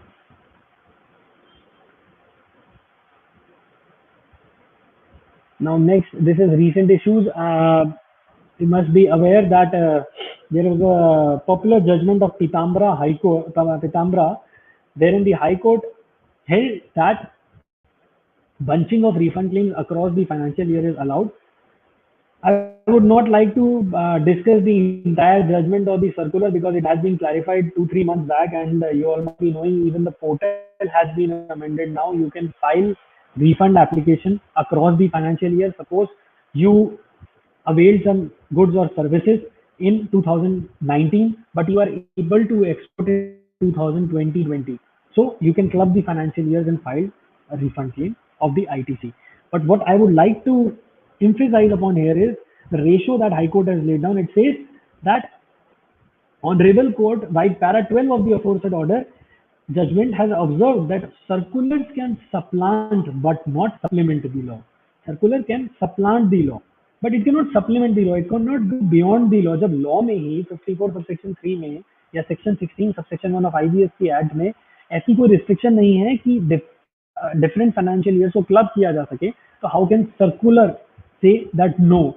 Now next, this is recent issues. You must be aware that there was a popular judgment of Pitambara High Court, wherein the High Court held that bunching of refund claims across the financial year is allowed. I would not like to discuss the entire judgment or the circular because it has been clarified 2-3 months back, and you all must be knowing even the portal has been amended now. You can file refund application across the financial year. Suppose you availed some goods or services in 2019, but you are able to export in 2020. So you can club the financial years and file a refund claim of the ITC. But what I would like to emphasize upon here is the ratio that High Court has laid down. It says that Honorable Court, by para 12 of the aforesaid order, judgment has observed that circulars can supplant but not supplement the law. Circular can supplant the law, but it cannot supplement the law. It cannot go beyond the law. जब law में ही 54 subsection 3 में या section 16 subsection 1 of IBST Act में ऐसी कोई restriction नहीं है कि different financial years को club किया जा सके, तो how can circular say that no,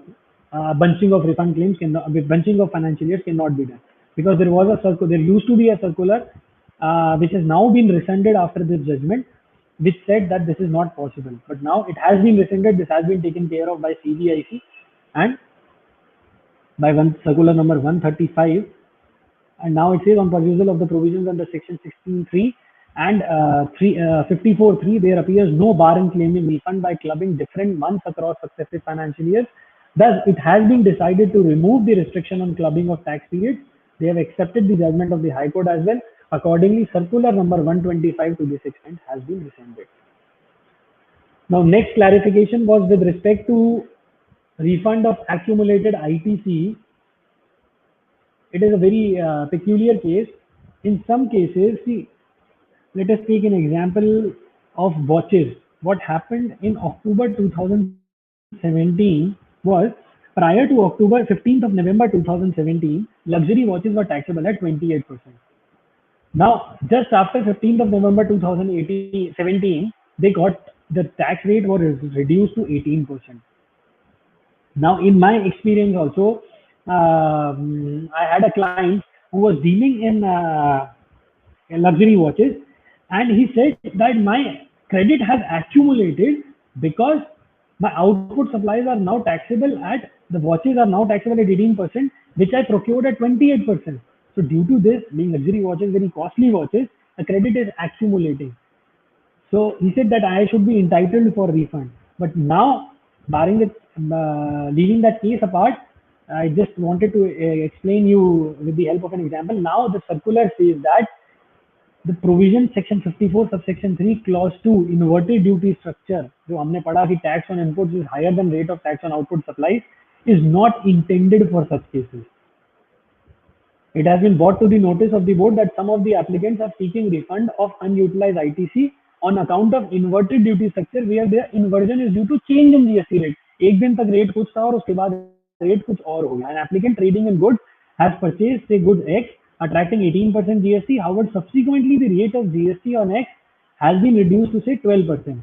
bunching of refund claims cannot, bunching of financial years cannot be done? Because there was a circular, there used to be a circular which has now been rescinded after this judgment, which said that this is not possible. But now it has been rescinded. This has been taken care of by CBIC and by circular number 135. And now it says on perusal of the provisions under section 16.3, And 54.3, there appears no bar in claiming refund by clubbing different months across successive financial years. Thus, it has been decided to remove the restriction on clubbing of tax periods. They have accepted the judgment of the High Court as well. Accordingly, circular number 125 to this extent has been rescinded. Now, next clarification was with respect to refund of accumulated ITC. It is a very peculiar case. In some cases, see, let us take an example of watches. What happened in October 2017 was, prior to October 15th of November 2017, luxury watches were taxable at 28%. Now, just after 15th of November 2017, they got the tax rate was reduced to 18%. Now, in my experience also, I had a client who was dealing in luxury watches, and he said that my credit has accumulated because my output supplies are now taxable at, the watches are now taxable at 18%, which I procured at 28%. So due to this, being luxury watches, very costly watches, the credit is accumulating. So he said that I should be entitled for refund. But now, barring the, leaving that case apart, I just wanted to explain you with the help of an example. Now the circular says that the provision section 54 subsection 3 clause 2 inverted duty structure, जो हमने पढ़ा कि tax on imports is higher than rate of tax on output supplies, is not intended for such cases. It has been brought to the notice of the board that some of the applicants are seeking refund of unutilized ITC on account of inverted duty structure where their inversion is due to change in GST rate. एक दिन तक rate कुछ था और उसके बाद rate कुछ और हो गया. An applicant trading in goods has purchased say good X attracting 18% GST. However, subsequently the rate of GST on X has been reduced to say 12%.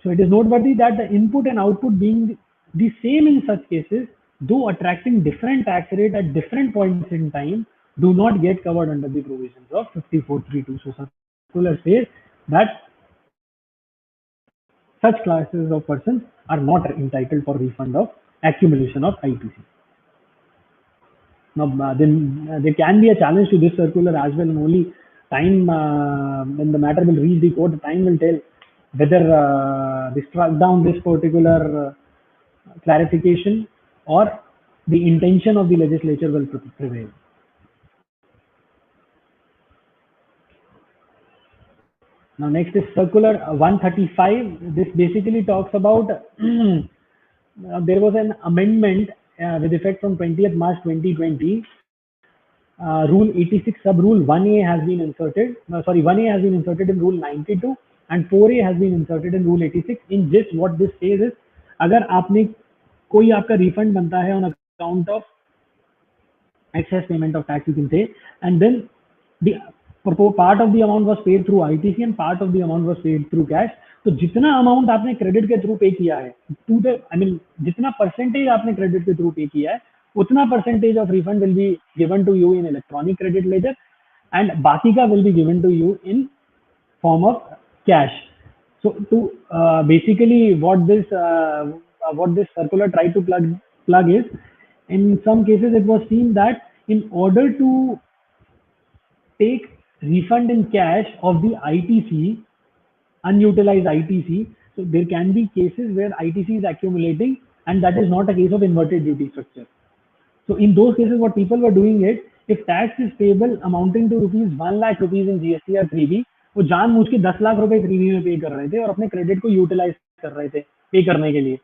So it is noteworthy that the input and output being the same in such cases, though attracting different tax rate at different points in time, do not get covered under the provisions of 5432. So circular says that such classes of persons are not entitled for refund of accumulation of ITC. Now, then there can be a challenge to this circular as well, and only time when the matter will reach the court, time will tell whether they struck down this particular clarification or the intention of the legislature will prevail. Now, next is circular 135. This basically talks about there was an amendment with effect from 20th March 2020. Rule 86 sub rule 1A has been inserted. 1A has been inserted in rule 92 and 4A has been inserted in rule 86. In this, what this says is, अगर आपने कोई आपका refund बनता है on account of excess payment of tax, you can say, and then the part of the amount was paid through ITC and part of the amount was paid through cash. तो जितना amount आपने credit के through pay किया है, to the जितना percentage आपने credit के through pay किया है, उतना percentage of refund will be given to you in electronic credit ledger and बाकी का will be given to you in form of cash. So to basically what this circular tried to plug is, in some cases it was seen that in order to take refund in cash of the ITC, unutilized ITC, so there can be cases where ITC is accumulating and that is not a case of inverted duty structure. So in those cases what people were doing is, if tax is payable amounting to rupees 1 lakh rupees in GST or 3B, वो जानबूझ के 10 लाख रुपए 3B में पे कर रहे थे और अपने क्रेडिट को यूटिलाइज कर रहे थे पे करने के लिए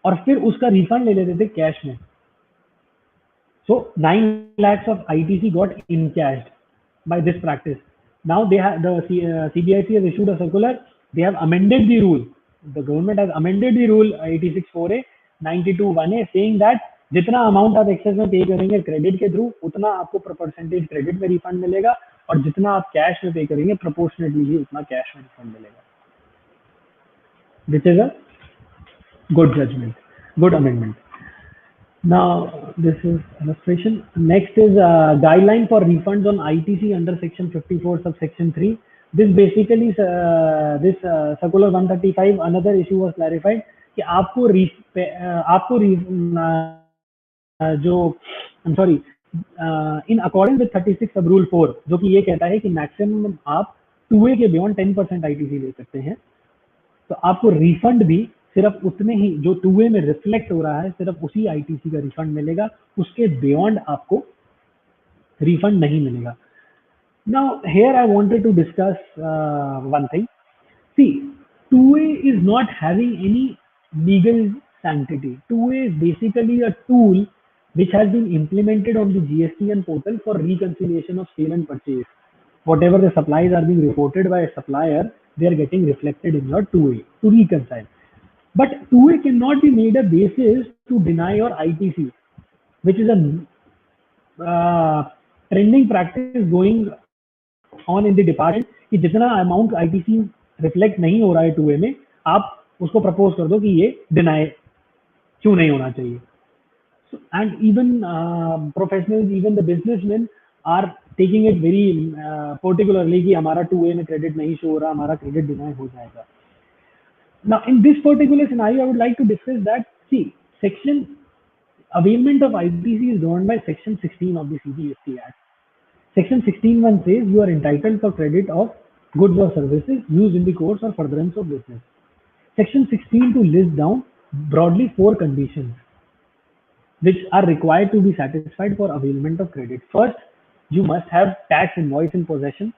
और फिर उसका रिफंड ले लेते थे कैश में. So 9 lakhs of ITC got encashed by this practice. Now they have the CBIC has issued a circular. They have amended the rule. The government has amended the rule 86(4)(a), 92(1)(a), saying that जितना amount आप access में पे करेंगे credit के through उतना आपको percentage credit में refund मिलेगा और जितना आप कैश में पे करेंगे प्रोपोर्शनेटली ही उतना कैश में रिफंड मिलेगा. Which is a good judgment, good amendment. Now this is illustration. Next is guideline for refunds on ITC under section 54 subsection 3. This basically this circular 135 another issue was clarified कि आपको जो in accordance with 36 sub rule 4 जो कि ये कहता है कि maximum आप 2A के बियॉन्ड 10% आईटीसी ले सकते हैं, तो आपको रिफंड भी सिर्फ उतने ही जो 2A में रिफ्लेक्ट हो रहा है, सिर्फ उसी आईटीसी का रिफंड मिलेगा, उसके बियॉन्ड आपको रिफंड नहीं मिलेगा. Now here I wanted to discuss one thing. See, 2A is not having any legal sanctity. 2A is basically a tool which has been implemented on the GSTN portal for reconciliation of sale and purchase. Whatever the supplies are being reported by a supplier, they are getting reflected in your 2A to reconcile. But 2A cannot be made a basis to deny your ITC, which is a trending practice going on in the department कि जितना amount ITC reflect नहीं हो रहा है 2A में, आप उसको propose कर दो कि ये डिनाई क्यों नहीं होना चाहिए. So, and even professionals, even the businessmen are taking it very particularly कि हमारा 2A में क्रेडिट नहीं शो हो रहा, हमारा क्रेडिट डिनाई हो जाएगा. Now in this particular scenario, I would like to discuss that, see, section availment of ITC is governed by section 16 of the CGST Act. Section 16(1) says you are entitled for credit of goods or services used in the course or furtherance of business. Section 16(2) lists down broadly 4 conditions which are required to be satisfied for availment of credit. First, you must have tax invoice in possession.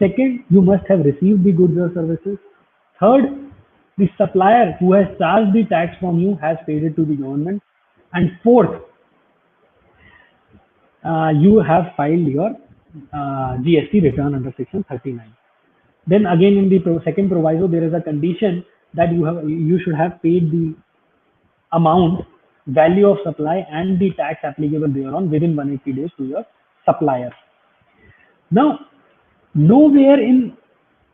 Second, you must have received the goods or services. Third, the supplier who has charged the tax from you has paid it to the government. And fourth, you have filed your GST return under section 39. Then again in the second proviso, there is a condition that you should have paid the amount, value of supply and the tax applicable thereon within 180 days to your supplier. Now, nowhere in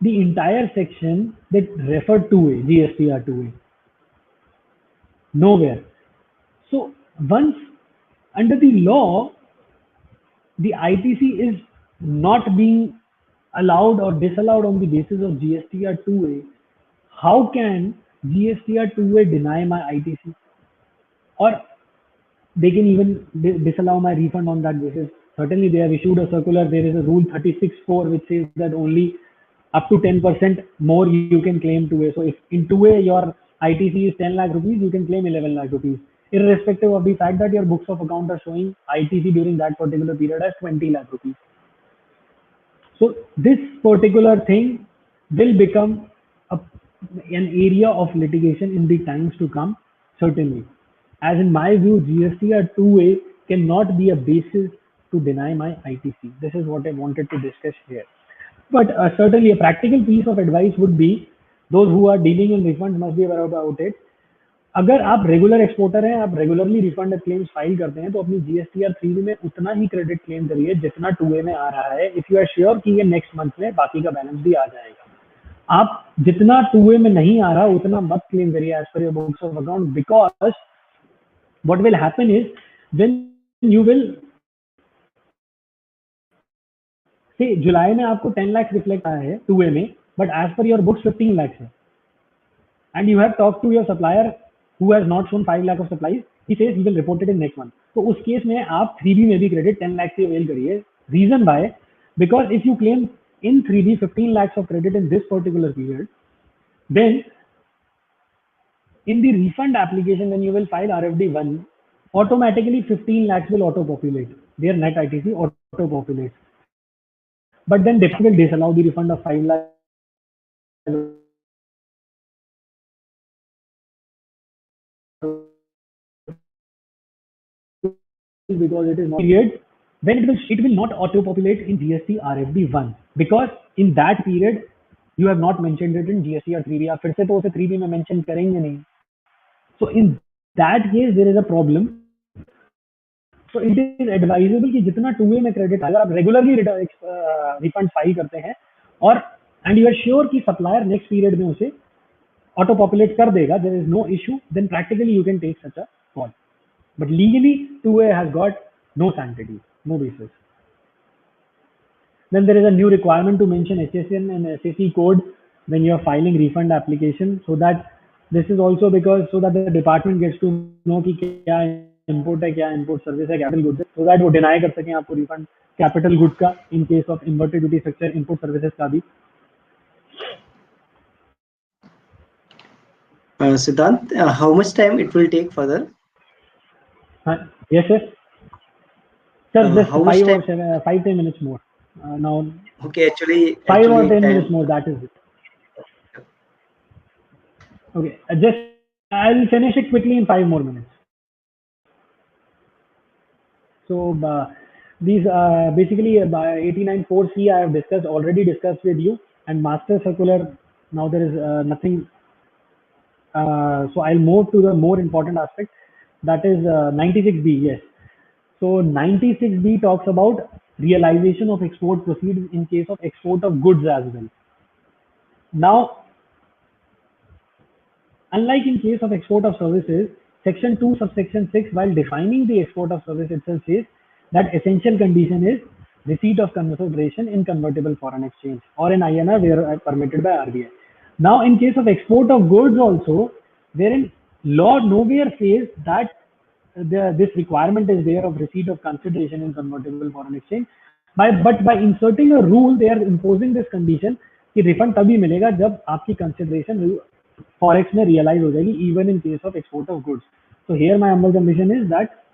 the entire section that refer to a GSTR 2A. Nowhere. So once under the law, the ITC is not being allowed or disallowed on the basis of GSTR 2A, how can GSTR 2A deny my ITC? Or they can even disallow my refund on that basis. Certainly they have issued a circular, there is a rule 36(4) which says that only up to 10% more you can claim 2A. So if in 2A your ITC is 10 lakh rupees, you can claim 11 lakh rupees, irrespective of the fact that your books of account are showing ITC during that particular period as 20 lakh rupees. So this particular thing will become an area of litigation in the times to come, certainly. As in my view, GSTR 2A cannot be a basis to deny my ITC. This is what I wanted to discuss here. But certainly a practical piece of advice would be, those who are dealing in refunds must be aware about it. अगर आप regular exporter हैं, आप regularly refund claims file करते हैं, तो अपनी GSTR 3B में उतना ही क्रेडिट क्लेम करिए जितना 2A में आ रहा है. इफ यू आर श्योर कि ये नेक्स्ट मंथ में बाकी का बैलेंस भी आ जाएगा. आप जितना 2A में नहीं आ रहा उतना मत क्लेम करिए as per your books of account, because what will happen is when you will say जुलाई में आपको 10 lakhs रिफ्लेक्ट आया है 2A में, but as per your books 15 lakhs है, and you have talked to your supplier who has not shown 5 lakh of supplies, he says he will report it in next month. तो उस केस में आप 3B में भी credit 10 lakhs से avail करिए. Reason why? Because if you claim in 3B 15 lakhs of credit in this particular period, then in the refund application, when you will file RFD 1, automatically 15 lakhs will auto-populate. Their net ITC auto-populates. But then department will disallow the refund of 5 lakhs because it is not period when it will not auto-populate in GST RFD 1, because in that period you have not mentioned it in GST or 3B. आप फिर से तो उसे 3B में mention करेंगे नहीं. So in that case there is a problem. So it is advisable कि जितना 2A में क्रेडिट अगर आप रेगुलरली रिफंड फाइल करते हैं और एंड यू आर श्योर कि सप्लायर नेक्स्ट पीरियड में उसे ऑटो पॉपुलेट कर देगा, there is no issue, then practically you can take such a call. But legally 2A has got no sanctity, no basis. Then there is a new requirement to mention HSN and SAC code when you are filing refund application, so that this is also because so that the department gets to know कि क्या import है, क्या import service है, capital goods है, so that वो deny कर सकें आपको refund capital good का in case of inverted duty structure import services का भी. Siddhant, how much time it will take further? Yes, sir. Sir, just How much time? 5-10 minutes more. Now, Okay, actually, 5 or 10 minutes time. more. That is it. Okay, just I'll finish it quickly in 5 more minutes. So these basically 89.4C I have already discussed with you, and master circular. Now there is nothing. So I'll move to the more important aspect, that is 96B. Yes. So 96B talks about realization of export proceeds in case of export of goods as well. Now, unlike in case of export of services, Section 2 subsection 6, while defining the export of service itself, says that essential condition is receipt of consideration in convertible foreign exchange or in INR where permitted by RBI. Now, in case of export of goods also, wherein law nowhere says that this requirement is there of receipt of consideration in convertible foreign exchange. But by inserting a rule, they are imposing this condition कि refund तभी मिलेगा जब आपकी consideration forex में realize हो जाएगी, even in case of export of goods. So here my humble submission is that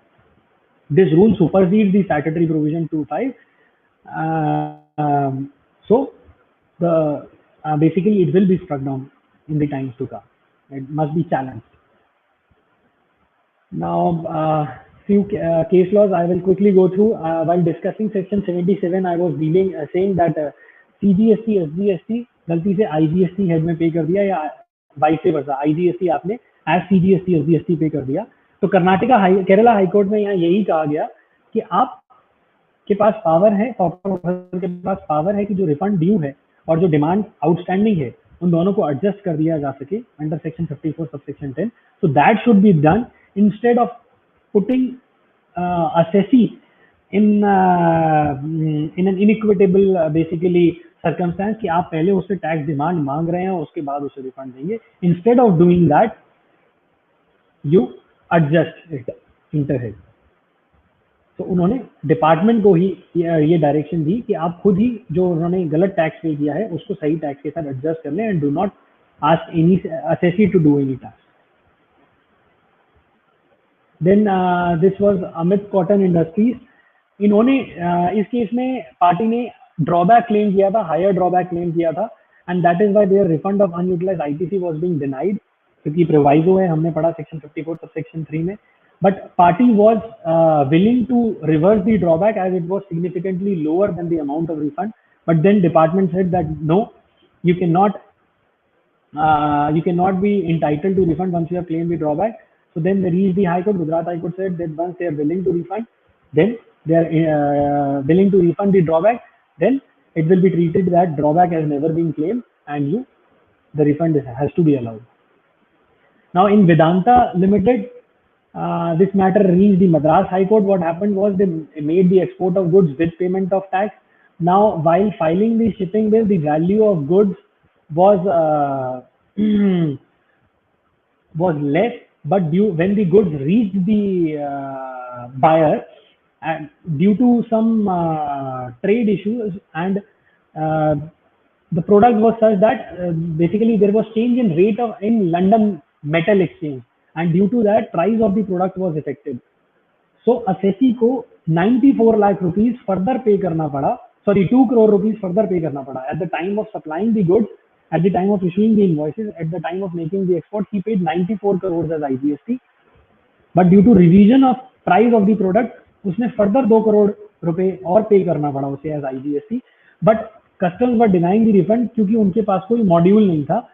this rule supersedes the statutory provision 2.5. So the basically it will be struck down in the times to come. It must be challenged. Now, few case laws I will quickly go through. While discussing section 77, I was saying that CGST, SGST गलती से IGST head में पे कर दिया या vice versa IGST आपने as CGST SGST पे कर दिया. तो केरला हाईकोर्ट में यहाँ यही कहा गया कि आप के पास पावर है, कॉर्पोरेट के पास पावर है कि जो रिफंड ड्यू है और जो डिमांड आउटस्टैंडिंग है उन दोनों को एडजस्ट कर दिया जा सके under section 54 subsection 10. So that should be done instead of putting assessee in an inequitable basically circumstance कि आप पहले उससे टैक्स डिमांड मांग रहे हैं और उसके बाद उसे रिफंड देंगे. Instead of doing that, you adjust it interhead. तो उन्होंने डिपार्टमेंट को ही ये डायरेक्शन दी कि आप खुद ही जो उन्होंने गलत टैक्स पे किया है उसको सही टैक्स के साथ एडजस्ट कर लें and do not ask any assessee to do any tax. Then this was Amit cotton industries. इन्होंने इस केस में पार्टी ने ड्रॉबैक क्लेम किया था, हायर ड्रॉबैक क्लेम किया था, and that is why their refund of unutilised ITC was being denied, क्योंकि proviso है, हमने पढ़ा सेक्शन 54 सब सेक्शन 3 में. But party was willing to reverse the drawback as it was significantly lower than the amount of refund. But then department said that no, you cannot be entitled to refund once you have claimed the drawback. So then they reached the High Court. Gujarat High Court said that once they are willing to refund, then they are willing to refund the drawback. Then it will be treated that drawback has never been claimed and the refund has to be allowed. Now in Vedanta Limited, this matter reached the Madras High Court. What happened was they made the export of goods with payment of tax. Now, while filing the shipping bill, the value of goods was was less, but when the goods reached the buyer, and due to some trade issues and the product was such that basically there was change in rate in London Metal Exchange, and due to that price of the product was affected. So assessee को 94 lakh rupees further pay करना पड़ा, 2 crore rupees further pay करना पड़ा. At the time of supplying the goods, at the time of issuing the invoices, at the time of making the export, he paid 94 crores as IGST. But due to revision of price of the product, उसने further 2 crore रुपए और पे करना पड़ा उसे as IGST. But customs were denying the refund क्योंकि उनके पास कोई मॉड्यूल नहीं था.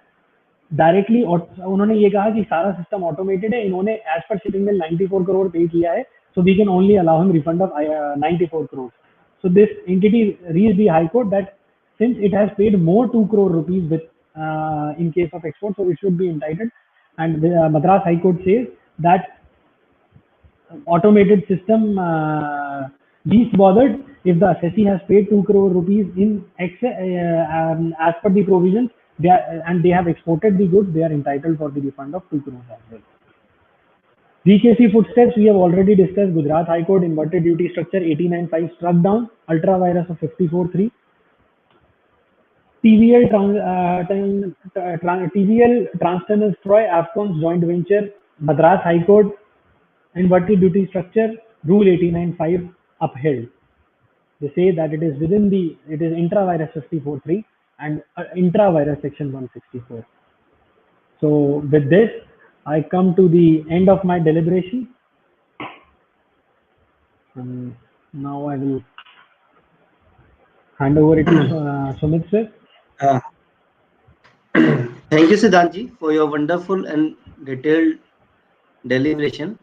डायरेक्टली उन्होंने ये कहा कि सारा सिस्टम ऑटोमेटेड है, इन्होंने as per shipping bill 94 crore pay किया है, so we can only allow him refund of 94 crore. So this entity reach the high court that since it has paid more 2 crore rupees with in case of export, so it should be entitled. And Madras High Court says that automated system least bothered if the assessee has paid 2 crore rupees in as per the provisions. And they have exported the goods, they are entitled for the refund of 2 crores as well. VKC footsteps, we have already discussed. Gujarat High Court inverted duty structure 89.5 struck down, ultra virus of 54.3. TVL, TVL Transternal Troy Afcons joint venture, Madras High Court, inverted duty structure, Rule 89.5 upheld. They say that it is it is intra-virus 54.3 and intra-virus section 164. So with this, I come to the end of my deliberation. Now I will hand over it to Sumit sir. Uh, Thank you, Siddhantji, for your wonderful and detailed deliberation.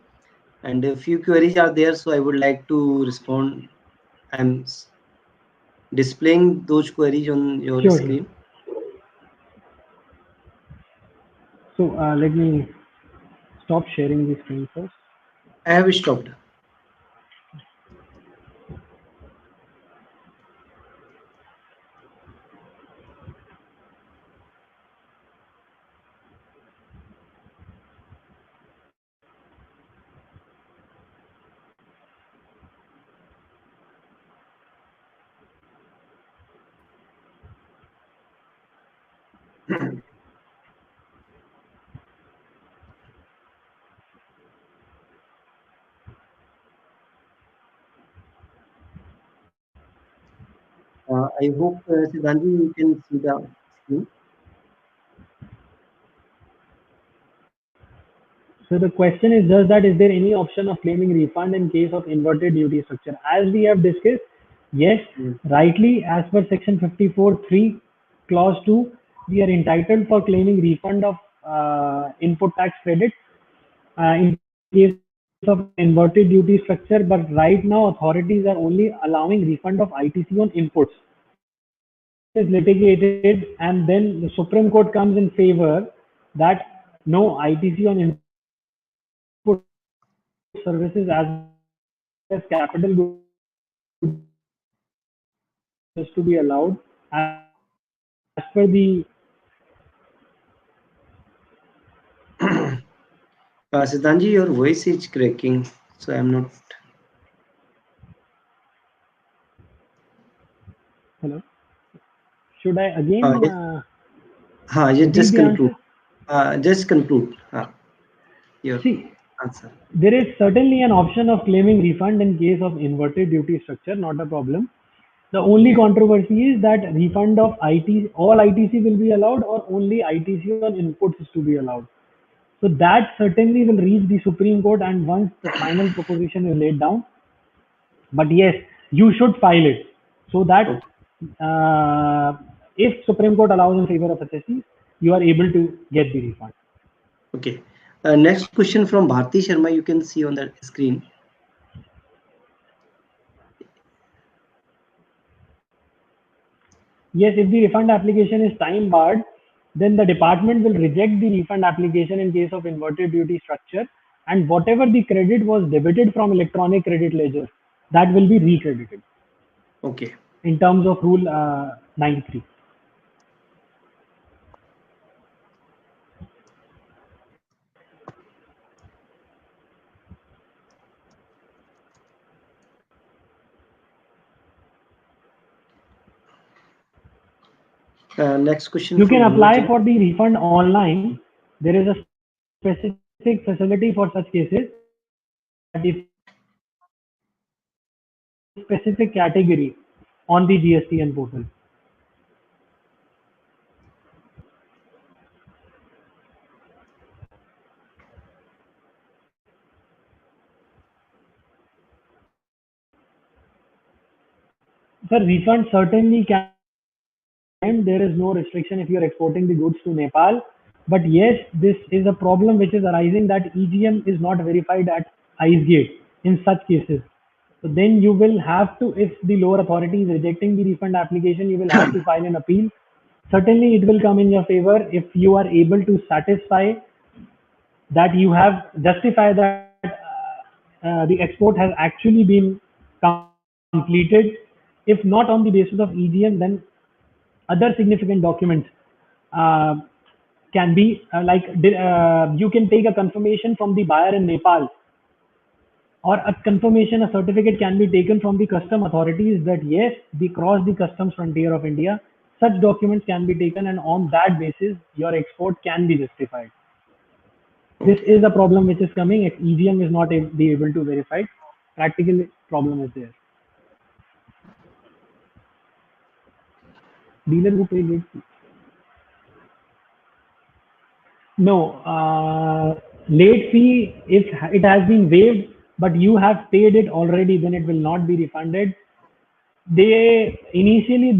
And a few queries are there, so I would like to respond. I'm displaying those queries on your Sure. screen. So let me stop sharing the screen first. I have stopped. I hope, Siddhantji, you can see the screen. So the question is just that, is there any option of claiming refund in case of inverted duty structure? As we have discussed, yes, rightly, as per section 54.3 clause 2, we are entitled for claiming refund of input tax credit in case of inverted duty structure, but right now authorities are only allowing refund of ITC on inputs. If this case is litigated and then the Supreme Court comes in favor that no, ITC on input services as well as capital goods is to be allowed as per the Siddhantji, your voice is cracking, so I'm not. hello. Should I again Yes, repeat just the conclude. answer? Just conclude your See, answer. there is certainly an option of claiming refund in case of inverted duty structure, not a problem. The only controversy is that refund of all ITC will be allowed or only ITC on inputs is to be allowed. So that certainly will reach the Supreme Court and once the final proposition is laid down. But yes, you should file it so that if Supreme Court allows in favor of HSC, you are able to get the refund. Okay. Next question from Bharti Sharma, you can see on the screen. Yes, if the refund application is time barred, then the department will reject the refund application in case of inverted duty structure, and whatever the credit was debited from electronic credit ledger, that will be recredited. Okay. In terms of Rule 93. Next question You from can apply Manoj. for the refund online. There is a specific facility for such cases that if you are a specific category on the GSTN portal. Sir, refund certainly can be claimed. There is no restriction if you are exporting the goods to Nepal. But yes, this is a problem which is arising that EGM is not verified at ICE gate in such cases. So then you will have to, if the lower authority is rejecting the refund application, you will have to file an appeal. Certainly it will come in your favor if you are able to satisfy that you have justified that the export has actually been completed. If not on the basis of EGM, then other significant documents uh, can be you can take a confirmation from the buyer in Nepal, or a confirmation, a certificate can be taken from the custom authorities that yes, they crossed the customs frontier of India such documents can be taken, and on that basis, your export can be justified. This is a problem which is coming. If EGM is not be able to verify, practical problem is there. Dealer who pay late fee. No, late fee, if it has been waived, but you have paid it already, then it will not be refunded. They initially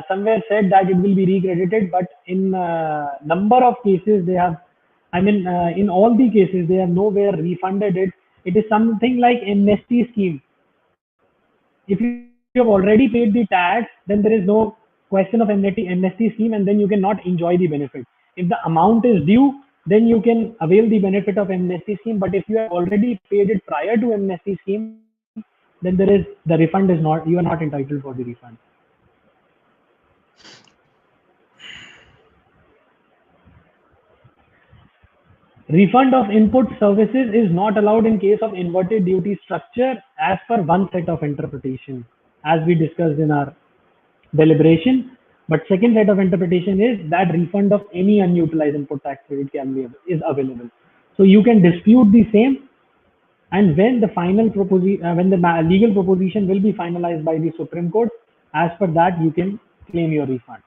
somewhere said that it will be recredited, but in number of cases they have, in all the cases they have nowhere refunded it. It is something like amnesty scheme. If you have already paid the tax, then there is no question of amnesty scheme, and then you cannot enjoy the benefit. If the amount is due, then you can avail the benefit of amnesty scheme. But if you have already paid it prior to amnesty scheme, then the refund is not, you are not entitled for the refund. Refund of input services is not allowed in case of inverted duty structure as per one set of interpretation, as we discussed in our deliberation. But second set of interpretation is that refund of any unutilized input tax credit is available. So you can dispute the same, and when the when the legal proposition will be finalized by the Supreme Court, as per that you can claim your refund.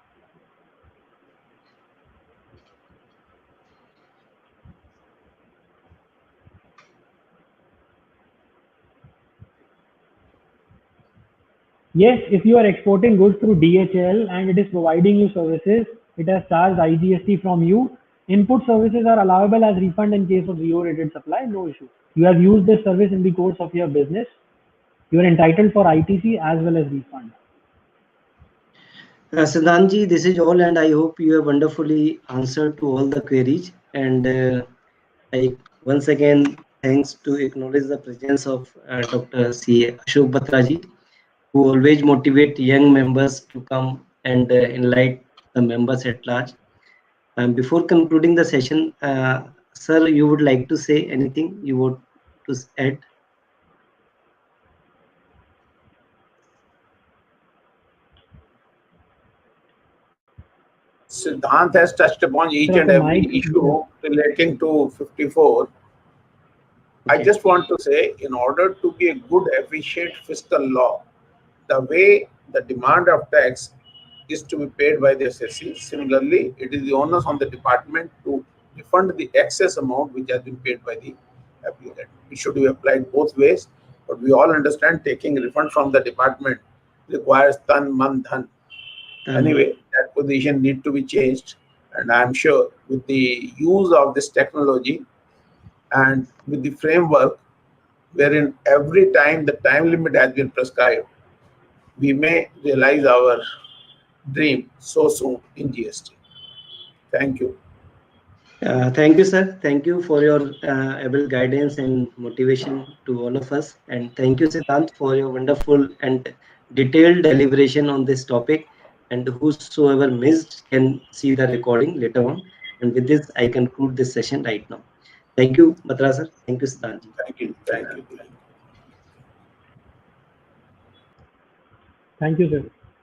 Yes, if you are exporting goods through DHL and it is providing you services, it has charged IGST from you. Input services are allowable as refund in case of zero-rated supply, no issue. You have used this service in the course of your business. You are entitled for ITC as well as refund. Siddhantji, this is all, and I hope you have wonderfully answered to all the queries. And I once again thanks to acknowledge the presence of Dr. C. Ashok Batraji, who always motivate young members to come and enlighten the members at large. Before concluding the session, sir, you would like to say anything you would to add? Siddhant has touched upon each and every issue relating to 54. I just want to say, in order to be a good, efficient fiscal law, the way the demand of tax is to be paid by the assessee, similarly, it is the onus on the department to refund the excess amount which has been paid by the applicant. It should be applied both ways, but we all understand taking refund from the department requires tan, man, dhan. Anyway, that position need to be changed, and I'm sure with the use of this technology and with the framework wherein every time the time limit has been prescribed, we may realize our dream so soon in GST. Thank you. Thank you, sir. Thank you for your able guidance and motivation to all of us. And thank you, Siddhant, for your wonderful and detailed deliberation on this topic. And whosoever missed can see the recording later on. And with this, I conclude this session right now. Thank you, Batra sir. Thank you, Siddhant. Thank you. Thank you. Thank you, sir.